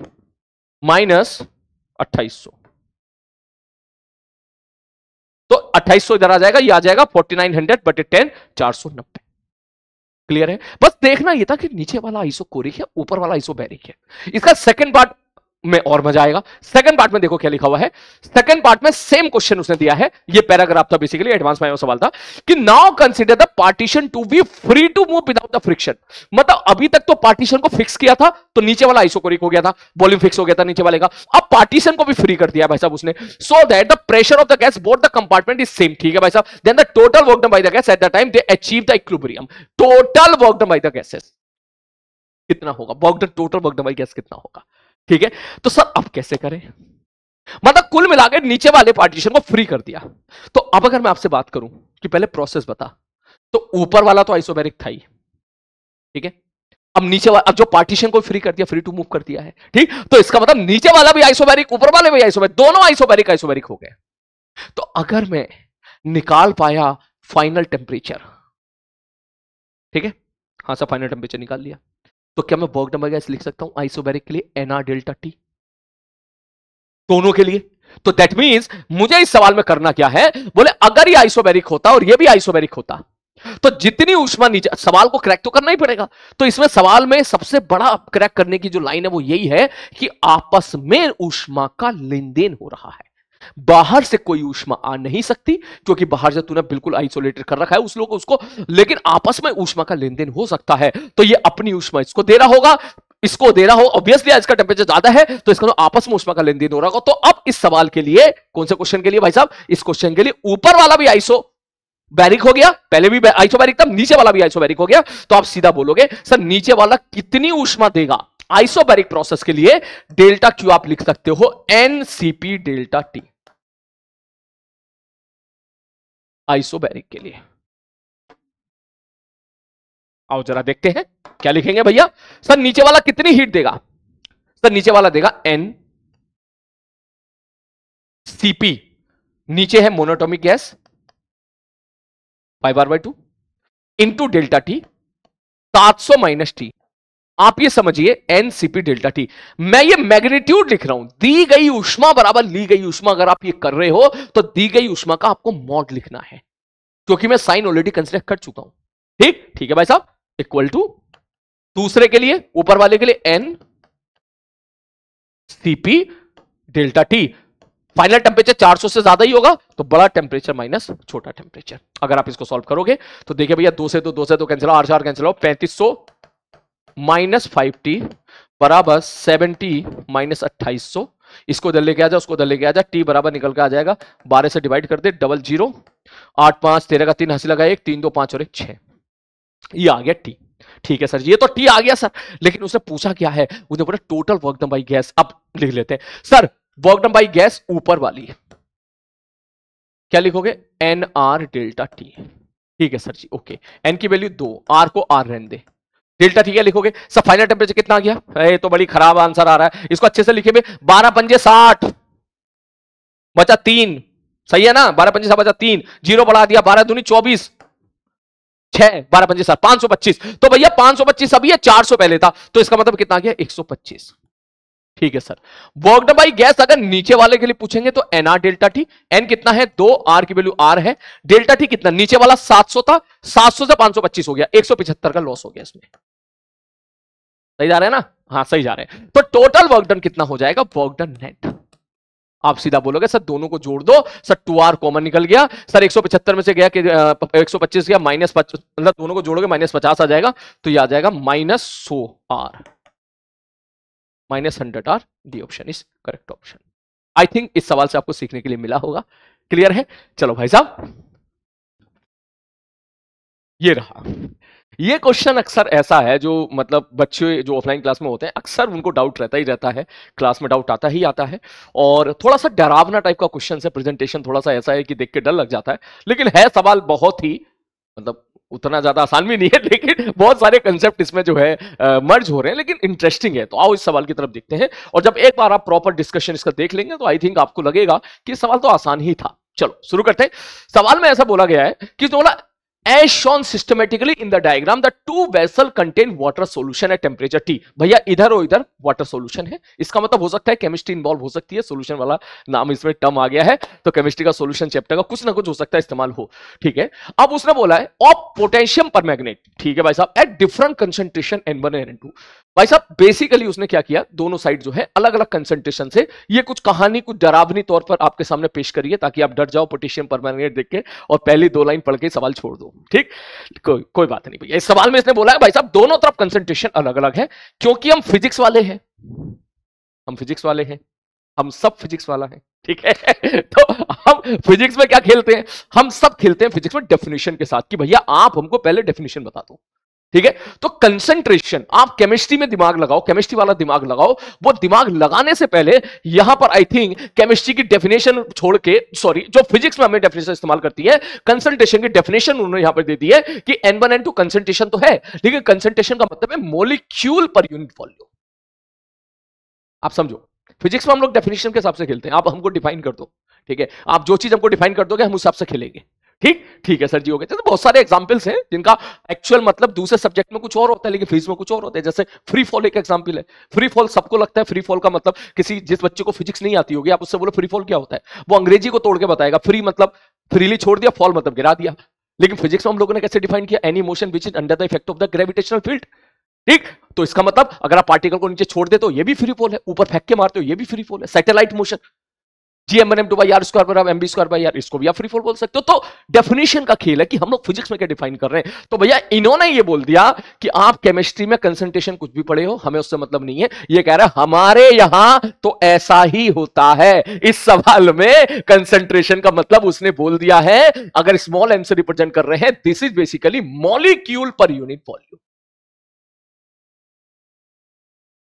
माइनस 2800। तो 2800 इधर आ जाएगा, ये आ जाएगा 4900 बटे 10, 490। क्लियर है, बस देखना ये था कि नीचे वाला आइसोकोरिक है, ऊपर वाला आइसोबैरिक है। इसका सेकंड पार्ट में और मजा आएगा। सेकंड पार्ट में देखो क्या लिखा हुआ है, सेकंड पार्ट में सेम क्वेश्चन उसने दिया है, ये पैराग्राफ था बेसिकली, एडवांस में सवाल था कि now consider the partition to be free to move without the friction. मतलब अभी तक तो पार्टीशन को फिक्स किया था, तो नीचे वाला आइसोकोरिक हो गया था, वॉल्यूम फिक्स हो गया था नीचे वाले का, अब पार्टीशन को भी फ्री कर दिया भाई साहब उसने, so that the pressure of the gas both the compartment is same. ठीक है भाई साहब, then the total work done by the gas at the time they achieve the equilibrium. Total work done by the gases कितना होगा, work done, total work done by gas कितना होगा। ठीक है, तो सर अब कैसे करें, मतलब कुल मिलाकर नीचे वाले पार्टीशन को फ्री कर दिया। तो अब अगर मैं आपसे बात करूं कि पहले प्रोसेस बता, तो ऊपर वाला तो आइसोबैरिक था ही, ठीक है, अब नीचे वाला, अब जो पार्टीशन को फ्री कर दिया, फ्री टू मूव कर दिया है, ठीक, तो इसका मतलब नीचे वाला भी आइसोबैरिक, ऊपर वाले भी आइसोबैरिक, दोनों आइसोबैरिक आइसोबैरिक हो गए। तो अगर मैं निकाल पाया फाइनल टेम्परेचर, ठीक है, हाँ सर फाइनल टेम्परेचर निकाल लिया, तो क्या मैं वर्क डन बाय गैस लिख सकता हूं आइसोबैरिक के लिए एनआर डेल्टा टी, दोनों के लिए। तो दैट मींस मुझे इस सवाल में करना क्या है, बोले अगर ये आइसोबैरिक होता और ये भी आइसोबैरिक होता, तो जितनी ऊष्मा नीचे, सवाल को क्रैक तो करना ही पड़ेगा। तो इसमें सवाल में सबसे बड़ा क्रैक करने की जो लाइन है वो यही है कि आपस में ऊष्मा का लेन देन हो रहा है, बाहर से कोई ऊष्मा आ नहीं सकती, क्योंकि बाहर से तूने बिल्कुल आइसोलेटेड कर रखा है उस लोग उसको, लेकिन आपस में ऊष्मा का लेन देन हो सकता है। तो ये अपनी ऊष्मा इसको दे रहा होगा, इसको दे रहा हो, ऑब्वियसली इसका टेम्परेचर ज्यादा है, तो इसका तो आपस में ऊष्मा का लेन देन हो रहा होगा। तो अब इस सवाल के लिए, कौन से क्वेश्चन के लिए भाई साहब, इस क्वेश्चन के लिए ऊपर वाला भी आइसोबैरिक हो गया, पहले भी आइसोबैरिक था, नीचे वाला भी आइसोबैरिक हो गया। तो आप सीधा बोलोगे सर नीचे वाला कितनी ऊष्मा देगा आइसोबैरिक प्रोसेस के लिए, डेल्टा क्यू आप लिख सकते हो एनसीपी डेल्टा टी आइसोबैरिक के लिए। आओ जरा देखते हैं क्या लिखेंगे भैया। सर नीचे वाला कितनी हीट देगा, सर नीचे वाला देगा एन सीपी, नीचे है monatomic gas 5r/2 into delta T 700 minus T. आप ये समझिए एनसीपी डेल्टा टी, मैं ये मैग्नीट्यूड लिख रहा हूं, दी गई ऊष्मा बराबर ली गई ऊष्मा। अगर आप ये कर रहे हो तो दी गई ऊष्मा का आपको मॉड लिखना है, क्योंकि मैं साइन ऑलरेडी कंसीडर कर चुका हूं। ठीक है भाई साहब, इक्वल टू दूसरे के लिए, ऊपर वाले के लिए N Cp delta T. Final temperature 400 से ज्यादा ही होगा तो बड़ा टेम्परेचर माइनस छोटा टेम्परेचर। अगर आप इसको सॉल्व करोगे तो देखिए भैया 2 से 2 कैंसिल, 8 से 8 कैंसिल हो, 3500 माइनस 5t बराबर 70 माइनस 2800। इसको इधर लेके आ जा, उसको इधर लेके आ जा, टी बराबर निकल के आ जाएगा 12 से डिवाइड कर दे, 00, 8 5 13 का 3 हंसी लगा 1, 3 2 5 और 1 6, ये आ गया टी। ठीक है सर, ये तो टी आ गया सर, लेकिन उसने पूछा क्या है, उसने बोला total work done by gas. अब लिख लेते हैं sir, work done by gas ऊपर वाली क्या लिखोगे, एन आर डेल्टा टी। ठीक है सर जी, ओके, एन की वैल्यू 2, आर को आर रहने दे, डेल्टा ठीक है लिखोगे। सब फाइनल टेम्परेचर कितना आ गया, ये तो बड़ी खराब आंसर आ रहा है, इसको अच्छे से लिखे में 12 पंजे 60 बचा 3, सही है ना, 12 पंजे 60 बचा 3, 0 बढ़ा दिया, 12 दूनी 24, 6 12 पंजे 60, 525। तो भैया 525 अभी है, 400 पहले था, तो इसका मतलब कितना आ गया 125। ठीक है sir, work done by gas अगर नीचे वाले के लिए पूछेंगे तो एनआर डेल्टा टी, एन कितना है 2, आर की वैल्यू आर है, डेल्टा टी कितना, नीचे वाला 700 था, 700 से 525 हो गया, 175 का लॉस हो गया इसमें। सही जा रहे हैं ना, हाँ सही जा रहे हैं। तो टोटल वर्क डन कितना हो जाएगा, वर्क डन नेट। आप सीधा बोलोगे सर दोनों को जोड़ दो, सर 2r कॉमन निकल गया, सर 175 में से गया कि 125 गया, माइनस मतलब दोनों को जोड़ोगे माइनस 50 आ जाएगा, तो ये आ जाएगा -100r, -100r। D option is correct option. I think इस सवाल से आपको सीखने के लिए मिला होगा, क्लियर है। चलो भाई साहब, ये रहा, ये क्वेश्चन अक्सर ऐसा है जो मतलब बच्चे जो ऑफलाइन क्लास में होते हैं अक्सर उनको डाउट रहता ही रहता है, क्लास में डाउट आता ही आता है, और थोड़ा सा डरावना टाइप का क्वेश्चन है, प्रेजेंटेशन थोड़ा सा ऐसा है कि देख के डर लग जाता है, लेकिन है सवाल बहुत ही मतलब उतना ज्यादा आसान भी नहीं है, लेकिन बहुत सारे कंसेप्ट इसमें जो है मर्ज हो रहे हैं, लेकिन इंटरेस्टिंग है। तो आओ इस सवाल की तरफ देखते हैं, और जब एक बार आप प्रॉपर डिस्कशन इसका देख लेंगे तो आई थिंक आपको लगेगा कि सवाल तो आसान ही था। चलो शुरू करते हैं। सवाल में ऐसा बोला गया है कि बोला as shown systematically in the diagram the two vessel contain water solution at temperature T। भैया इधर और इधर वाटर सॉल्यूशन है, इसका मतलब हो सकता है केमिस्ट्री इन्वॉल्व हो सकती है, सॉल्यूशन वाला नाम इसमें टर्म आ गया है, तो केमिस्ट्री का सॉल्यूशन चैप्टर का कुछ ना कुछ हो सकता है इस्तेमाल हो। ठीक है, अब उसने बोला है ऑफ पोटेशियम परमैंगनेट, ठीक है भाई साहब, एट डिफरेंट कंसंट्रेशन N1 और N2। भाई साहब बेसिकली उसने क्या किया, दोनों साइड जो है अलग अलग कंसंट्रेशन से ये कुछ कहानी कुछ डरावनी तौर पर आपके सामने पेश करिए, ताकि आप डर जाओ पोटेशियम परमैंगनेट देख के और पहली 2 लाइन पढ़ के सवाल छोड़ दो। ठीक, कोई बात नहीं भैया। इस सवाल में इसने बोला है भाई साहब दोनों तरफ कंसंट्रेशन अलग अलग है, क्योंकि हम फिजिक्स वाले हैं, हम फिजिक्स वाले हैं, हम सब फिजिक्स वाला है। ठीक है तो हम फिजिक्स में क्या खेलते हैं, हम सब खेलते हैं फिजिक्स में डेफिनेशन के साथ, कि भैया आप हमको पहले डेफिनेशन बता दो। ठीक है, तो कंसंट्रेशन आप केमिस्ट्री में दिमाग लगाओ, केमिस्ट्री वाला दिमाग लगाओ, वो दिमाग लगाने से पहले यहां पर आई थिंक केमिस्ट्री की डेफिनेशन छोड़ के, सॉरी जो फिजिक्स में हमें डेफिनेशन इस्तेमाल करती है, कंसंट्रेशन की डेफिनेशन उन्होंने यहां पर दे दी है कि N1 N2 कंसंट्रेशन तो है, लेकिन कंसंट्रेशन का मतलब है मॉलिक्यूल पर यूनिट वॉल्यूम। आप समझो, फिजिक्स में हम लोग डेफिनेशन के हिसाब से खेलते हैं, आप हमको डिफाइन कर दो। ठीक है, आप जो चीज हमको डिफाइन कर दोगे हम उस हिसाब से खेलेंगे। ठीक ठीक है सर जी, हो गए। तो बहुत सारे एग्जांपल्स हैं जिनका एक्चुअल मतलब दूसरे सब्जेक्ट में कुछ और होता है, लेकिन फिजिक्स में कुछ और होता है। जैसे फ्री फॉल एक एग्जांपल है। फ्री फॉल सबको लगता है, फ्री फॉल का मतलब किसी जिस बच्चे को फिजिक्स नहीं आती होगी, आप उससे बोलो फ्री फॉल क्या होता है, वो अंग्रेजी को तोड़ के बताएगा। फ्री मतलब फ्रीली छोड़ दिया, फॉल मतलब गिरा दिया। लेकिन फिजिक्स में हम लोगों ने कैसे डिफाइन किया, any motion which is under the effect of the gravitational field. ठीक, तो इसका मतलब अगर आप पार्टिकल को नीचे छोड़ देते हो ये भी फ्री फॉल है, ऊपर फेंक के मारते हो ये भी फ्री फॉल है। सैटेलाइट मोशन gm1m2/r² बराबर mv²/r, इसको भी आप फ्री फॉल बोल सकते हो। तो डेफिनेशन का खेल है कि हम लोग फिजिक्स में क्या डिफाइन कर रहे हैं। तो भैया इन्होंने ये बोल दिया कि आप केमिस्ट्री में कंसंट्रेशन कुछ भी पढ़े हो, हमें उससे मतलब नहीं है। ये कह रहा है हमारे यहां तो ऐसा ही होता है। इस सवाल में कंसंट्रेशन का मतलब उसने बोल दिया है, अगर स्मॉल एम से रिप्रेजेंट कर रहे हैं, दिस इज बेसिकली मॉलिक्यूल पर यूनिट वॉल्यूम।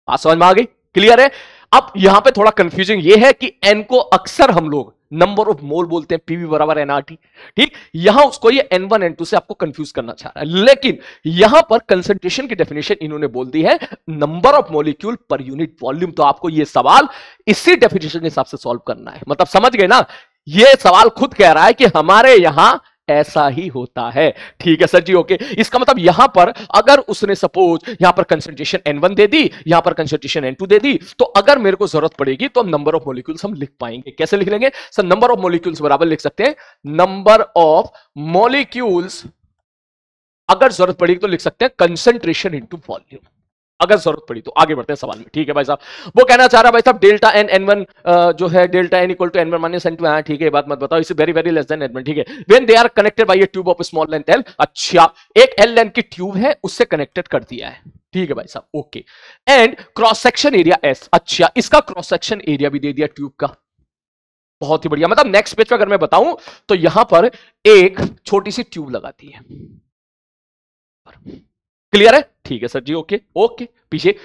बात समझ में आ गई, क्लियर है। अब यहां पे थोड़ा कंफ्यूजिंग ये है कि एन को अक्सर हम लोग नंबर ऑफ मोल बोलते हैं, पीवी बराबर एनआरटी। ठीक, यहां उसको ये N1 N2 से आपको कंफ्यूज करना चाह रहा है, लेकिन यहां पर कंसंट्रेशन की डेफिनेशन इन्होंने बोल दी है नंबर ऑफ मॉलिक्यूल पर यूनिट वॉल्यूम। तो आपको ये सवाल इसी डेफिनेशन के हिसाब से सॉल्व करना है। मतलब समझ गए ना, ये सवाल खुद कह रहा है कि हमारे यहां ऐसा ही होता है। ठीक है सर जी, ओके। इसका मतलब यहां पर अगर उसने सपोज यहां पर कंसंट्रेशन N1 दे दी, यहां पर कंसंट्रेशन N2 दे दी, तो अगर मेरे को जरूरत पड़ेगी तो हम नंबर ऑफ मॉलिक्यूल्स हम लिख पाएंगे। कैसे लिख लेंगे सर, नंबर ऑफ मॉलिक्यूल्स बराबर लिख सकते हैं नंबर ऑफ मॉलिक्यूल्स, अगर जरूरत पड़ेगी तो लिख सकते हैं कंसंट्रेशन इनटू वॉल्यूम। अगर जरूरत पड़ी तो। आगे बढ़ते हैं सवाल में, ठीक है भाई साहब। वो कहना चाह रहा भाई साहब डेल्टा एन एन वन जो है delta N equal to N one minus N two, हाँ ठीक है, बात मत बताओ, इसे very very less than N one, ठीक है। When they are connected by a tube of small length L, अच्छा एक एल लेंथ की ट्यूब है उससे कनेक्टेड कर दिया है, ठीक है भाई साहब, okay. And cross section area S, अच्छा इसका क्रॉस सेक्शन एरिया भी दे दिया ट्यूब का, बहुत ही बढ़िया। मतलब नेक्स्ट पेज पे अगर मैं बताऊं तो यहां पर एक छोटी सी ट्यूब लगाती है, क्लियर है, ठीक है सर जी, ओके ओके। पीछे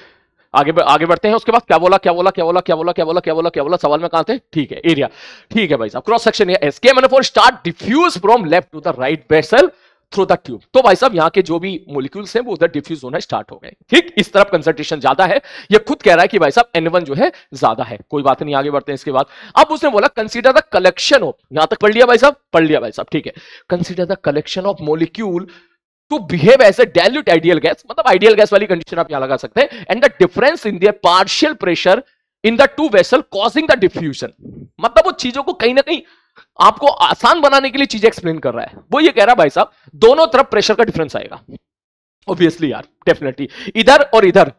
आगे बढ़ते हैं। उसके बाद क्या बोला सवाल में कहां थे, ठीक है एरिया, ठीक है भाई साहब। क्रॉस सेक्शन एरिया एस के मैनोफोर start diffuse from left to the right vessel through the tube. तो भाई साहब यहां के जो भी मॉलिक्यूल्स हैं वो उधर डिफ्यूज होना स्टार्ट हो गए, ठीक। इस तरफ कंसंट्रेशन ज्यादा है, ये खुद कह रहा है कि भाई साहब N1 जो है ज्यादा है, कोई बात नहीं, आगे बढ़ते हैं। इसके बाद अब उसने बोला कंसीडर द कलेक्शन ऑफ, यहां तक पढ़ लिया भाई साहब, पढ़ लिया भाई साहब, ठीक है। Consider the collection of molecule to behave as a dilute ideal gas, मतलब आइडियल गैस वाली कंडीशन आप यहां लगा सकते हैं। And the difference in the partial pressure in the two vessel causing the diffusion, मतलब वो चीजों को कहीं ना कहीं आपको आसान बनाने के लिए चीजें एक्सप्लेन कर रहा है। वो ये कह रहा है भाई साहब दोनों तरफ प्रेशर का डिफरेंस आएगा, ऑब्वियसली यार, डेफिनेटली इधर और इधर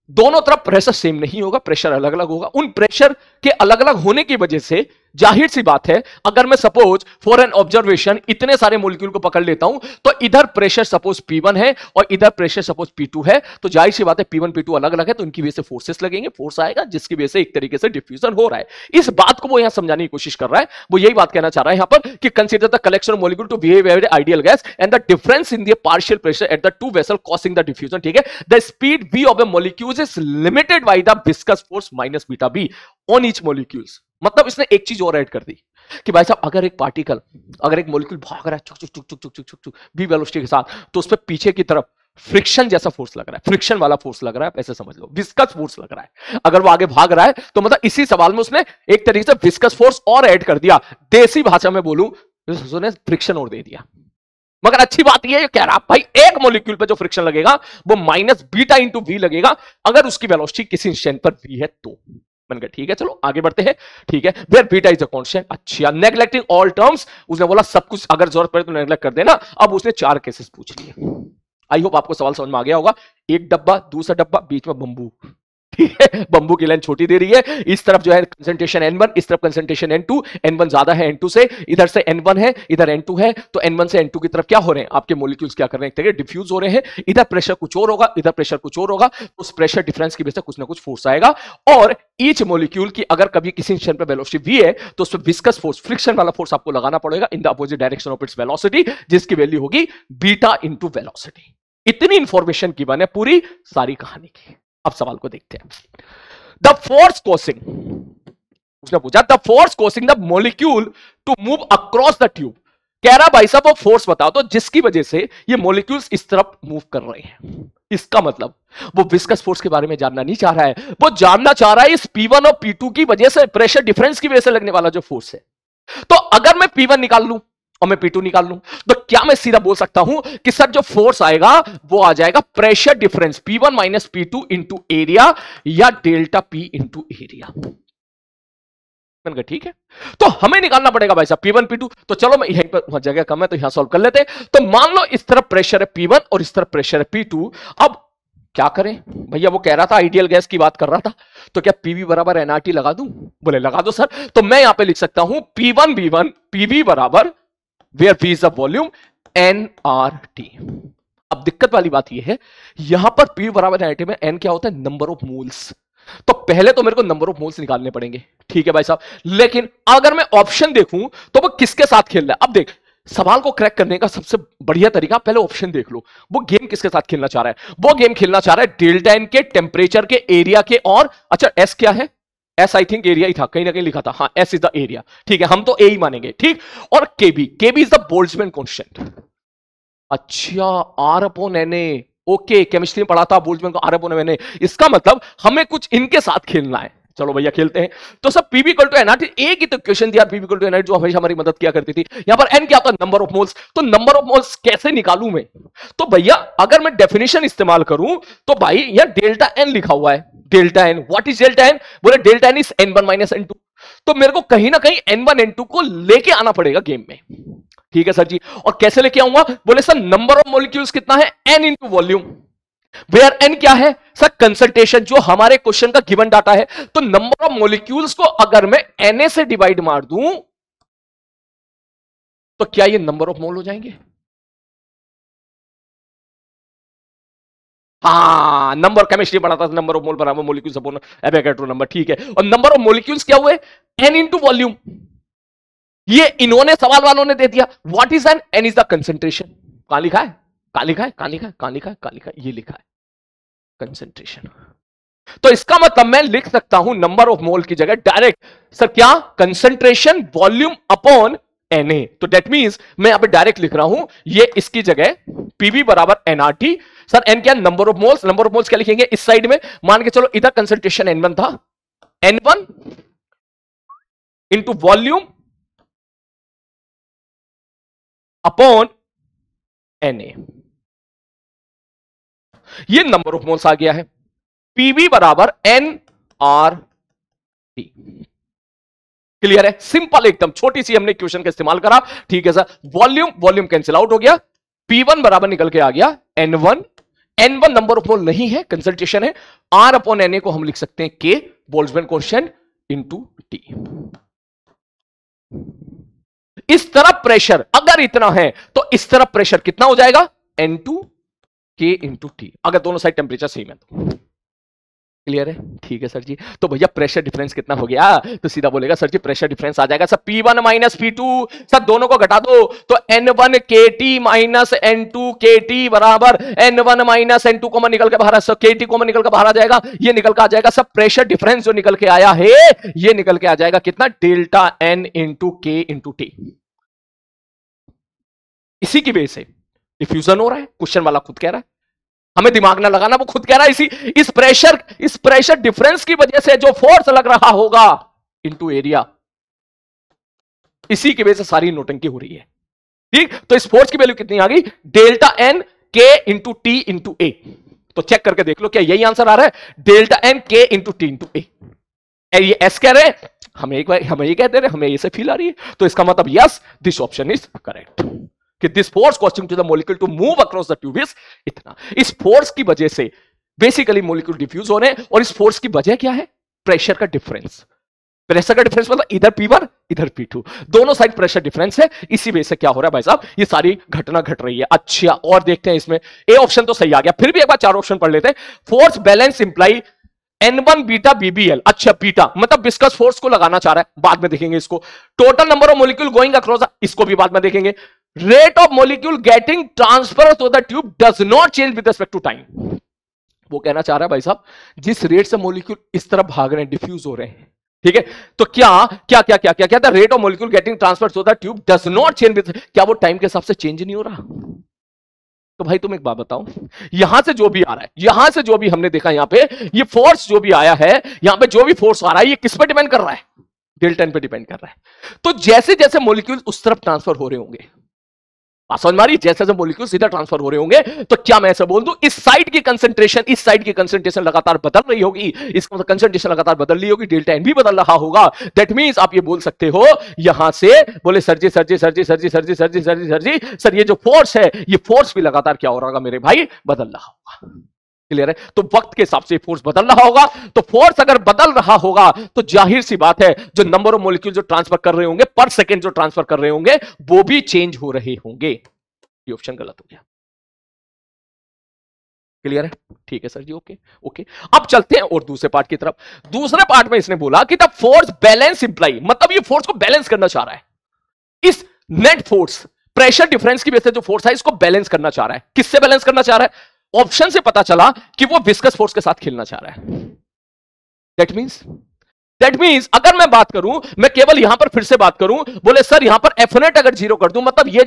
दोनों तरफ प्रेशर सेम नहीं होगा, प्रेशर अलग अलग होगा। उन प्रेशर के अलग अलग होने की वजह से जाहिर सी बात है, अगर मैं सपोज फॉर एन ऑब्जर्वेशन इतने सारे मॉलिक्यूल को पकड़ लेता हूं तो इधर प्रेशर सपोज P1 है और इधर प्रेशर सपोज P2 है, तो जाहिर सी बात है P1 P2 अलग अलग है, तो इनकी वजह से फोर्सेस लगेंगे, फोर्स आएगा जिसकी वजह से एक तरीके से डिफ्यूजन हो रहा है। इस बात को वो यहां समझाने की कोशिश कर रहा है, वो यही बात कहना चाह रहा है यहां पर कि consider the collection of molecule to behave as ideal gas and the difference in the partial pressure at the two vessel causing the diffusion, ठीक है। The speed v of a molecule is limited by the viscous force minus beta b on each molecules. मतलब इसने एक चीज और add कर दी कि भाई साहब अगर एक पार्टिकल, अगर एक मॉलिक्यूल भाग रहा है चुक चुक चुक चुक चुक चुक चुक v वेलोसिटी के साथ, तो उस पर पीछे की तरफ फ्रिक्शन जैसा फोर्स लग रहा है, फ्रिक्शन वाला फोर्स लग रहा है, ऐसे समझ लो, विस्कस फोर्स लग रहा है। अगर वो आगे भाग रहा है तो मतलब इसी सवाल में उसने एक तरीके से विस्कस फोर्स और ऐड कर दिया, देसी भाषा में बोलूं उसने फ्रिक्शन और दे दिया। मगर अच्छी बात यह कह रहा भाई एक मॉलिक्यूल पे जो फ्रिक्शन लगेगा वो माइनस बीटा इंटू वी लगेगा, अगर उसकी वेलोसिटी किसी इंस्टेंट पर v है तो। बन गया, ठीक है, चलो आगे बढ़ते हैं, ठीक है। Where beta is a constant, अच्छा नेग्लेक्टिंग ऑल टर्म्स, उसने बोला सब कुछ अगर जरूरत पड़े तो नेग्लेक्ट कर देना। अब उसने 4 केसेस पूछ लिए, आई होप आपको सवाल समझ में आ गया होगा। एक डब्बा, दूसरा डब्बा, बीच में बंबू, ठीक है, बंबू की लेंथ छोटी दे रही है, इस तरफ जो है कंसंट्रेशन N1, इस तरफ कंसंट्रेशन N2, N1 ज्यादा है N2 से, इधर से N1 है, इधर N2 है, तो N1 से N2 की तरफ क्या हो रहे हैं आपके मॉलिक्यूल्स, क्या कर रहे हैं, डिफ्यूज हो रहे हैं। इधर प्रेशर कुछ और होगा, इधर प्रेशर कुछ और होगा, उस प्रेशर डिफरेंस की वजह से कुछ ना कुछ फोर्स आएगा। और ईच मॉलिक्यूल की अगर कभी किसी इंस्टेंट पे वेलोसिटी v है तो उस पर विस्कस फोर्स, फ्रिक्शन वाला फोर्स आपको लगाना पड़ेगा in the opposite direction of its velocity, जिसकी वैल्यू होगी बीटा इंटू वेलोसिटी। इतनी इंफॉर्मेशन की बने पूरी सारी कहानी की। अब सवाल को देखते हैं। द फोर्स कॉसिंग, उसने पूछा the force causing the molecule to move across the tube, कह रहा भाई साहब वो फोर्स बताओ तो जिसकी वजह से ये मॉलिक्यूल्स इस तरफ मूव कर रहे हैं। इसका मतलब वो विस्कस फोर्स के बारे में जानना नहीं चाह रहा है, वो जानना चाह रहा है इस P1 और P2 की वजह से, प्रेशर डिफरेंस की वजह से लगने वाला जो फोर्स है। तो अगर मैं P1 निकाल लूं और मैं P2 निकाल लूं तो क्या मैं सीधा बोल सकता हूं कि सर जो फोर्स आएगा वो आ जाएगा pressure difference P1 minus P2 into area, या डेल्टा P इंटू एरिया। ठीक है, तो हमें निकालना पड़ेगा भाई साहब P1 P2। तो चलो मैं यहीं पर, जगह कम है तो यहां सॉल्व कर लेते हैं। तो मान लो इस तरफ प्रेशर है P1 और इस तरफ प्रेशर है P2। अब क्या करें भैया, वो कह रहा था आइडियल गैस की बात कर रहा था, तो क्या PV बराबर nRT लगा दूं? बोले लगा दो सर। तो मैं यहां पे लिख सकता हूं P1 V1 PV बराबर where V is the volume nRT। अब दिक्कत वाली बात यह है, यहां पर P बराबर nRT में n क्या होता है, नंबर ऑफ मोल्स। तो पहले तो मेरे को नंबर ऑफ मोल्स निकालने पड़ेंगे, ठीक है भाई साहब। लेकिन अगर मैं ऑप्शन देखूं तो वो किसके साथ खेल रहा है। अब देख, सवाल को क्रैक करने का सबसे बढ़िया तरीका, पहले ऑप्शन देख लो, वो गेम किसके साथ खेलना चाह रहा है। वो गेम खेलना चाह रहा है डेल्टा एन के, टेम्परेचर के, एरिया के, और अच्छा एस क्या है, एस आई थिंक एरिया ही था, कहीं ना कहीं लिखा था, हाँ एस इज द एरिया, ठीक है, हम तो ए ही मानेंगे, ठीक। और KB, KB is the Boltzmann constant. अच्छा R upon N A, okay, chemistry में पढ़ा था बोल्ट्जमैन को, आर अपॉन एन ए। इसका मतलब हमें कुछ इनके साथ खेलना है। चलो भैया खेलते हैं। तो सब P इक्वल टू nRT, एक ही तो क्वेश्चन दिया P इक्वल टू nRT जो हमेशा हमारी मदद किया करती थी। यहां पर n क्या था, नंबर ऑफ मोल्स। तो नंबर ऑफ मोल्स कैसे निकालूं मैं, तो भैया अगर मैं डेफिनेशन इस्तेमाल करूं तो भाई यहां डेल्टा n लिखा हुआ है, delta n, what is delta n, बोले delta n is n1 minus n2। तो मेरे को कहीं ना कहीं n1 n2 को लेके आना पड़ेगा गेम में, ठीक है सर जी। और कैसे लेके आऊंगा, बोले सर नंबर ऑफ मॉलिक्यूल्स कितना है, n into volume. Where N क्या है सर? कंसंट्रेशन, जो हमारे क्वेश्चन का गिवन डाटा है। तो नंबर ऑफ मॉलिक्यूल्स को अगर मैं Na से डिवाइड मार दूं तो क्या ये नंबर ऑफ मोल हो जाएंगे? हाँ, नंबर केमिस्ट्री पढ़ा था, नंबर ऑफ मोल बराबर मॉलिक्यूल्स अपॉन एवोगैड्रो नंबर, ठीक है। और नंबर ऑफ मॉलिक्यूल्स क्या हुए? N into volume. ये इन्होंने सवाल वालों ने दे दिया। What is N? N is the concentration. कहां लिखा है? कहां लिखा है? कहां लिखा है? कहां लिखा है? कहां लिखा है? ये लिखा है कंसंट्रेशन। तो इसका मतलब मैं लिख सकता हूं नंबर ऑफ मोल की जगह डायरेक्ट सर क्या? Concentration volume upon Na। तो डेट मींस मैं यहां पे डायरेक्ट लिख रहा हूं, ये इसकी जगह पीवी बराबर एनआरटी। सर एन क्या? Number of moles. Number of moles क्या लिखेंगे इस साइड में? मान के चलो इधर कंसंट्रेशन N1 था, N1 into volume upon Na। ये नंबर ऑफ मोल्स आ गया है। पीवी बराबर NRT। क्लियर है? सिंपल एकदम, छोटी सी हमने इक्वेशन का इस्तेमाल करा, ठीक है sir. Volume volume cancel out हो गया, P1 बराबर निकल के आ गया N1। N1 नंबर ऑफ मोल नहीं है, कंसंट्रेशन है। R अपॉन Na को हम लिख सकते हैं K, Boltzmann quotient into T। इस तरफ प्रेशर अगर इतना है तो इस तरफ प्रेशर कितना हो जाएगा? N2 K इंटू T, अगर दोनों साइड टेम्परेचर सेम है तो। क्लियर है? ठीक है सर जी। तो भैया प्रेशर डिफरेंस कितना हो गया? तो सीधा बोलेगा सर जी प्रेशर डिफरेंस आ जाएगा sir P1 minus P2। Sir दोनों को घटा दो तो N1 KT minus N2 KT बराबर N1 माइनस N2 कॉमन निकल के बाहर, सर KT कॉमन निकल के बाहर आ जाएगा, ये निकल के आ जाएगा सर प्रेशर डिफरेंस जो निकल के आया है ये निकल के आ जाएगा कितना? Delta N into K into T। इसी की वजह से डिफ्यूजन हो रहा है, क्वेश्चन वाला खुद कह रहा है, हमें दिमाग ना लगाना, वो खुद कह रहा है। इस प्रेशर डिफरेंस की वजह से जो फोर्स लग रहा होगा इनटू एरिया, इसी की वजह से सारी नोटंकी हो रही है। ठीक, तो इस फोर्स की वैल्यू कितनी आ गई? डेल्टा एन के इंटू टी इंटू ए। तो चेक करके देख लो क्या यही आंसर आ रहा है? डेल्टा एन के इंटू टी इंटू ए। ये एस कह रहे हैं, हमें ये कह दे रहे, हमें ये से फील आ रही है, तो इसका मतलब yes this option is correct कि this force costing to the molecule to move across the tube is इतना। इस फोर्स की वजह से बेसिकली मॉलिक्यूल डिफ्यूज हो रहे हैं, और इस फोर्स की वजह क्या है? प्रेशर का डिफरेंस। प्रेशर का डिफरेंस मतलब इधर P1 इधर P2, दोनों साइड प्रेशर डिफरेंस है। इसी वजह से क्या हो रहा है भाई साहब? ये सारी घटना घट रही है। अच्छा, और देखते हैं इसमें, ए ऑप्शन तो सही आ गया, फिर भी एक बार चार ऑप्शन पढ़ लेते हैं। Force balance imply N1 beta BBL। अच्छा, बीटा मतलब विस्कस फोर्स को लगाना चाह रहा है, बाद में देखेंगे इसको। Total number of molecule going across, इसको भी बाद में देखेंगे। Rate of molecule getting transfer to the tube does not change with respect to time. वो कहना चाह रहा है भाई साहब जिस रेट से मॉलिक्यूल इस तरफ भाग रहे हैं, डिफ्यूज हो रहे हैं, ठीक है, तो क्या क्या क्या क्या क्या क्या the rate of molecule getting transfer to the tube does not change with, क्या वो टाइम के हिसाब से चेंज नहीं हो रहा? तो भाई तुम एक बात बताओ, यहां से जो भी आ रहा है, यहां से जो भी हमने देखा यहां पे, ये फोर्स जो भी आया है, यहां पे जो भी फोर्स आ रहा है, ये किस पे डिपेंड कर रहा है? डेल्टा एन पे डिपेंड कर रहा है। तो जैसे जैसे मॉलिक्यूल उस तरफ ट्रांसफर हो रहे होंगे, समझ मारी, जैसे जैसे मॉलिक्यूल सीधा ट्रांसफर हो रहे होंगे, तो क्या मैं ऐसा बोल दूं इस साइड की कंसंट्रेशन, इस साइड की कंसंट्रेशन लगातार बदल रही होगी, इसका मतलब कंसंट्रेशन लगातार बदल रही होगी, डेल्टा एन भी बदल रहा होगा। दैट मींस आप ये बोल सकते हो यहां से, बोले सर जी सर ये जो फोर्स है, ये फोर्स भी लगातार क्या हो रहा होगा मेरे भाई? बदल रहा होगा। क्लियर है? तो वक्त के हिसाब से फोर्स बदल रहा होगा, तो फोर्स अगर बदल रहा होगा तो जाहिर सी बात है जो नंबर ऑफ मॉलिक्यूल जो ट्रांसफर कर रहे होंगे पर सेकंड, जो ट्रांसफर कर रहे होंगे वो भी चेंज हो रहे होंगे। ये ऑप्शन गलत हो गया। क्लियर है? ठीक है सर जी, ओके ओके। अब चलते हैं और दूसरे पार्ट की तरफ। दूसरे पार्ट में इसने बोला कि द फोर्स बैलेंस इंप्लाई, मतलब ये फोर्स को बैलेंस करना चाह रहा है। इस नेट फोर्स प्रेशर डिफरेंस की वजह से जो फोर्स है इसको बैलेंस करना चाह रहा है। किससे बैलेंस करना चाह रहा है? ऑप्शन से पता चला कि वो विस्कस फोर्स के साथ खेलना चाह रहा है। दैट मींस अगर मैं बात करूं, मैं केवल यहां पर फिर से बात करूं, बोले सर यहां पर F नेट अगर जीरो कर दूं, मतलब ये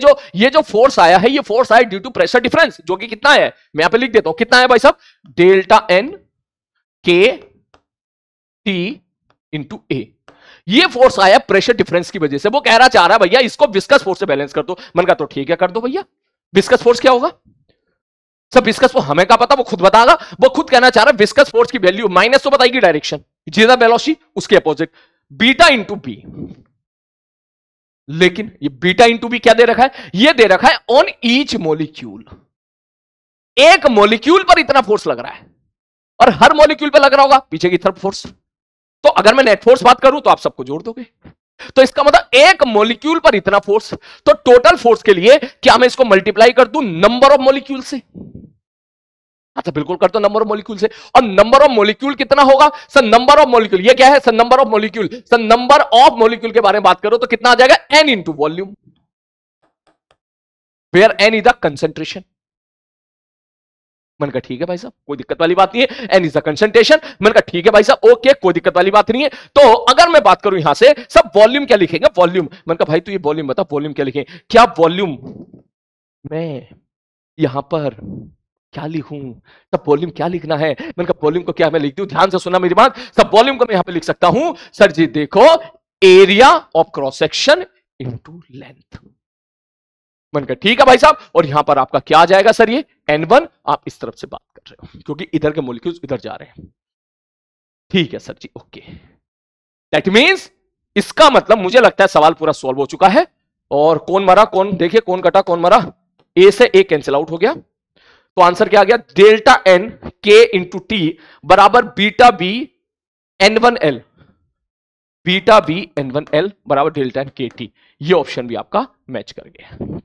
जो फोर्स आया है, ये फोर्स आया ड्यू टू प्रेशर डिफरेंस, जो कि कितना है मैं यहां पे लिख देता हूं, कितना है भाई साहब? Delta N K T into ए। ये फोर्स आया प्रेशर डिफरेंस की वजह से। वो कह रहा चाह रहा है भैया इसको विस्कस फोर्स से बैलेंस कर दो। मैंने कहा तो ठीक है कर दो भैया। विस्कस फोर्स क्या होगा? सब विस्कस फोर्स हमें क्या पता, वो खुद बताएगा। वो खुद कहना चाह रहा है विस्कस फोर्स की वैल्यू माइनस तो बताएगी डायरेक्शन, जिधर वेलोसिटी उसके अपोजिट, बीटा इंटू बी। लेकिन ये बीटा इंटू बी क्या दे रखा है? ये दे रखा है ऑन ईच मॉलिक्यूल। एक मॉलिक्यूल पर इतना फोर्स लग रहा है और हर मॉलिक्यूल पे लग रहा होगा पीछे की तरफ फोर्स। तो अगर मैं नेट फोर्स बात करूं तो आप सबको जोड़ दोगे, तो इसका मतलब एक मॉलिक्यूल पर इतना फोर्स, तो टोटल फोर्स के लिए क्या मैं इसको मल्टीप्लाई कर दूं नंबर ऑफ मॉलिक्यूल से? अच्छा बिल्कुल कर दो नंबर ऑफ मॉलिक्यूल से। और नंबर ऑफ मॉलिक्यूल कितना होगा सर? नंबर ऑफ मॉलिक्यूल ये क्या है sir? Number of molecule. Sir number of molecule के बारे में बात करो तो कितना आ जाएगा? n into volume, where n is the concentration. मैंने कहा ठीक है भाई साहब कोई दिक्कत वाली बात नहीं है, n इज द कंसेंट्रेशन। मैंने कहा ठीक है भाई साहब ओके कोई दिक्कत वाली बात नहीं है। तो अगर मैं बात करूं यहां से सब वॉल्यूम क्या लिखेंगे? वॉल्यूम। मैंने कहा भाई तू ये वॉल्यूम बता, वॉल्यूम क्या लिखें? क्या वॉल्यूम मैं यहां पर क्या लिखूं? तब वॉल्यूम क्या लिखना है? मैंने कहा वॉल्यूम को क्या मैं लिख दूं? ध्यान से सुना मेरी बात। सब वॉल्यूम को मैं यहां पे लिख सकता हूं सर जी देखो area of cross section into length. मैंने कहा ठीक है भाई साहब। और यहां पर आपका क्या आ जाएगा सर? ये n1। आप इस तरफ से बात कर रहे हो क्योंकि इधर के मॉलिक्यूल्स इधर जा रहे हैं। ठीक है sir ji okay. That means इसका मतलब मुझे लगता है सवाल पूरा सॉल्व हो चुका है। और कौन मरा कौन, देखिए कौन कटा कौन मरा? ए से ए कैंसिल आउट हो गया। तो आंसर क्या आ गया? डेल्टा एन के इंटू टी बराबर beta B n1 l, beta B n1 l बराबर डेल्टा एन के टी। ये ऑप्शन भी आपका मैच कर गया।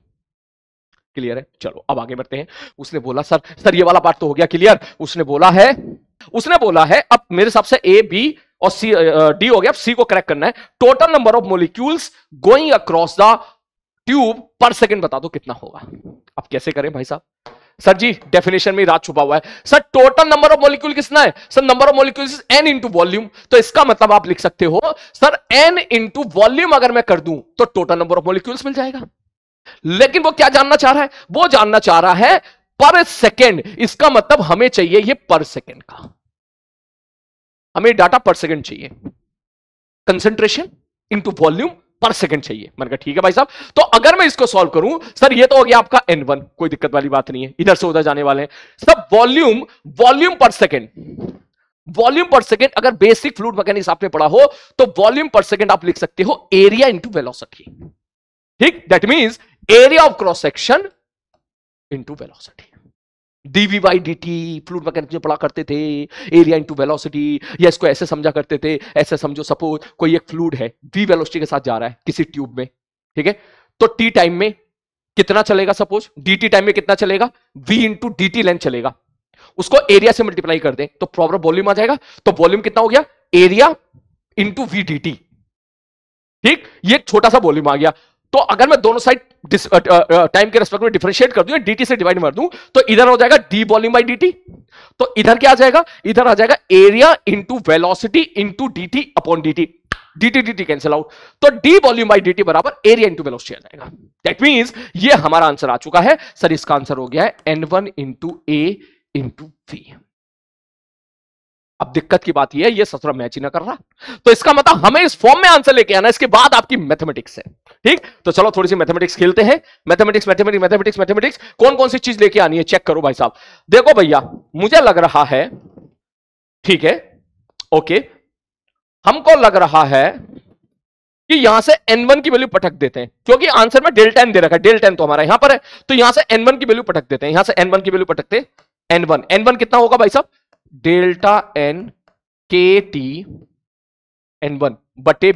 क्लियर है? चलो अब आगे बढ़ते हैं। उसने बोला सर ये वाला पार्ट तो हो गया क्लियर। उसने बोला है अब मेरे हिसाब से ए बी और सी डी हो गया। अब सी को करेक्ट करना है। Total number of molecules going across the tube पर सेकंड बता दो कितना होगा। अब कैसे करें भाई साहब? सर जी डेफिनेशन में राज छुपा हुआ है। Sir total number of molecule कितना है? Sir number of molecules n into volume. तो इसका मतलब आप लिख सकते हो सर n इंटू वॉल्यूम अगर मैं कर दूं तो टोटल नंबर ऑफ मॉलिक्यूल्स मिल जाएगा। लेकिन वो क्या जानना चाह रहा है? वो जानना चाह रहा है पर सेकेंड। इसका मतलब हमें चाहिए ये पर सेकेंड का, हमें डाटा पर सेकेंड चाहिए। कंसेंट्रेशन इंटू वॉल्यूम पर सेकंड चाहिए। मैंने कहा ठीक है भाई साहब। तो अगर मैं इसको सॉल्व करूं सर ये तो हो गया आपका n1, कोई दिक्कत वाली बात नहीं है, इधर से उधर जाने वाले हैं सब। वॉल्यूम पर सेकंड अगर बेसिक फ्लूइड मैकेनिक्स आपने पढ़ा हो तो वॉल्यूम पर सेकंड आप लिख सकते हो एरिया इंटू वेलोसिटी। ठीक, that means area of cross section into velocity. DV by D T fluid mechanics में पढ़ा करते थे, एरिया इंटू वेलोसिटी। या इसको ऐसे समझा करते थे, ऐसे समझो सपोज कोई एक फ्लूइड है वी वेलोसिटी के साथ जा रहा है किसी ट्यूब में, ठीक है? तो टी टाइम में कितना चलेगा? सपोज dt टाइम में कितना चलेगा? v into D T length चलेगा। उसको एरिया से मल्टीप्लाई कर दें तो प्रॉपर वॉल्यूम आ जाएगा। तो वॉल्यूम कितना हो गया? Area into V D T. ठीक, ये छोटा सा वॉल्यूम आ गया। तो अगर मैं दोनों साइड टाइम के रेस्पेक्ट में डिफरेंशिएट कर दूं, dt से डिवाइड मार दूं, तो इधर हो जाएगा d वॉल्यूम बाई dt। तो इधर क्या आ जाएगा? इधर आ जाएगा area into velocity into dt upon dt। dt cancel out, तो d वॉल्यूम बाई dt बराबर एरिया इंटू वेलोसिटी आ जाएगा। दैट मींस ये हमारा आंसर आ चुका है सर। इसका आंसर हो गया है n1 into a into v। अब दिक्कत की बात यह है ये ससुरा मैच ही ना कर रहा, तो इसका मतलब हमें इस फॉर्म में आंसर लेके आना, इसके बाद आपकी मैथमेटिक्स है। ठीक, तो चलो थोड़ी सी मैथमेटिक्स खेलते हैं। मैथमेटिक्स कौन कौन सी चीज लेके आनी है चेक करो भाई साहब। देखो भैया मुझे लग रहा है, ठीक है ओके, हमको लग रहा है कि यहां से n1 की वैल्यू पटक देते हैं, क्योंकि आंसर में डेल्टा n दे रखा है, डेल्टा n तो हमारा यहां पर है, तो यहां से n1 की वैल्यू पटक देते हैं। यहां से n1 की वैल्यू पटकते, n1 कितना होगा भाई साहब? डेल्टा n के टी n1 बटे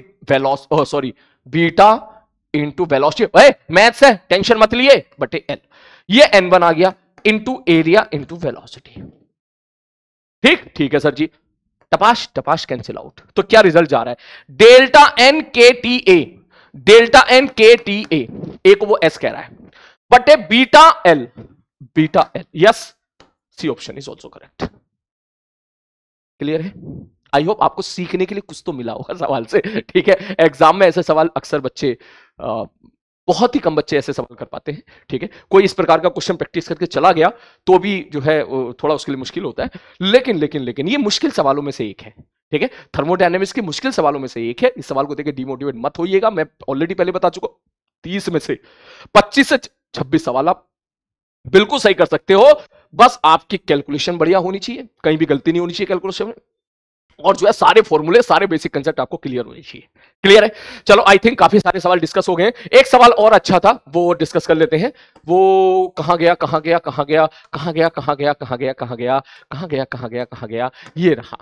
बीटा इंटू वेलोसिटी। मैथ्स है टेंशन मत लिए, बटे n। ये n1 आ गया इंटू एरिया इंटू वेलोसिटी। ठीक है सर जी, टपाश कैंसिल आउट। तो क्या रिजल्ट जा रहा है? डेल्टा n के टी ए, एक वो s कह रहा है, बटे beta l। Yes, C option is also correct. Clear है? आई होप आपको सीखने के लिए कुछ तो मिला होगा सवाल से। ठीक है, एग्जाम में ऐसे सवाल अक्सर बच्चे, बहुत ही कम बच्चे ऐसे सवाल कर पाते हैं। ठीक है, कोई इस प्रकार का क्वेश्चन प्रैक्टिस करके चला गया तो भी जो है थोड़ा उसके लिए मुश्किल होता है, लेकिन ये मुश्किल सवालों में से एक है। ठीक है, थर्मोडायनेमिक्स के मुश्किल सवालों में से एक है। इस सवाल को देख के डिमोटिवेट मत होइएगा, मैं ऑलरेडी पहले बता चुका, 30 में से 25 से 26 सवाल आप बिल्कुल सही कर सकते हो। बस आपकी कैलकुलेशन बढ़िया होनी चाहिए, कहीं भी गलती नहीं होनी चाहिए कैलकुलेशन में, और जो है सारे फॉर्मूले, सारे बेसिक कंसेप्ट आपको क्लियर होने चाहिए। क्लियर है? चलो आई थिंक काफी सारे सवाल डिस्कस हो गए। एक सवाल और अच्छा था, वो डिस्कस कर लेते हैं। वो कहां गया कहां गया कहां गया कहां गया कहां गया कहां गया कहां गया कहां गया कहां गया कहां गया, ये रहा।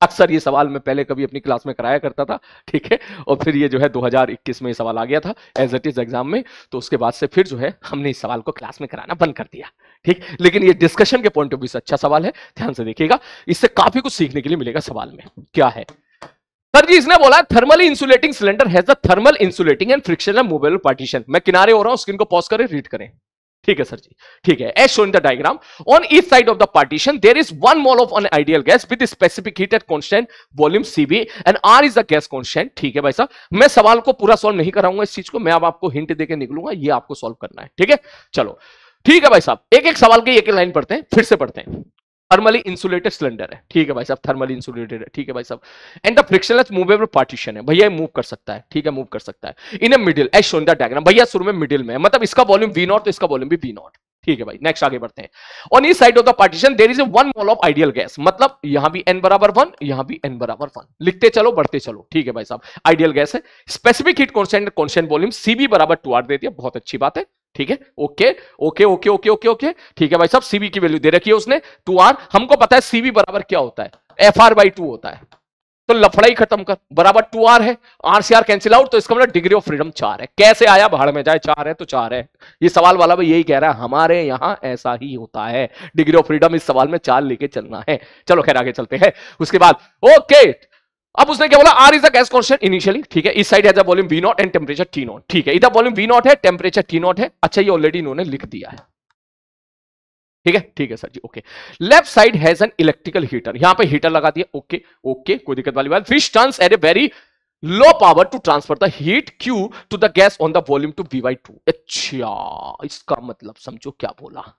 अक्सर ये सवाल मैं पहले कभी अपनी क्लास में कराया करता था, ठीक है, और फिर ये जो है 2021 में ये सवाल आ गया था एज इट इज एग्जाम में, तो उसके बाद से फिर जो है हमने इस सवाल को क्लास में कराना बंद कर दिया, ठीक। लेकिन ये डिस्कशन के पॉइंट ऑफ व्यू से अच्छा सवाल है, ध्यान से देखिएगा, इससे काफी कुछ सीखने के लिए मिलेगा सवाल में। क्या है सर जी? इसने बोला thermally insulating cylinder has a thermal insulating and frictional movable partition. मैं किनारे हो रहा हूं, स्क्रीन को पॉज करें, रीड करें, ठीक है सर जी, ठीक है। As shown in the diagram, on each side of the partition there is 1 mole of an ideal gas with specific heat at constant volume Cv and R is the gas constant, ठीक है भाई साहब। मैं सवाल को पूरा solve नहीं कराऊंगा इस चीज को, मैं अब आपको हिंट देके निकलूंगा, ये आपको सॉल्व करना है, ठीक है। चलो ठीक है भाई साहब, एक एक सवाल के एक एक लाइन पढ़ते हैं, फिर से पढ़ते हैं। थर्मली इंसुलेटेड सिलेंडर है, ठीक है भाई साहब, थर्मली इंसुलेटेड है, ठीक है भाई साहब, and the frictionless movable partition है, भैया मूव कर सकता है, ठीक है, मूव कर सकता है। In a middle as shown the diagram, भैया शुरू में मिडिल में, मतलब इसका वॉल्यूम V0 तो इसका वॉल्यूम भी V0, ठीक है भाई। नेक्स्ट आगे बढ़ते हैं। On each side of the partition there is a 1 mole of ideal gas, मतलब यहां भी n बराबर 1, यहां भी n बराबर 1, लिखते चलो बढ़ते चलो, ठीक है भाई साहब। आइडियल गैस है, specific heat constant constant volume Cv बराबर 2R दे दिया, बहुत अच्छी बात है, ठीक है। Okay okay okay okay okay okay, ठीक है भाई साहब। Cv की वैल्यू दे रखी है उसने 2R, हमको पता है Cv बराबर क्या होता है, FR/2 होता है, तो लफड़ा ही खत्म कर, बराबर 2R है, R से R कैंसिल आउट, तो इसका मतलब डिग्री ऑफ फ्रीडम 4 है। कैसे आया, भाड़ में जाए, 4 है तो 4 है। ये सवाल वाला भी यही कह रहा है, हमारे यहां ऐसा ही होता है, डिग्री ऑफ फ्रीडम इस सवाल में 4 लेके चलना है। चलो खैर आगे चलते हैं। उसके बाद ओके, अब उसने क्या बोला, R is the gas constant initially, ठीक है। इस side has a volume V0 and temperature T0, ठीक है। इधर वॉल्यूम V0 है, टेंपरेचर T0 है। अच्छा, ये ऑलरेडी इन्होंने लिख दिया है, ठीक है sir ji, okay. Left side has an electrical heater, यहां पे हीटर लगा दिया, ओके ओके, कोई दिक्कत वाली बात। Which turns at a very low power to transfer the heat Q to the gas on the volume to V/2। अच्छा, इसका मतलब समझो क्या बोला,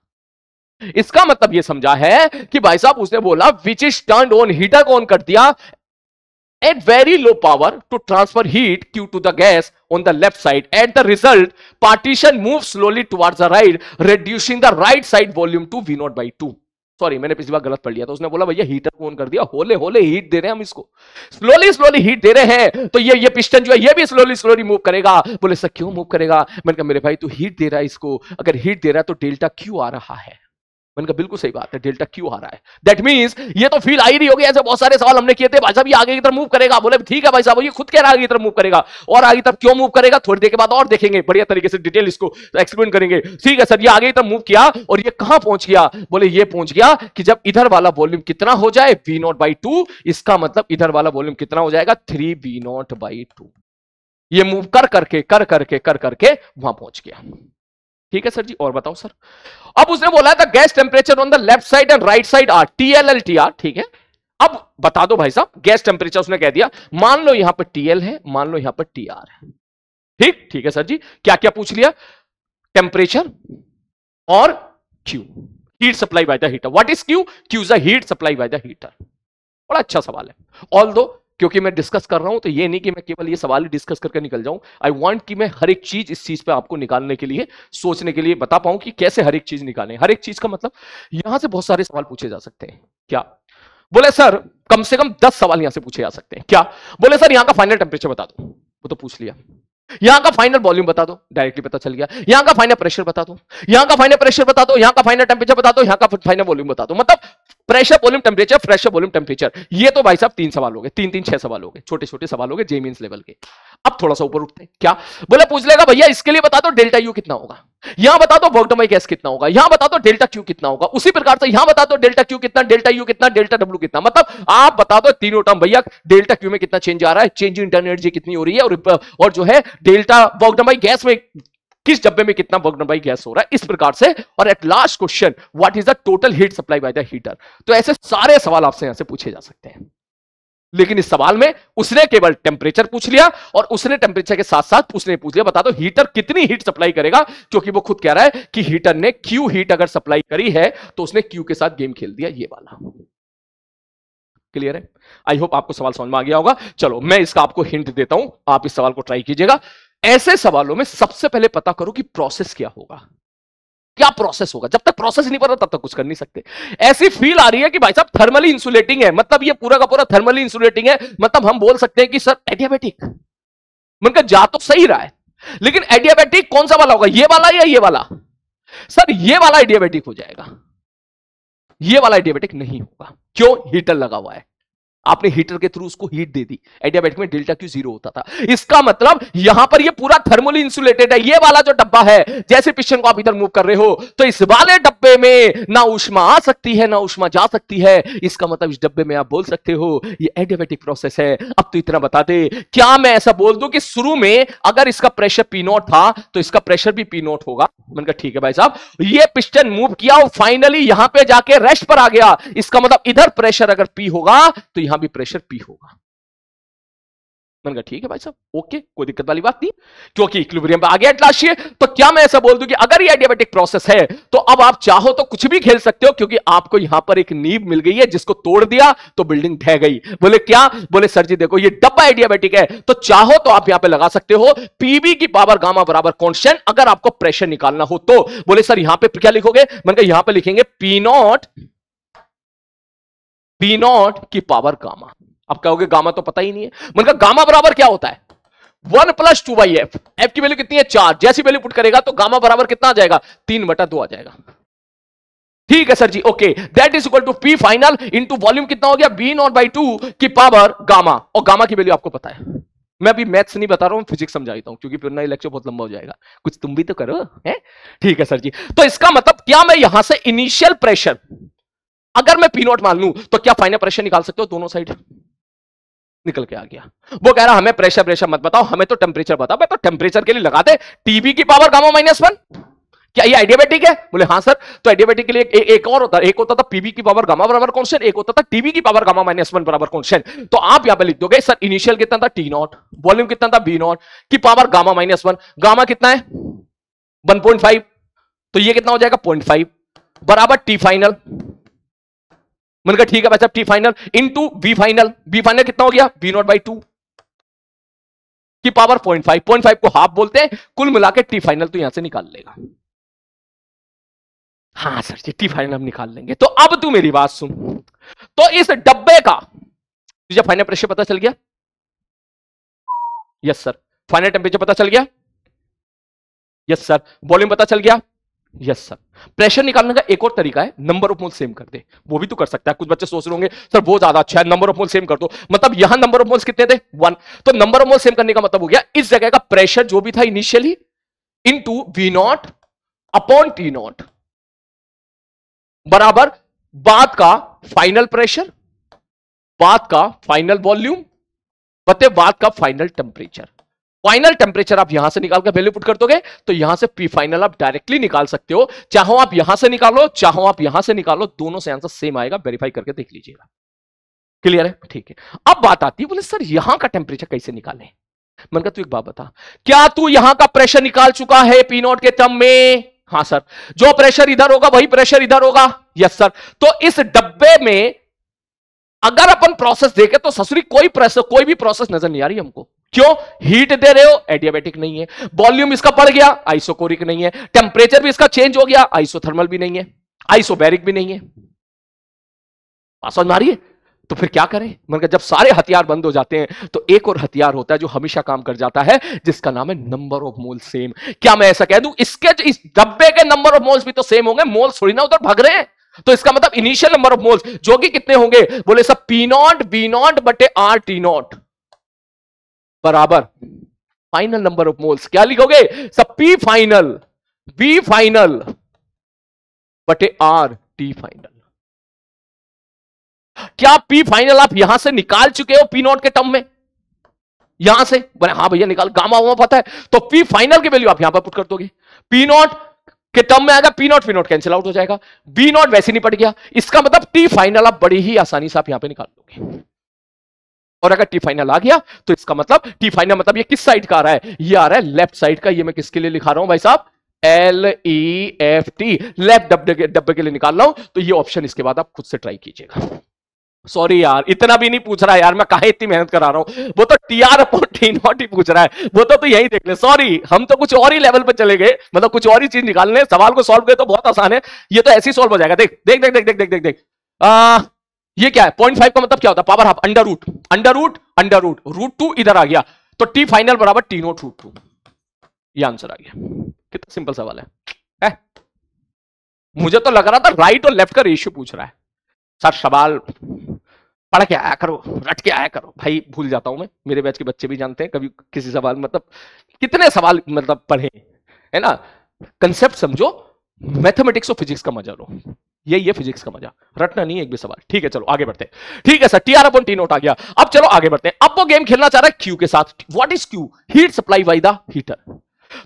इसका मतलब यह समझा है कि भाई साहब उसने बोला which is turned on, heater को ऑन कर दिया at very low power to transfer heat Q to the gas on the left side. At the result, partition moves slowly towards the right, reducing the right side volume to V0/2. Sorry, मैंने पिछली बार गलत पढ़ लिया था। उसने बोला भैया heater को ऑन कर दिया, होले होले हीट दे रहे हैं हम इसको, स्लोली स्लोली हीट दे रहे हैं, तो ये पिस्टन जो है ये भी स्लोली स्लोली मूव करेगा। बोले सर क्यों मूव करेगा? मैंने कहा मेरे भाई तू हीट दे रहा है इसको, अगर हीट दे रहा है तो डेल्टा क्यू आ रहा है। मैंने कहा बिल्कुल सही बात है, डेल्टा क्यू आ रहा है, दैट मींस ये तो फील आ ही रही होगी। ऐसे बहुत सारे सवाल हमने किए थे, भाई साहब ये आगे की तरफ मूव करेगा। बोले ठीक है भाई साहब, ये खुद कह रहा है आगे की तरफ मूव करेगा, और आगे तरफ क्यों मूव करेगा थोड़ी देर के बाद और देखेंगे, बढ़िया तरीके से डिटेल इसको एक्सप्लेन करेंगे। ठीक है सर, ये आगे की तरफ मूव किया और ये कहां पहुंच गया? बोले ये पहुंच गया कि जब इधर वाला वॉल्यूम कितना हो जाए, V0/2, इसका मतलब इधर वाला वॉल्यूम कितना हो जाएगा, 3V0/2। ये मूव कर करके वहां पहुंच गया। ठीक है सर जी, और बताओ सर। अब उसने बोला था gas temperature on the left side and right side are TLLTR, ठीक है। अब बता दो भाई साहब गैस टेम्परेचर उसने कह दिया, मान लो यहां पर TL है, मान लो यहां पर TR है, ठीक है सर जी। क्या क्या पूछ लिया? टेम्परेचर और Q, heat supply by the heater. What is Q? Q is the heat supply by the heater. बड़ा अच्छा सवाल है, ऑल्दो क्योंकि मैं डिस्कस कर रहा हूं तो ये नहीं कि मैं केवल ये सवाल ही डिस्कस करके निकल जाऊं। आई वांट कि मैं हर एक चीज इस चीज पे आपको निकालने के लिए, सोचने के लिए बता पाऊं कि कैसे हर एक चीज निकालें। हर एक चीज का मतलब यहां से बहुत सारे सवाल पूछे जा सकते हैं। क्या बोले सर? कम से कम 10 सवाल यहां से पूछे जा सकते हैं। क्या बोले सर? यहां का फाइनल टेम्परेचर बता दो, वो तो पूछ लिया। यहां का फाइनल वॉल्यूम बता दो, डायरेक्टली पता चल गया। यहां का फाइनल प्रेशर बता दो, यहां का फाइनल प्रेशर बता दो, यहां का फाइनल टेम्परेचर बता दो, यहां का फाइनल वॉल्यूम बता दो। मतलब pressure volume temperature, pressure volume temperature, ये तो भाई साहब 3 सवाल हो गए, 3 6 सवाल हो गए, छोटे छोटे सवाल हो गए जे मींस लेवल के। अब थोड़ा सा ऊपर उठते हैं। क्या बोले? पूछ लेगा भैया इसके लिए बता दो डेल्टा यू कितना होगा, यहां बता दो वर्क डन बाय गैस कितना होगा, यहां बता दो डेल्टा क्यू कितना होगा, उसी प्रकार से यहां बता दो डेल्टा क्यू कितना, डेल्टा यू कितना, डेल्टा डब्ल्यू कितना। मतलब आप बता दो तीनों टर्म भैया, डेल्टा क्यू में कितना चेंज आ रहा है, चेंज इन इंटरनल एनर्जी कितनी हो रही है, और जो है delta work done by gas में किस डब्बे में कितना वर्क डन बाय गैस हो रहा है, इस प्रकार से। और at last question, what is the total heat supply by the heater. तो ऐसे सारे सवाल आपसे यहां से पूछे जा सकते हैं। लेकिन इस सवाल में उसने केवल टेम्परेचर पूछ लिया, और उसने टेम्परेचर के साथ साथ उसने पूछ लिया बता दो हीटर कितनी हीट सप्लाई करेगा, क्योंकि वो खुद कह रहा है कि हीटर ने क्यू हीट अगर सप्लाई करी है तो उसने क्यू के साथ गेम खेल दिया, ये वाला। क्लियर है? आई होप आपको सवाल समझ में आ गया होगा। चलो मैं इसका आपको हिंट देता हूं, आप इस सवाल को ट्राई कीजिएगा। ऐसे सवालों में सबसे पहले पता करो कि प्रोसेस क्या होगा। क्या प्रोसेस होगा। जब तक प्रोसेस नहीं पता तब तक कुछ कर नहीं सकते। ऐसी फील आ रही है कि भाई साहब थर्मली इंसुलेटिंग है, मतलब ये पूरा का पूरा थर्मली इंसुलेटिंग है, मतलब हम बोल सकते हैं कि सर एडियाबेटिक। मतलब जा तो सही रहा है, लेकिन एडियाबेटिक कौन सा वाला होगा, ये वाला या ये वाला? सर ये वाला एडियाबेटिक हो जाएगा, ये वाला एडियाबेटिक नहीं होगा। क्यों? हीटर लगा हुआ है, आपने हीटर के थ्रू उसको हीट दे दी। एडियाबेटिक में डेल्टा क्यू 0 होता था। इसका मतलब यहां पर ये पूरा थर्मली इंसुलेटेड है। ये वाला जो डब्बा है, जैसे पिस्टन को आप इधर मूव कर रहे हो तो इस वाले डब्बे में ना ऊष्मा आ सकती है ना ऊष्मा जा सकती है। इसका मतलब इस डब्बे में आप बोल सकते हो ये एडियाबेटिक प्रोसेस है। अब तो इतना बता दे, क्या मैं ऐसा बोल दूं कि शुरू में अगर इसका प्रेशर P0 था तो इसका प्रेशर भी P0 होगा? मैंने कहा ठीक है भाई साहब, ये पिस्टन मूव किया और फाइनली यहां पे जाके रेस्ट पर आ गया। इसका मतलब इधर प्रेशर अगर P होगा तो यहां भी प्रेशर P होगा। मैंने कहा ठीक है भाई साहब, ओके, कोई दिक्कत वाली बात नहीं, क्योंकि इक्विलिब्रियम पे आ गया एटलाशिया। तो क्या मैं ऐसा बोल दूं कि अगर ये एडियाबेटिक प्रोसेस है तो अब आप चाहो तो कुछ भी खेल सकते हो, क्योंकि आपको यहां पर एक नींव मिल गई है, जिसको तोड़ दिया तो बिल्डिंग ढह गई। बोले क्या? बोले सर जी देखो ये डब्बा एडियाबेटिक है, तो चाहो तो आप यहां पे लगा सकते हो पीबी की पावर गामा बराबर कांस्टेंट, अगर आपको प्रेशर निकालना हो तो। बोले सर यहां पे क्या लिखोगे? मैंने कहा यहां पे लिखेंगे P0 की पावर गामा। अब कहोगे गामा तो पता ही नहीं है। मैंने कहा गामा बराबर क्या होता है? 1 + 2/f। एफ की वैल्यू कितनी है? 4। जैसी वैल्यू पुट करेगा तो गामा बराबर कितना आ जाएगा? 3/2 आ जाएगा। ठीक है sir ji, okay. That is equal to P final into volume कितना हो गया? V0/2 की पावर गामा। और गामा की वैल्यू आपको पता है। मैं अभी मैथ्स नहीं बता रहा हूं, फिजिक्स समझा देता हूं, क्योंकि फिर ना लेक्चर बहुत लंबा हो जाएगा। कुछ तुम भी तो करो है। ठीक है सर जी, तो इसका मतलब क्या मैं यहां से इनिशियल प्रेशर अगर मैं P0 मान लूं तो क्या फाइनल प्रेशर निकाल सकते हो? दोनों साइड निकल के आ गया। वो कह रहा हमें प्रेशर मत बताओ, हमें तो टेम्परेचर बताओ। मैं तो टेम्परेचर के लिए लगा दे टीबी की पावर गामा -1। क्या ये एडियाबेटिक है? बोले हाँ सर। तो एडियाबेटिक के लिए एक और होता है, एक होता था पीबी की पावर गामा बराबर कांस्टेंट, एक होता था टीबी की पावर गामा -1 बराबर कांस्टेंट। तो आप यहां पे लिख दोगे सर इनिशियल कितना था? T0, वॉल्यूम कितना था? V0 की पावर गामा -1। गामा कितना है? 1.5। तो ये कितना हो जाएगा? 0.5 बराबर T फाइनल। मैंने कहा ठीक है बच्चा, T final into V final. V final कितना हो गया? V0/2 की पावर 0.5। 0.5 को हाफ बोलते हैं। कुल मिला के T फाइनल तो यहां से निकाल लेगा। हाँ सर जी, T फाइनल हम निकाल लेंगे। तो अब तू मेरी बात सुन, तो इस डब्बे का तुझे फाइनल प्रेशर पता चल गया? Yes sir. फाइनल टेम्परेचर पता चल गया? Yes sir. वॉल्यूम पता चल गया? Yes sir. प्रेशर निकालने का एक और तरीका है, नंबर ऑफ मोल सेम कर दे। वो भी तो कर सकता है। कुछ बच्चे सोच रहे होंगे सर बहुत ज्यादा अच्छा है, नंबर ऑफ मोल सेम कर दो। मतलब यहां नंबर ऑफ मोल्स कितने थे? 1। तो नंबर ऑफ मोल सेम करने का मतलब हो गया इस जगह का प्रेशर जो भी था initially into V0 upon T0 बराबर बाद का फाइनल प्रेशर, बाद का फाइनल वॉल्यूम बते बाद का फाइनल टेम्परेचर। फाइनल टेम्परेचर आप यहां से निकाल कर वैल्यू पुट कर दोगे तो यहां से P फाइनल आप डायरेक्टली निकाल सकते हो। चाहो आप यहां से निकालो, चाहो आप यहां से निकालो, दोनों से आंसर सेम आएगा। वेरीफाई करके देख लीजिएगा। क्लियर है? ठीक है। अब बात आती है, बोले सर यहां का टेम्परेचर कैसे निकालें? मैंने कहा तू एक बात बता, क्या तू यहां का प्रेशर निकाल चुका है P0 के टर्म में? हाँ सर। जो प्रेशर इधर होगा वही प्रेशर इधर होगा? Yes sir. तो इस डब्बे में अगर अपन प्रोसेस देखें तो ससुरी कोई भी प्रोसेस नजर नहीं आ रही हमको। क्यों? हीट दे रहे हो, एडियाबेटिक नहीं है। वॉल्यूम इसका बढ़ गया, आइसोकोरिक नहीं है। टेम्परेचर भी इसका चेंज हो गया, आइसोथर्मल भी नहीं है, आइसोबैरिक भी नहीं है। समझ में आ रही है? तो फिर क्या करें? मतलब जब सारे हथियार बंद हो जाते हैं तो एक और हथियार होता है जो हमेशा काम कर जाता है, जिसका नाम है नंबर ऑफ मोल सेम। क्या मैं ऐसा कह दूं इसके इस डब्बे के नंबर ऑफ मोल्स भी तो सेम होंगे? मोल्स थोड़ी ना उधर भाग रहे हैं। तो इसका मतलब इनिशियल नंबर ऑफ मोल्स जो कि कितने होंगे? बोले सब P0 V0 बटे R T0 बराबर फाइनल नंबर ऑफ मोल्स। क्या लिखोगे? सब P फाइनल V फाइनल बटे R T फाइनल। क्या P फाइनल आप यहां से निकाल चुके हो P0 के टर्म में? यहां से बोले हाँ भैया निकाल, गामा वामा पता है। तो P फाइनल की वैल्यू आप यहां पर पुट कर दोगे। P0 के टर्म में आएगा, P0 कैंसिल आउट हो जाएगा, V0 वैसे नहीं पड़ गया। इसका मतलब T फाइनल आप बड़ी ही आसानी से आप यहां पे निकाल दोगे। और अगर T फाइनल आ गया तो इसका मतलब T फाइनल मतलब ये किस साइड का आ रहा है? ये आ रहा है लेफ्ट साइड का। ये मैं किसके लिए लिखा रहा हूं भाई साहब? LEFT, लेफ्ट डब्बे के लिए निकाल रहा हूं। तो ये ऑप्शन इसके बाद आप खुद से ट्राई कीजिएगा। सॉरी यार, इतना भी नहीं पूछ रहा यार, मैं कहा इतनी मेहनत करा रहा हूं। वो तो टीआर अपॉन टी नॉट ही पूछ रहा है, वो तो यही देख ले। सॉरी, हम तो कुछ और ही लेवल पे चले गए, मतलब कुछ और ही चीज निकालने। सवाल को सॉल्व करे तो बहुत आसान है, ये तो ऐसे ही सॉल्व हो जाएगा। देख देख देख देख देख देख देख देख ये क्या है? 0.5 का मतलब क्या होता है? Power half, under root, under root, under root, root 2 इधर आ गया, तो टी फाइनल बराबर टी नॉट रूट 2। ये आंसर आ गया। कितना सिंपल सवाल है? मुझे तो लग रहा था राइट और लेफ्ट का रेशियो पूछ रहा है। सर सवाल पढ़ के आया करो, रट के आया करो। भाई भूल जाता हूं मैं, मेरे बैच के बच्चे भी जानते हैं, कभी किसी सवाल मतलब कितने सवाल मतलब पढ़े, है ना? कंसेप्ट समझो, मैथमेटिक्स और फिजिक्स का मजा लो, ये फिजिक्स का मजा, रटना नहीं एक भी सवाल। ठीक है, चलो आगे बढ़ते हैं। ठीक है sir, TR upon T note आ गया। अब चलो आगे बढ़ते हैं। अब वो गेम खेलना चाह रहा है क्यू के साथ। What is Q? Heat supply by the heater.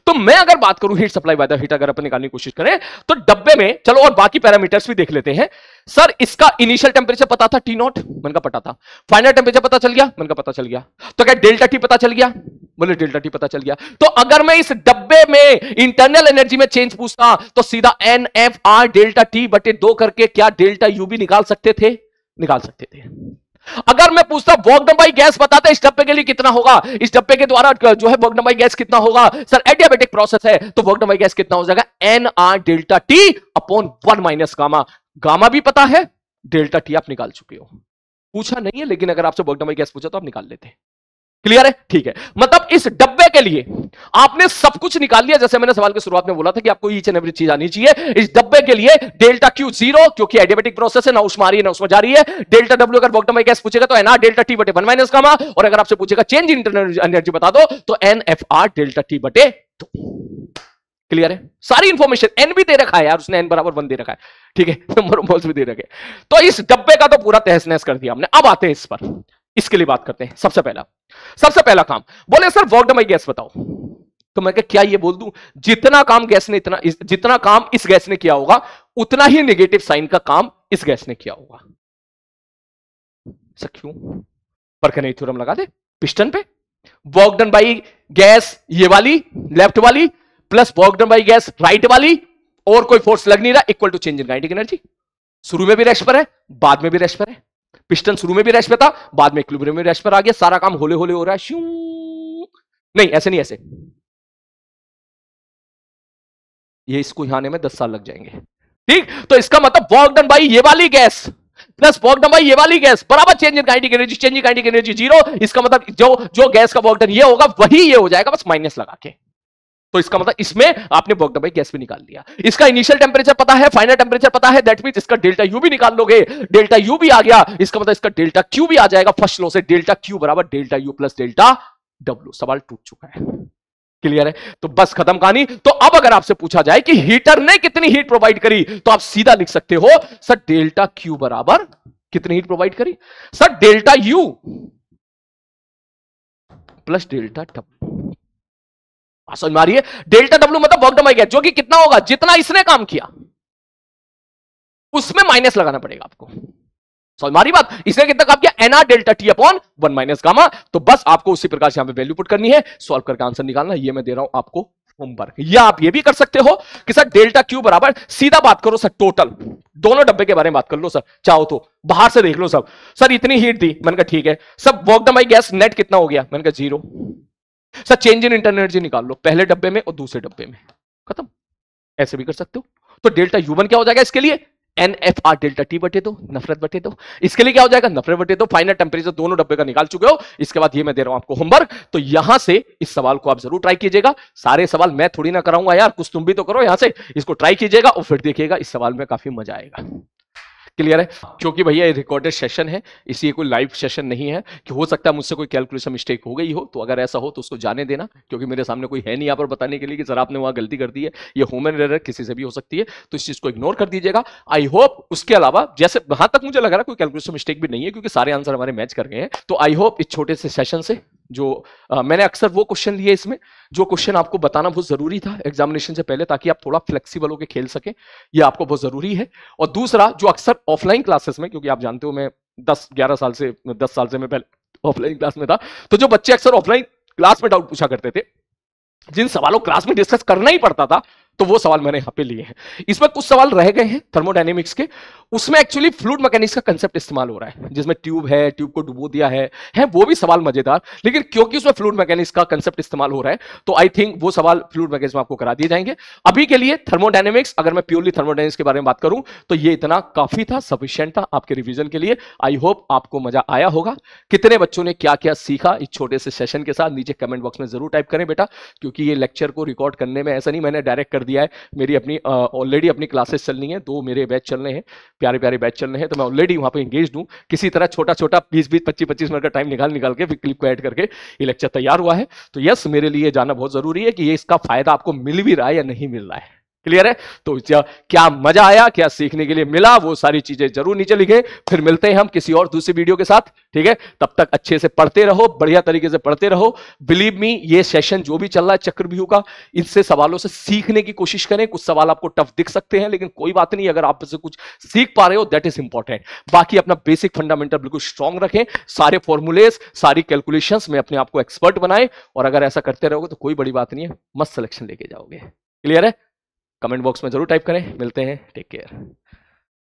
तो मैं अगर बात करूं heat supply by the heater, अगर अपन निकालने की कोशिश करें तो डब्बे में, चलो और बाकी पैरामीटर्स भी देख लेते हैं। सर इसका इनिशियल टेंपरेचर पता था टी नॉट, मन का पता था। फाइनल टेंपरेचर पता चल गया, मन का पता चल गया। तो क्या डेल्टा टी पता चल गया? बोले डेल्टा टी पता चल गया। तो अगर मैं इस डब्बे में इंटरनल एनर्जी में चेंज पूछता तो सीधा N F R delta T बटे 2 करके क्या डेल्टा यू भी निकाल सकते थे? निकाल सकते थे। अगर मैं पूछता वॉगडम्बाई गैस बताते इस डब्बे के लिए कितना होगा, इस डब्बे के द्वारा जो है वॉगडम्बाई गैस कितना होगा, सर एडियाबेटिक प्रोसेस है तो वॉगडम्बाई गैस कितना हो जाएगा? N R delta T upon 1 minus gamma. Gamma भी पता है, डेल्टा टी आप निकाल चुके हो, पूछा नहीं है, लेकिन अगर आपसे वॉगडम्बाई गैस पूछा तो आप निकाल लेते। क्लियर है? ठीक है, मतलब इस डब्बे के लिए आपने सब कुछ निकाल लिया। जैसे मैंने सवाल की शुरुआत में बोला था कि आपको ईच एंड एवरी चीज आनी चाहिए। इस डब्बे के लिए डेल्टा क्यू 0, क्योंकि एडियाबेटिक प्रोसेस है, ना उष्मा आ रही है ना उष्मा जा रही है। डेल्टा डब्ल्यू अगर वॉगडम्बाई गैस पूछेगा तो एन आर डेल्टा टी बटे 1 माइनस गामा, और अगर आपसे पूछेगा चेंज इन इंटरनल एनर्जी बता दो तो N F R delta T बटे 2। क्लियर है? सारी इंफॉर्मेशन, एन भी दे रखा है यार उसने, एन बराबर 1 दे रखा है। ठीक है, नंबर मोल्स भी दे रखे। तो इस डब्बे का तो पूरा तहस नहस कर दिया हमने। अब आते हैं इस पर, इसके लिए बात करते हैं। सबसे पहला काम, बोले सर वॉगडम्बाई गैस बताओ। तो मैं क्या ये बोल दूं, जितना काम गैस ने जितना काम इस गैस ने किया होगा उतना ही नेगेटिव साइन का काम इस गैस ने किया होगा। सर क्यों? परखने थ्योरम लगा दे पिस्टन पे। वॉगडम्बाई गैस ये वाली लेफ्ट वाली प्लस वॉगडम्बाई गैस राइट वाली, और कोई फोर्स लग नहीं रहा, equal to change in kinetic energy. शुरू में भी रेस्ट पर है, बाद में भी रेस्ट पर है। पिस्टन शुरू में भी रेस्ट पे था, बाद में इक्विलिब्रियम में रेस्ट पर आ गया। सारा काम होले होले हो रहा है। श्यू नहीं, ऐसे नहीं, ऐसे ये इसको यहां आने में 10 साल लग जाएंगे। ठीक, तो इसका मतलब वर्क डन बाय ये वाली gas plus work done bye ये वाली गैस बराबर change in kinetic energy, change in kinetic energy 0। इसका मतलब जो गैस का वर्क डन ये होगा वही ये हो जाएगा, बस माइनस लगा के। तो इसका मतलब इसमें आपने वर्क डन बाय गैस भी निकाल लिया। इसका इनिशियल टेंपरेचर पता है, फाइनल टेंपरेचर पता है, दैट मींस इसका डेल्टा यू भी निकाल लोगे। डेल्टा यू भी आ गया, इसका मतलब इसका डेल्टा क्यू भी आ जाएगा फर्स्ट लॉ से। डेल्टा क्यू बराबर delta U plus delta W. सवाल टूट चुका है। क्लियर है? तो बस खत्म कहानी। तो अब अगर आपसे पूछा जाए कि हीटर ने कितनी हीट प्रोवाइड करी, तो आप सीधा लिख सकते हो सर डेल्टा क्यू बराबर कितनी हीट प्रोवाइड करी? Sir delta U plus delta W. समझ में आ रही है? डेल्टा डब्ल्यू मतलब वर्क डन बाय गैस, जो कि कितना होगा? जितना इसने काम किया उसमें माइनस लगाना पड़ेगा आपको। समझ में आ रही बात? इसने कितना काम किया? N R delta T upon 1 minus gamma. तो बस आपको उसी प्रकार से यहां पे वैल्यू पुट करनी है, सॉल्व करके आंसर निकालना। ये मैं दे रहा हूं आपको होमवर्क। या आप ये भी कर सकते हो कि सर डेल्टा क्यू बराबर, सीधा बात करो सर टोटल दोनों डब्बे के बारे में बात कर लो सर, चाहो तो बाहर से देख लो सब। सर इतनी हीट दी, मैंने कहा ठीक है। सब work done by gas net कितना हो गया? मैंने कहा 0। Sir change in internal energy निकाल लो, पहले डब्बे में और दूसरे डब्बे में, खत्म। ऐसे भी कर सकते हो। तो डेल्टा U1 क्या हो जाएगा इसके लिए? N F R delta T बटे 2, नफरत बटे 2। इसके लिए क्या हो जाएगा? नफरत बटे 2। फाइनल टेंपरेचर दोनों डब्बे का निकाल चुके हो। इसके बाद ये मैं दे रहा हूं आपको होमवर्क। तो यहां से इस सवाल को आप जरूर ट्राई कीजिएगा। सारे सवाल मैं थोड़ी ना कराऊंगा यार, कुछ तुम भी तो करो। यहां से इसको ट्राई कीजिएगा और फिर देखिएगा इस सवाल में काफी मजा आएगा। क्लियर है? क्योंकि भैया ये रिकॉर्डेड सेशन है, इसलिए कोई लाइव सेशन नहीं है। कि हो सकता है मुझसे कोई कैलकुलेशन मिस्टेक हो गई हो, तो अगर ऐसा हो तो उसको जाने देना, क्योंकि मेरे सामने कोई है नहीं यहाँ पर बताने के लिए कि सर आपने वहां गलती कर दी है। ये ह्यूमन एरर किसी से भी हो सकती है, तो इस चीज को इग्नोर कर दीजिएगा। आई होप उसके अलावा, जैसे वहां तक मुझे लग रहा है कोई कैलकुलेशन मिस्टेक भी नहीं है, क्योंकि सारे आंसर हमारे मैच कर गए हैं। तो आई होप इस छोटे से सेशन से जो मैंने अक्सर वो क्वेश्चन लिए इसमें जो क्वेश्चन आपको बताना बहुत जरूरी था एग्जामिनेशन से पहले, ताकि आप थोड़ा फ्लेक्सिबल होकर खेल सके, ये आपको बहुत जरूरी है। और दूसरा, जो अक्सर ऑफलाइन क्लासेस में, क्योंकि आप जानते हो मैं 10 साल से मैं पहले ऑफलाइन क्लास में था, तो जो बच्चे अक्सर ऑफलाइन क्लास में डाउट पूछा करते थे, जिन सवालों क्लास में डिस्कस करना ही पड़ता था, तो वो सवाल मैंने यहां पे लिए हैं। इसमें कुछ सवाल रह गए हैं थर्मोडायनेमिक्स के, उसमें एक्चुअली फ्लूइड मैकेनिक्स का कंसेप्ट इस्तेमाल हो रहा है, जिसमें ट्यूब है, ट्यूब को डुबो दिया है वो भी सवाल मजेदार, लेकिन क्योंकि उसमें फ्लूइड मैकेनिक्स का कंसेप्ट इस्तेमाल हो रहा है तो आई थिंक वो सवाल फ्लूइड मैकेनिक्स में आपको करा दिए जाएंगे। अभी के लिए थर्मोडायनेमिक्स, अगर मैं प्योरली थर्मोडायनेमिक्स के बारे में बात करूं तो ये इतना काफी था, सफिशिएंट था आपके रिवीजन के लिए। आई होप आपको मजा आया होगा। कितने बच्चों ने क्या क्या सीखा इस छोटे से सेशन के साथ नीचे कमेंट बॉक्स में जरूर टाइप करें बेटा, क्योंकि ये लेक्चर को रिकॉर्ड करने में ऐसा नहीं मैंने डायरेक्ट कर दिया है, मेरी अपनी ऑलरेडी अपनी क्लासेस चलनी है, 2 मेरे बैच चल रहे हैं, प्यारे प्यारे बैच चल रहे हैं, तो मैं ऑलरेडी वहां पे एंगेज हूं। किसी तरह छोटा छोटा 20-20 25-25 मिनट का टाइम निकाल के क्लिप को ऐड करके ये लेक्चर तैयार हुआ है। तो यस, मेरे लिए जानना बहुत जरूरी है कि ये इसका फायदा आपको मिल भी रहा है या नहीं मिल रहा है। क्लियर है? तो क्या मजा आया, क्या सीखने के लिए मिला, वो सारी चीजें जरूर नीचे लिखें। फिर मिलते हैं हम किसी और दूसरी वीडियो के साथ, ठीक है? तब तक अच्छे से पढ़ते रहो, बढ़िया तरीके से पढ़ते रहो। बिलीव मी, ये सेशन जो भी चल रहा है चक्रव्यूह का, इनसे सवालों से सीखने की कोशिश करें। कुछ सवाल आपको टफ दिख सकते हैं, लेकिन कोई बात नहीं, अगर आप इससे कुछ सीख पा रहे हो दैट इज इंपॉर्टेंट। बाकी अपना बेसिक फंडामेंटल बिल्कुल स्ट्रांग रखें, सारे फॉर्मूलेस, सारी कैलकुलेशंस में अपने आप को एक्सपर्ट बनाएं, और अगर ऐसा करते रहोगे तो कोई बड़ी बात नहीं है, मस्त सिलेक्शन लेके जाओगे। क्लियर है? कमेंट बॉक्स में जरूर टाइप करें। मिलते हैं, टेक केयर।